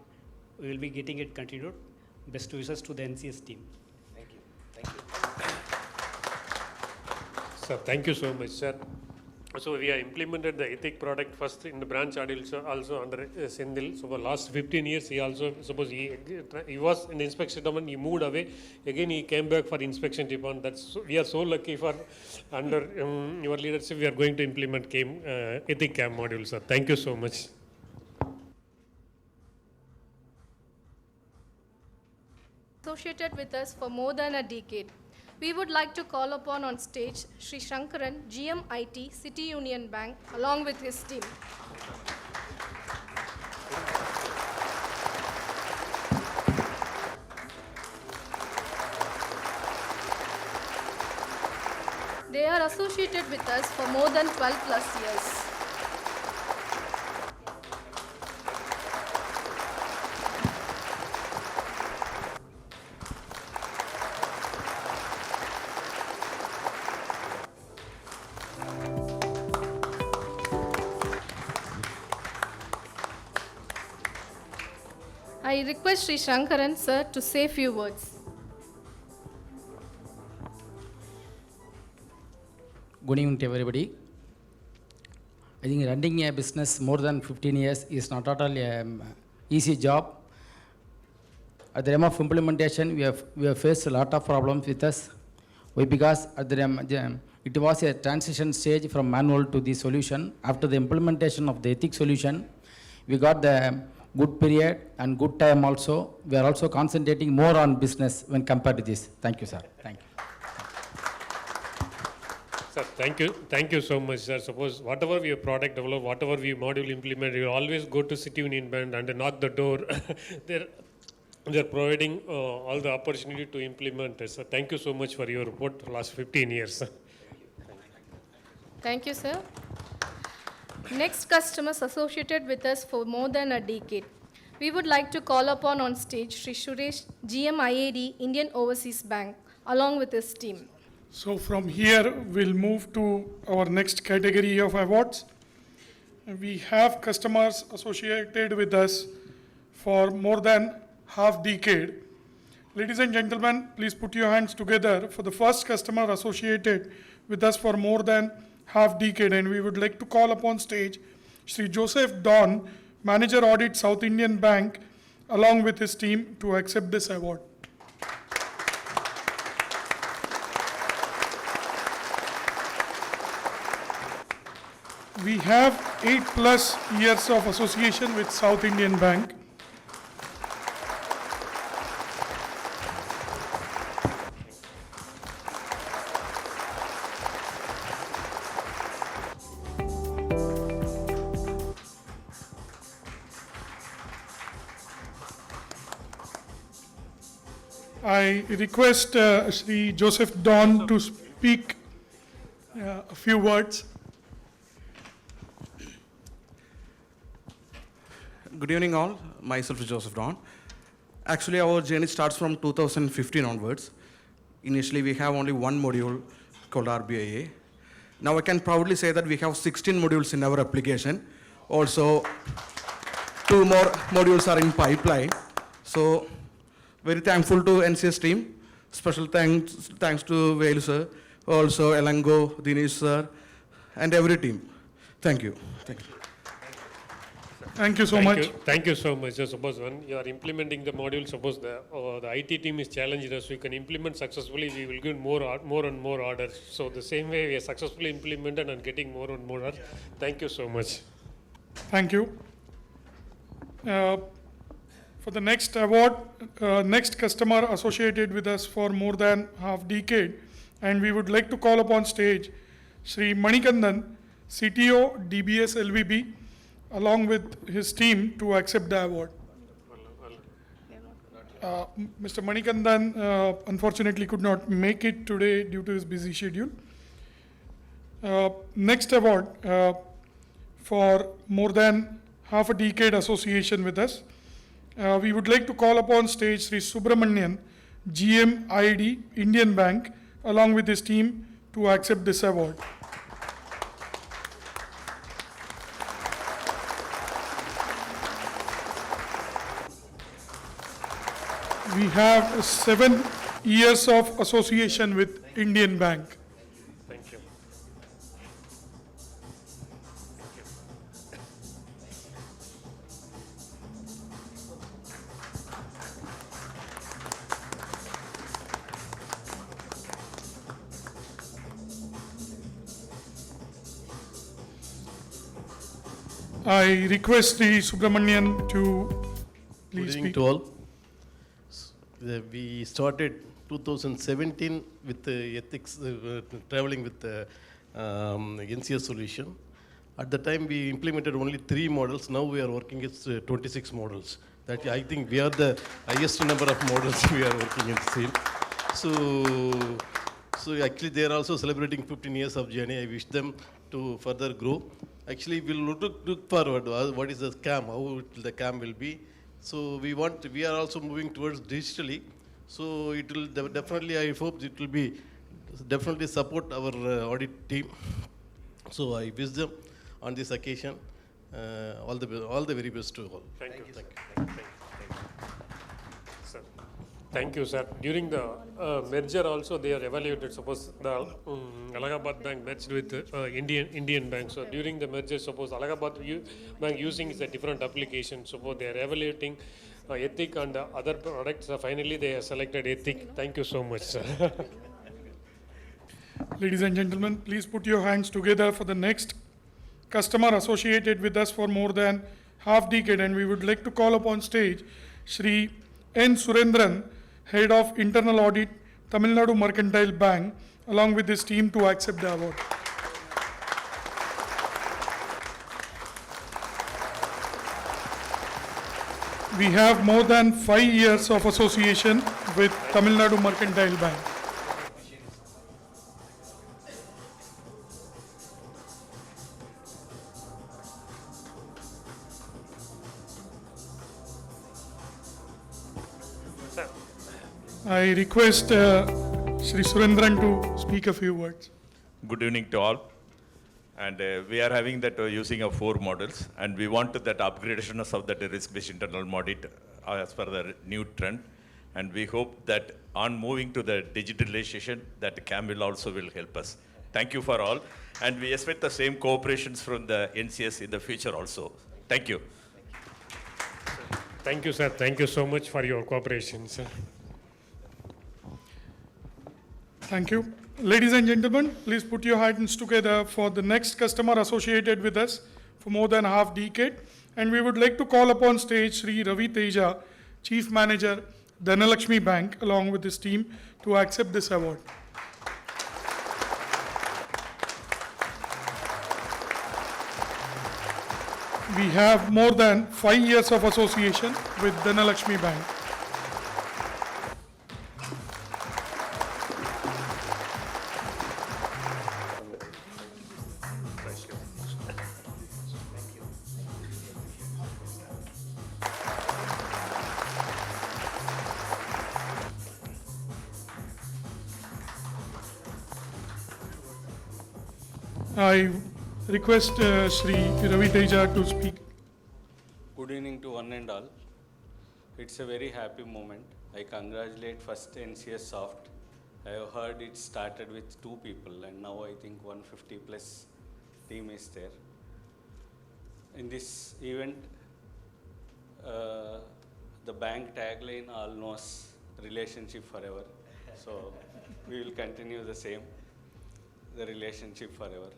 we will be getting it continued. Best wishes to the NCS team. Thank you. Thank you. Sir, thank you so much, sir. So we have implemented the eTHIC product first in the branch also under Sendil. So for last 15 years, he also, suppose he was in the inspection department, he moved away. Again, he came back for inspection department. We are so lucky for under your leadership, we are going to implement eTHIC CAAM module, sir. Thank you so much. Associated with us for more than a decade. We would like to call upon on stage Sri Shankaran, GM IT, City Union Bank, along with his team. They are associated with us for more than 12 plus years. I request Sri Shankaran sir to say a few words. Good evening to everybody. I think running a business more than 15 years is not at all an easy job. At the time of implementation, we have faced a lot of problems with us. Why? Because at the time, it was a transition stage from manual to the solution. After the implementation of the eTHIC solution, we got the good period and good time also. We are also concentrating more on business when compared to this. Thank you, sir. Thank you. Sir, thank you so much, sir. Suppose whatever we product develop, whatever we module implement, you always go to City Union Bank and knock the door. They're providing all the opportunity to implement it. So thank you so much for your report for last 15 years. Thank you, sir. Next customers associated with us for more than a decade. We would like to call upon on stage Sri Suresh, GM IAD, Indian Overseas Bank, along with his team. So from here, we'll move to our next category of awards. We have customers associated with us for more than half decade. Ladies and gentlemen, please put your hands together for the first customer associated with us for more than half decade, and we would like to call upon stage Sri Joseph Don, Manager Audit, South Indian Bank, along with his team to accept this award. We have 8+ years of association with South Indian Bank. I request Sri Joseph Don to speak a few words. Good evening all, myself is Joseph Don. Actually our journey starts from 2015 onwards. Initially we have only one module called RBIA. Now I can proudly say that we have 16 modules in our application. Also 2 more modules are in pipeline. So very thankful to NCS team. Special thanks to Vail sir, also Elango, Dinesh sir, and every team. Thank you. Thank you. Thank you so much. Thank you so much. So suppose when you are implementing the module, suppose the IT team is challenged us, we can implement successfully, we will get more and more orders. So the same way we are successfully implemented and getting more and more orders. Thank you so much. Thank you. For the next award, next customer associated with us for more than half decade, and we would like to call upon stage Sri Manikandan, CTO, DBS LVB, along with his team to accept the award. Mr. Manikandan unfortunately could not make it today due to his busy schedule. Next award for more than half a decade association with us. We would like to call upon stage Sri Subramanian, GM IAD, Indian Bank, along with his team to accept this award. We have 7 years of association with Indian Bank. Thank you. I request the Subramanian to please Good evening speak. to all. We started 2017 with ethics, traveling with NCS solution. At the time we implemented only 3 models. Now we are working with 26 models. That I think we are the highest number of models we are working in SAIL. So actually they are also celebrating 15 years of journey. I wish them to further grow. Actually we'll look forward. What is the CAAM? How the CAAM will be? So we are also moving towards digitally. So it will definitely, I hope it will be definitely support our audit team. So I wish them on this occasion all the very best to all. Thank you. Sir. Thank you, sir. During the merger also they are evaluated. Suppose the Allahabad Bank merged with Indian Bank. So during the merger, suppose Allahabad Bank using is a different application. Suppose they are evaluating eTHIC and other products. Finally, they have selected eTHIC. Thank you so much, sir. Ladies and gentlemen, please put your hands together for the next customer associated with us for more than half decade, and we would like to call upon stage Sri N. Surendran, Head of Internal Audit, Tamil Nadu Mercantile Bank along with his team to accept the award. We have more than 5 years of association with Tamil Nadu Mercantile Bank. I request Shri Surendran to speak a few words. Good evening to all. And we are having that using of 4 models, and we want that upgradation of that risk-based internal audit as per the new trend. And we hope that on moving to the digitalization, that CAAM will also help us. Thank you for all. And we expect the same cooperations from the NCS in the future also. Thank you. Thank you, sir. Thank you so much for your cooperation, sir. Thank you. Ladies and gentlemen, please put your hands together for the next customer associated with us for more than half decade. And we would like to call upon stage Sri Ravi Teja, Chief Manager, Dhanalakshmi Bank, along with his team to accept this award. We have more than 5 years of association with Dhanalakshmi Bank. I request Sri Ravi Teja to speak. Good evening to one and all. It's a very happy moment. I congratulate first NCS Soft. I have heard it started with 2 people and now I think 150 plus team is there. In this event, the bank tagline all knows relationship forever. So we will continue the same, the relationship forever.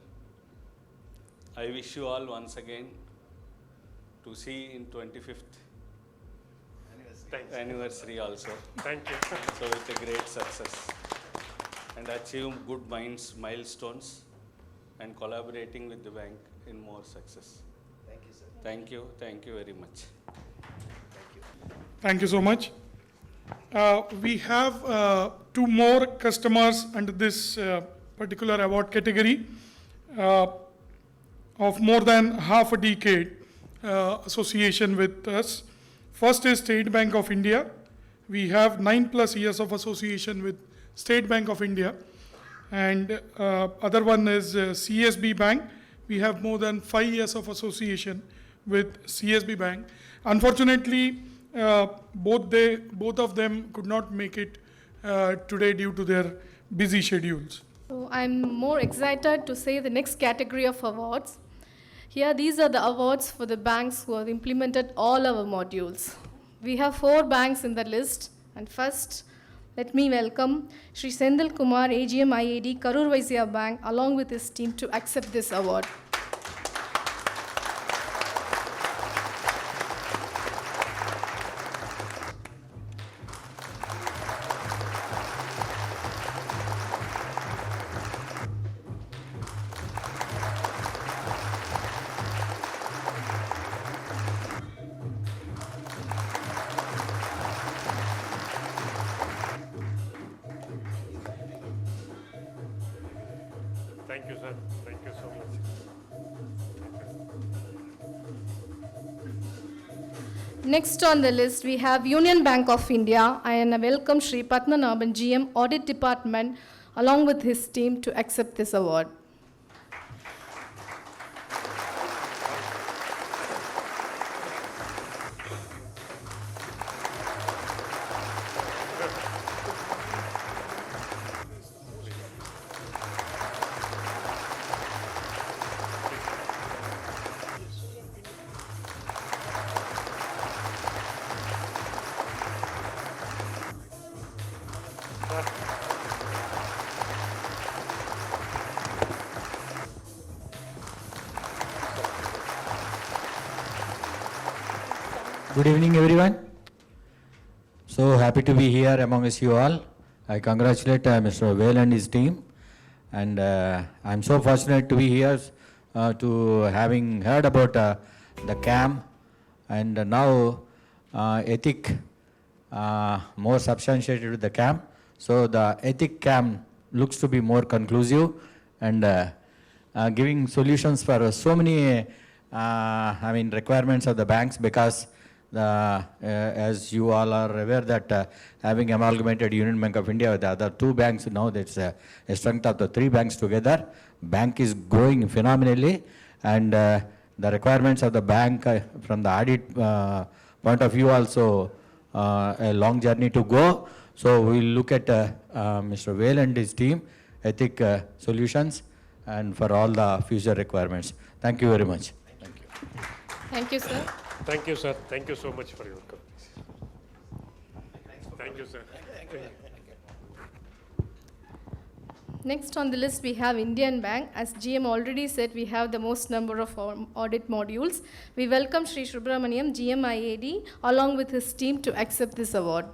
I wish you all once again to see in 25th anniversary also. Thank you. So with a great success and achieve good milestones and collaborating with the bank in more success. Thank you, sir. Thank you. Thank you very much. Thank you so much. We have 2 more customers under this particular award category of more than half a decade association with us. First is State Bank of India. We have 9+ years of association with State Bank of India. And other one is CSB Bank. We have more than 5 years of association with CSB Bank. Unfortunately, both of them could not make it today due to their busy schedules. So I'm more excited to say the next category of awards. Here, these are the awards for the banks who have implemented all our modules. We have 4 banks in the list. And first, let me welcome Sri Sendil Kumar, AGM IAD, Karur Vysya Bank, along with his team to accept this award. Thank you, sir. Thank you so much. Next on the list, we have Union Bank of India, and I welcome Sri Padmanabhan, GM, Audit Department, along with his team to accept this award. Good evening, everyone. So happy to be here amongst you all. I congratulate Mr. Vale and his team, and I'm so fortunate to be here to having heard about the CAAM, and now eTHIC more substantiated with the CAAM. So the eTHIC CAAM looks to be more conclusive and giving solutions for so many requirements of the banks, because as you all are aware that having amalgamated Union Bank of India with the other two banks, now that's a strength of the three banks together. Bank is growing phenomenally, and the requirements of the bank from the audit point of view also a long journey to go. So we'll look at Mr. Vale and his team, eTHIC Solutions, and for all the future requirements. Thank you very much. Thank you. Thank you, sir. Thank you, sir. Thank you so much for your comments. Thank you, sir. Next on the list, we have Indian Bank. As GM already said, we have the most number of audit modules. We welcome Sri Subramaniam, GM IAD, along with his team to accept this award.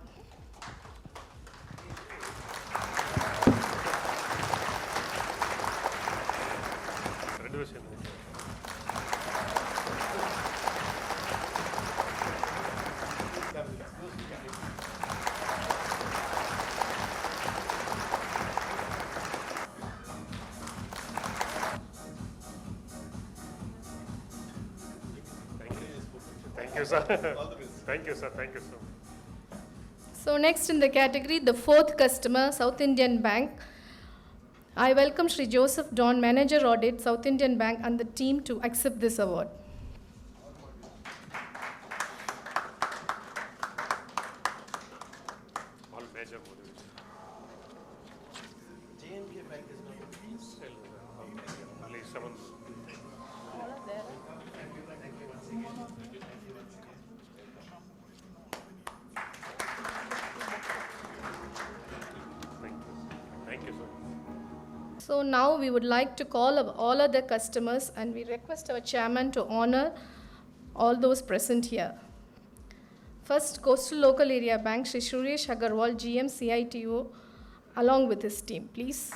Thank you, sir. Thank you, sir. Thank you, sir. So next in the category, the fourth customer, South Indian Bank. I welcome Sri Joseph Don, Manager Audit, South Indian Bank, and the team to accept this award. All major modules. JNK Bank is not only 7. Thank you, sir. So now we would like to call up all other customers, and we request our chairman to honor all those present here. First, Coastal Local Area Bank, Shri Suresh Agarwal, GM CITO, along with his team, please.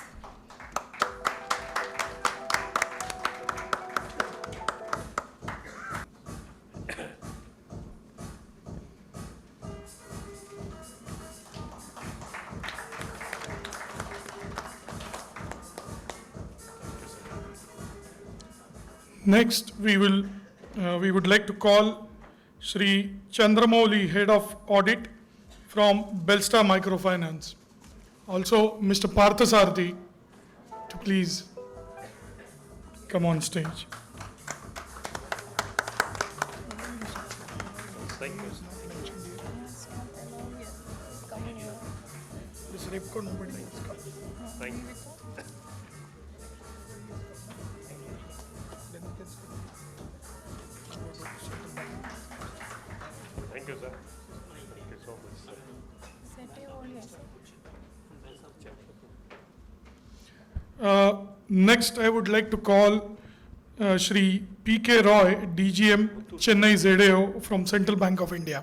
Next, we would like to call Sri Chandramouli, Head of Audit from Belstar Microfinance. Also, Mr. Parthasarthi to please come on stage. Thank you. Thank you. Thank you, sir. Thank you so much, sir. Next, I would like to call Shri P.K. Roy, DGM Chennai ZAO from Central Bank of India.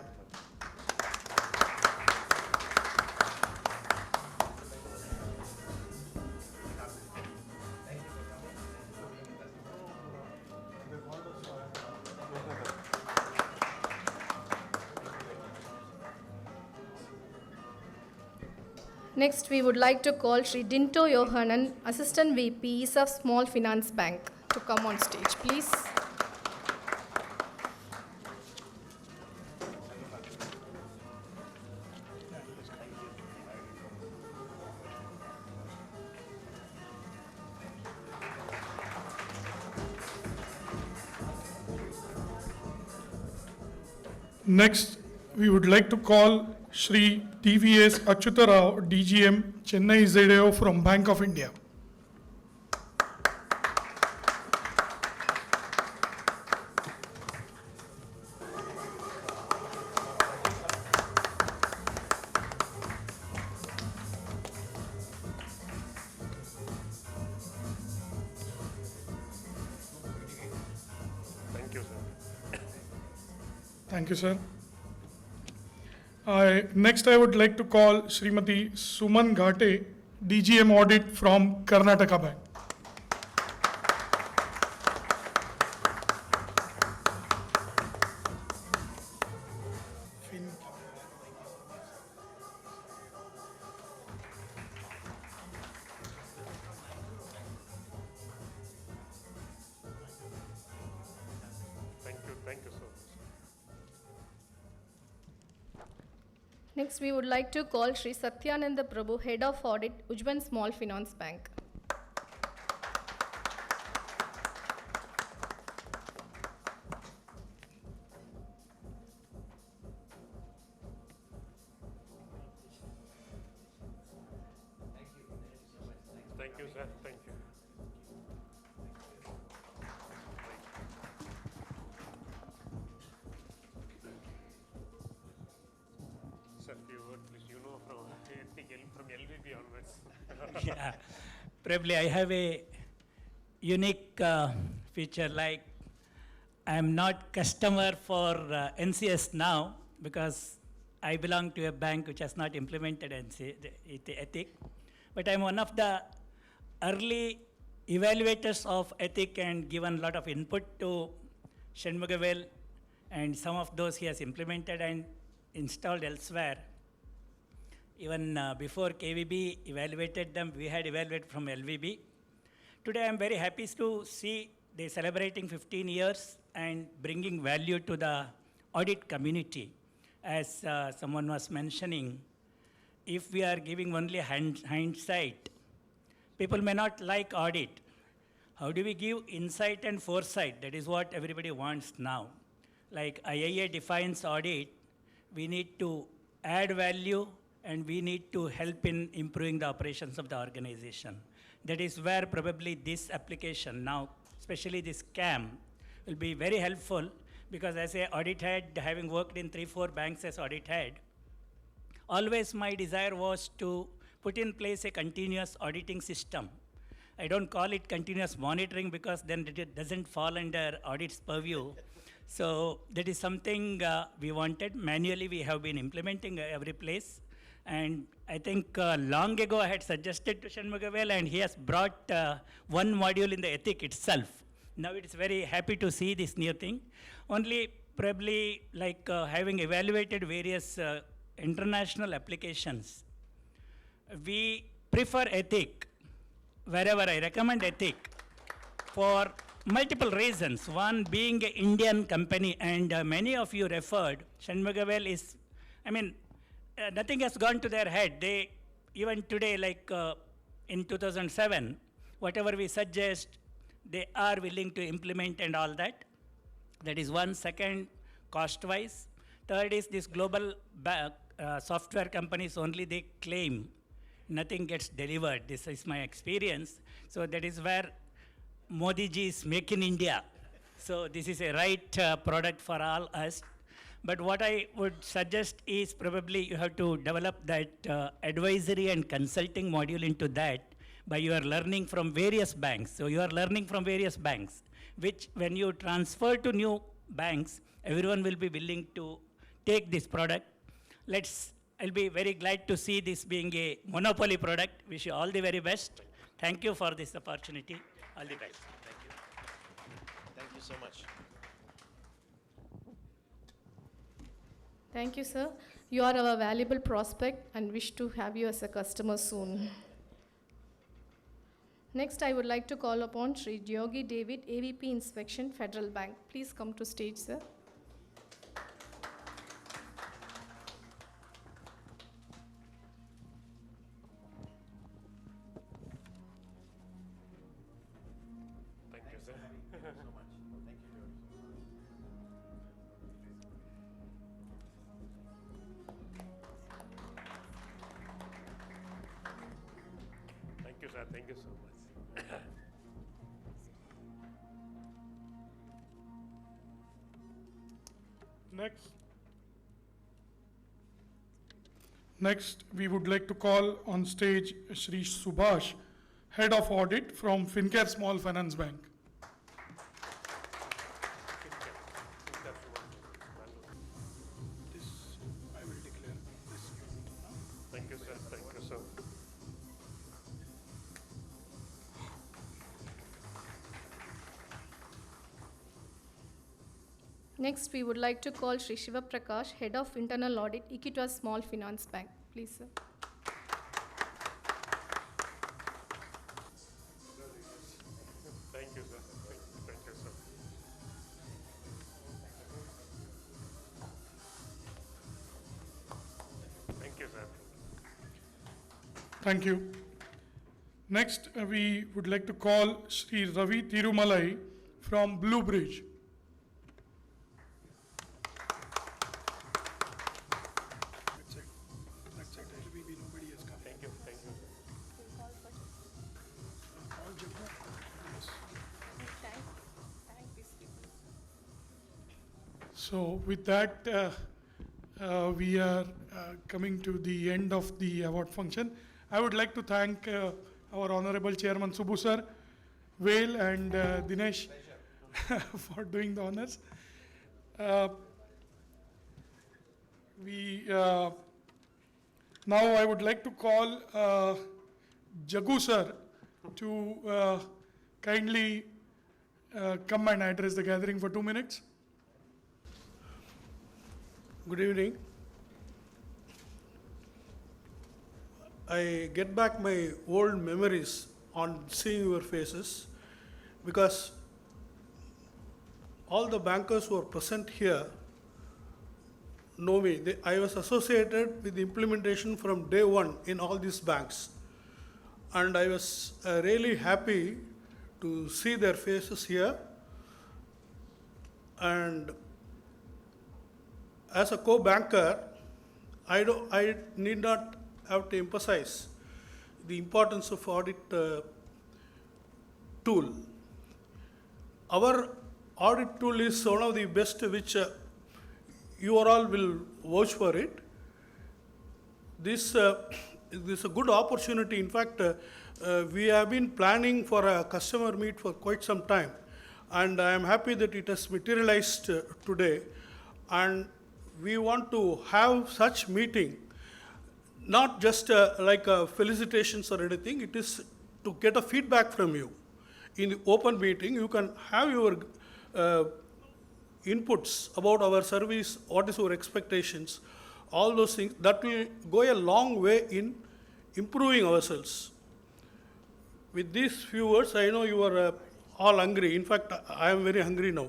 Next, we would like to call Sri Dinto Yohanan, Assistant VP, of Small Finance Bank, to come on stage, please. Next, we would like to call Shri TVS Achyutarao, DGM Chennai ZAO from Bank of India. Thank you, sir. Thank you, sir. Next, I would like to call Srimati Suman Ghate, DGM Audit from Karnataka Bank. Thank you so much. Next, we would like to call Sri Satyananda Prabhu, Head of Audit, Ujban Small Finance Bank. Thank you, sir. Thank you. Sir, few words, please. You know from LVB onwards. Yeah, probably I have a unique feature, like I am not customer for NCS now because I belong to a bank which has not implemented eTHIC, but I'm one of the early evaluators of eTHIC and given a lot of input to Shanmugavel, and some of those he has implemented and installed elsewhere. Even before KVB evaluated them, we had evaluated from LVB. Today I'm very happy to see they celebrating 15 years and bringing value to the audit community. As someone was mentioning, if we are giving only hindsight, people may not like audit. How do we give insight and foresight? That is what everybody wants now. Like IIA defines audit, we need to add value and we need to help in improving the operations of the organization. That is where probably this application now, especially this CAAM, will be very helpful, because as an audit head, having worked in 3-4 banks as audit head, always my desire was to put in place a continuous auditing system. I don't call it continuous monitoring because then it doesn't fall under audit's purview. So that is something we wanted. Manually, we have been implementing every place. And I think long ago I had suggested to Shanmugavel, and he has brought one module in the eTHIC itself. Now it's very happy to see this new thing. Only probably like having evaluated various international applications, we prefer eTHIC wherever. I recommend eTHIC for multiple reasons. One being an Indian company, and many of you referred, Shanmugavel is, I mean, nothing has gone to their head. They, even today, like in 2007, whatever we suggest, they are willing to implement and all that. That is one. Second, cost-wise. Third is this global software companies, only they claim, nothing gets delivered. This is my experience. So that is where Modi ji is Make in India. So this is a right product for all us. But what I would suggest is probably you have to develop that advisory and consulting module into that by your learning from various banks. So you are learning from various banks, which when you transfer to new banks, everyone will be willing to take this product. I'll be very glad to see this being a monopoly product. Wish you all the very best. Thank you for this opportunity. All the best. Thank you. Thank you so much. Thank you, sir. You are our valuable prospect and wish to have you as a customer soon. Next, I would like to call upon Sri Yogi David, AVP Inspection, Federal Bank. Please come to stage, sir. Thank you, sir. Thank you so much. Thank you, George. Thank you, sir. Thank you so much. Next, we would like to call on stage Shri Subhash, Head of Audit from FinCare Small Finance Bank. This I will declare. Next, we would like to call Shri Shiva Prakash, Head of Internal Audit, Equitas Small Finance Bank. Please, sir. Thank you, sir. Thank you, sir. Thank you, sir. Thank you. Next, we would like to call Sri Ravi Tirumalai from Blue Bridge. Thank you. Thank you. So with that, we are coming to the end of the award function. I would like to thank our Honorable Chairman Subbu sir, Vail and Dinesh for doing the honors. Now I would like to call Jagu sir to kindly come and address the gathering for 2 minutes. Good evening. I get back my old memories on seeing your faces because all the bankers who are present here know me. I was associated with the implementation from day one in all these banks. And I was really happy to see their faces here. And as a co-banker, I need not have to emphasize the importance of audit tool. Our audit tool is one of the best which you all will vouch for it. This is a good opportunity. In fact, we have been planning for a customer meet for quite some time, and I am happy that it has materialized today. And we want to have such meeting, not just like felicitations or anything. It is to get a feedback from you. In the open meeting, you can have your inputs about our service, what is your expectations, all those things. That will go a long way in improving ourselves. With these few words, I know you are all hungry. In fact, I am very hungry now.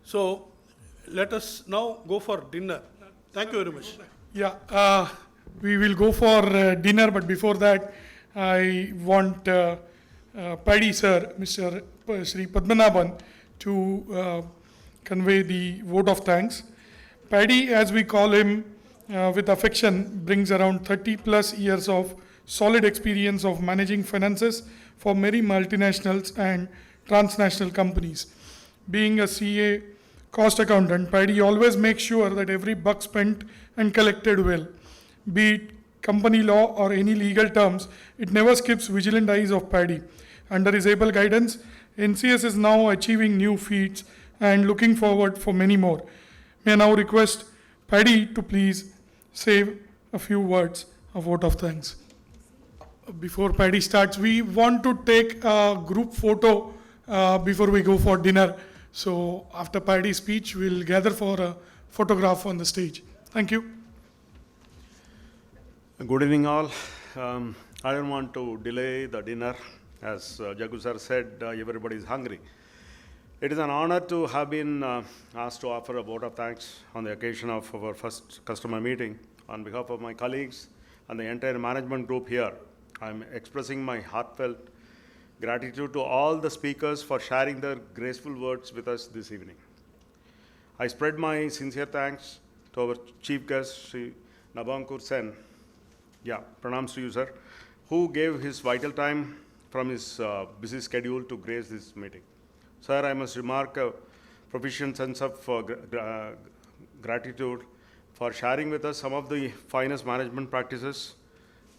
So let us now go for dinner. Thank you very much. Yeah, we will go for dinner, but before that, I want Paddy sir, Mr. Sri Padmanabhan, to convey the vote of thanks. Paddy, as we call him with affection, brings around 30 plus years of solid experience of managing finances for many multinationals and transnational companies. Being a CA cost accountant, Paddy always makes sure that every buck spent and collected well. Be it company law or any legal terms, it never skips vigilant eyes of Paddy. Under his able guidance, NCS is now achieving new feats and looking forward for many more. May I now request Paddy to please say a few words of vote of thanks. Before Paddy starts, we want to take a group photo before we go for dinner. So after Paddy's speech, we'll gather for a photograph on the stage. Thank you. Good evening all. I don't want to delay the dinner. As Jagu sir said, everybody is hungry. It is an honor to have been asked to offer a vote of thanks on the occasion of our first customer meeting. On behalf of my colleagues and the entire management group here, I'm expressing my heartfelt gratitude to all the speakers for sharing their graceful words with us this evening. I spread my sincere thanks to our chief guest, Sri Nabankur Sen. Yeah, pranams to you, sir, who gave his vital time from his busy schedule to grace this meeting. Sir, I must remark a proficient sense of gratitude for sharing with us some of the finest management practices.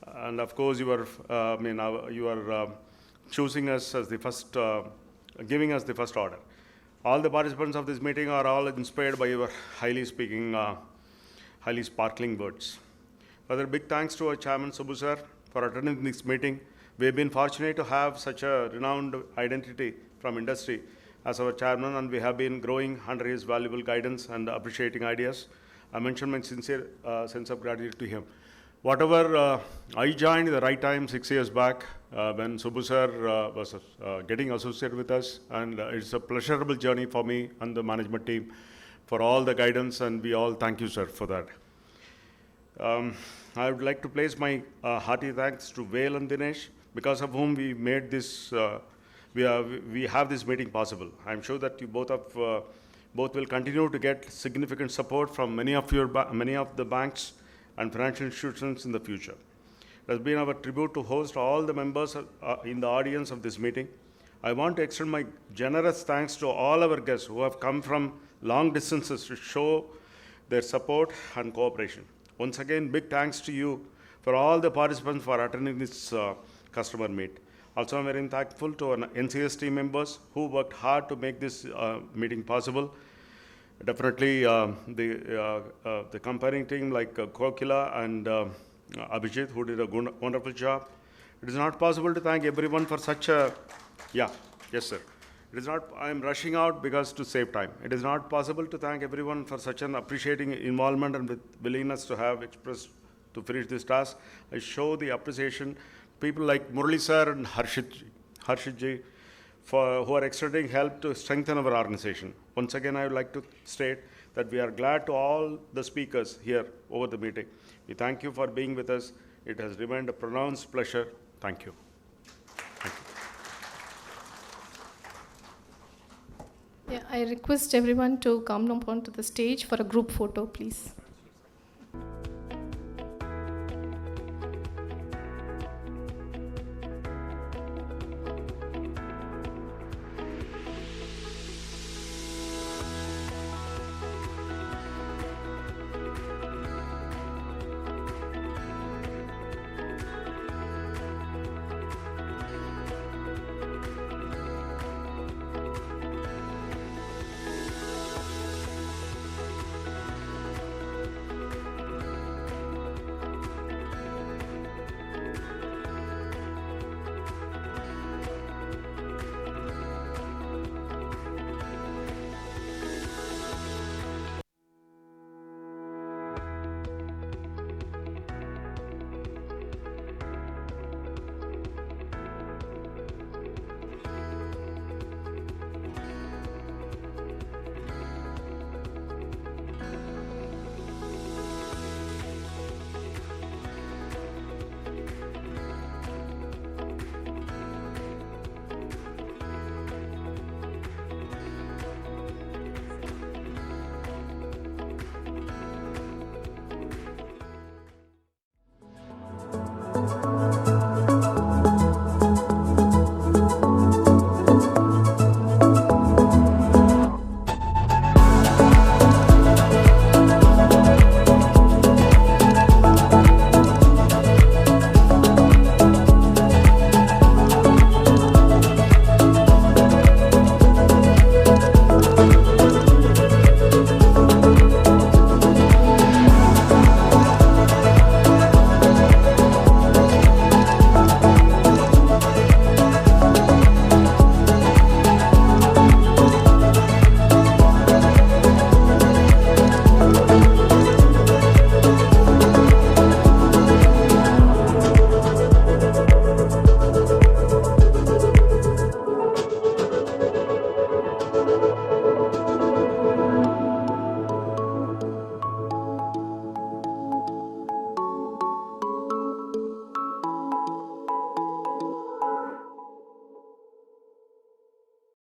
And of course, you are choosing us as the first, giving us the first order. All the participants of this meeting are all inspired by your highly sparkling words. Further, big thanks to our chairman Subbu sir for attending this meeting. We have been fortunate to have such a renowned identity from industry as our chairman, and we have been growing under his valuable guidance and appreciating ideas. I mention my sincere sense of gratitude to him. Whatever, I joined the right time 6 years back when Subbu sir was getting associated with us, and it's a pleasurable journey for me and the management team for all the guidance, and we all thank you, sir, for that. I would like to place my hearty thanks to Vail and Dinesh, because of whom we made this, we have this meeting possible. I'm sure that you both will continue to get significant support from many of the banks and financial institutions in the future. It has been our tribute to host all the members in the audience of this meeting. I want to extend my generous thanks to all our guests who have come from long distances to show their support and cooperation. Once again, big thanks to you for all the participants for attending this customer meet. Also, I'm very thankful to our NCS team members who worked hard to make this meeting possible. Definitely the comparing team like Kokila and Abhijit, who did a wonderful job. It is not possible to thank everyone for such a, yes sir. It is not, I'm rushing out because to save time. It is not possible to thank everyone for such an appreciating involvement and with willingness to have expressed to finish this task. I show the appreciation people like Murali sir and Harshit ji, who are extending help to strengthen our organization. Once again, I would like to state that we are glad to all the speakers here over the meeting. We thank you for being with us. It has remained a pronounced pleasure. Thank you. Thank you. Yeah, I request everyone to come up onto the stage for a group photo, please.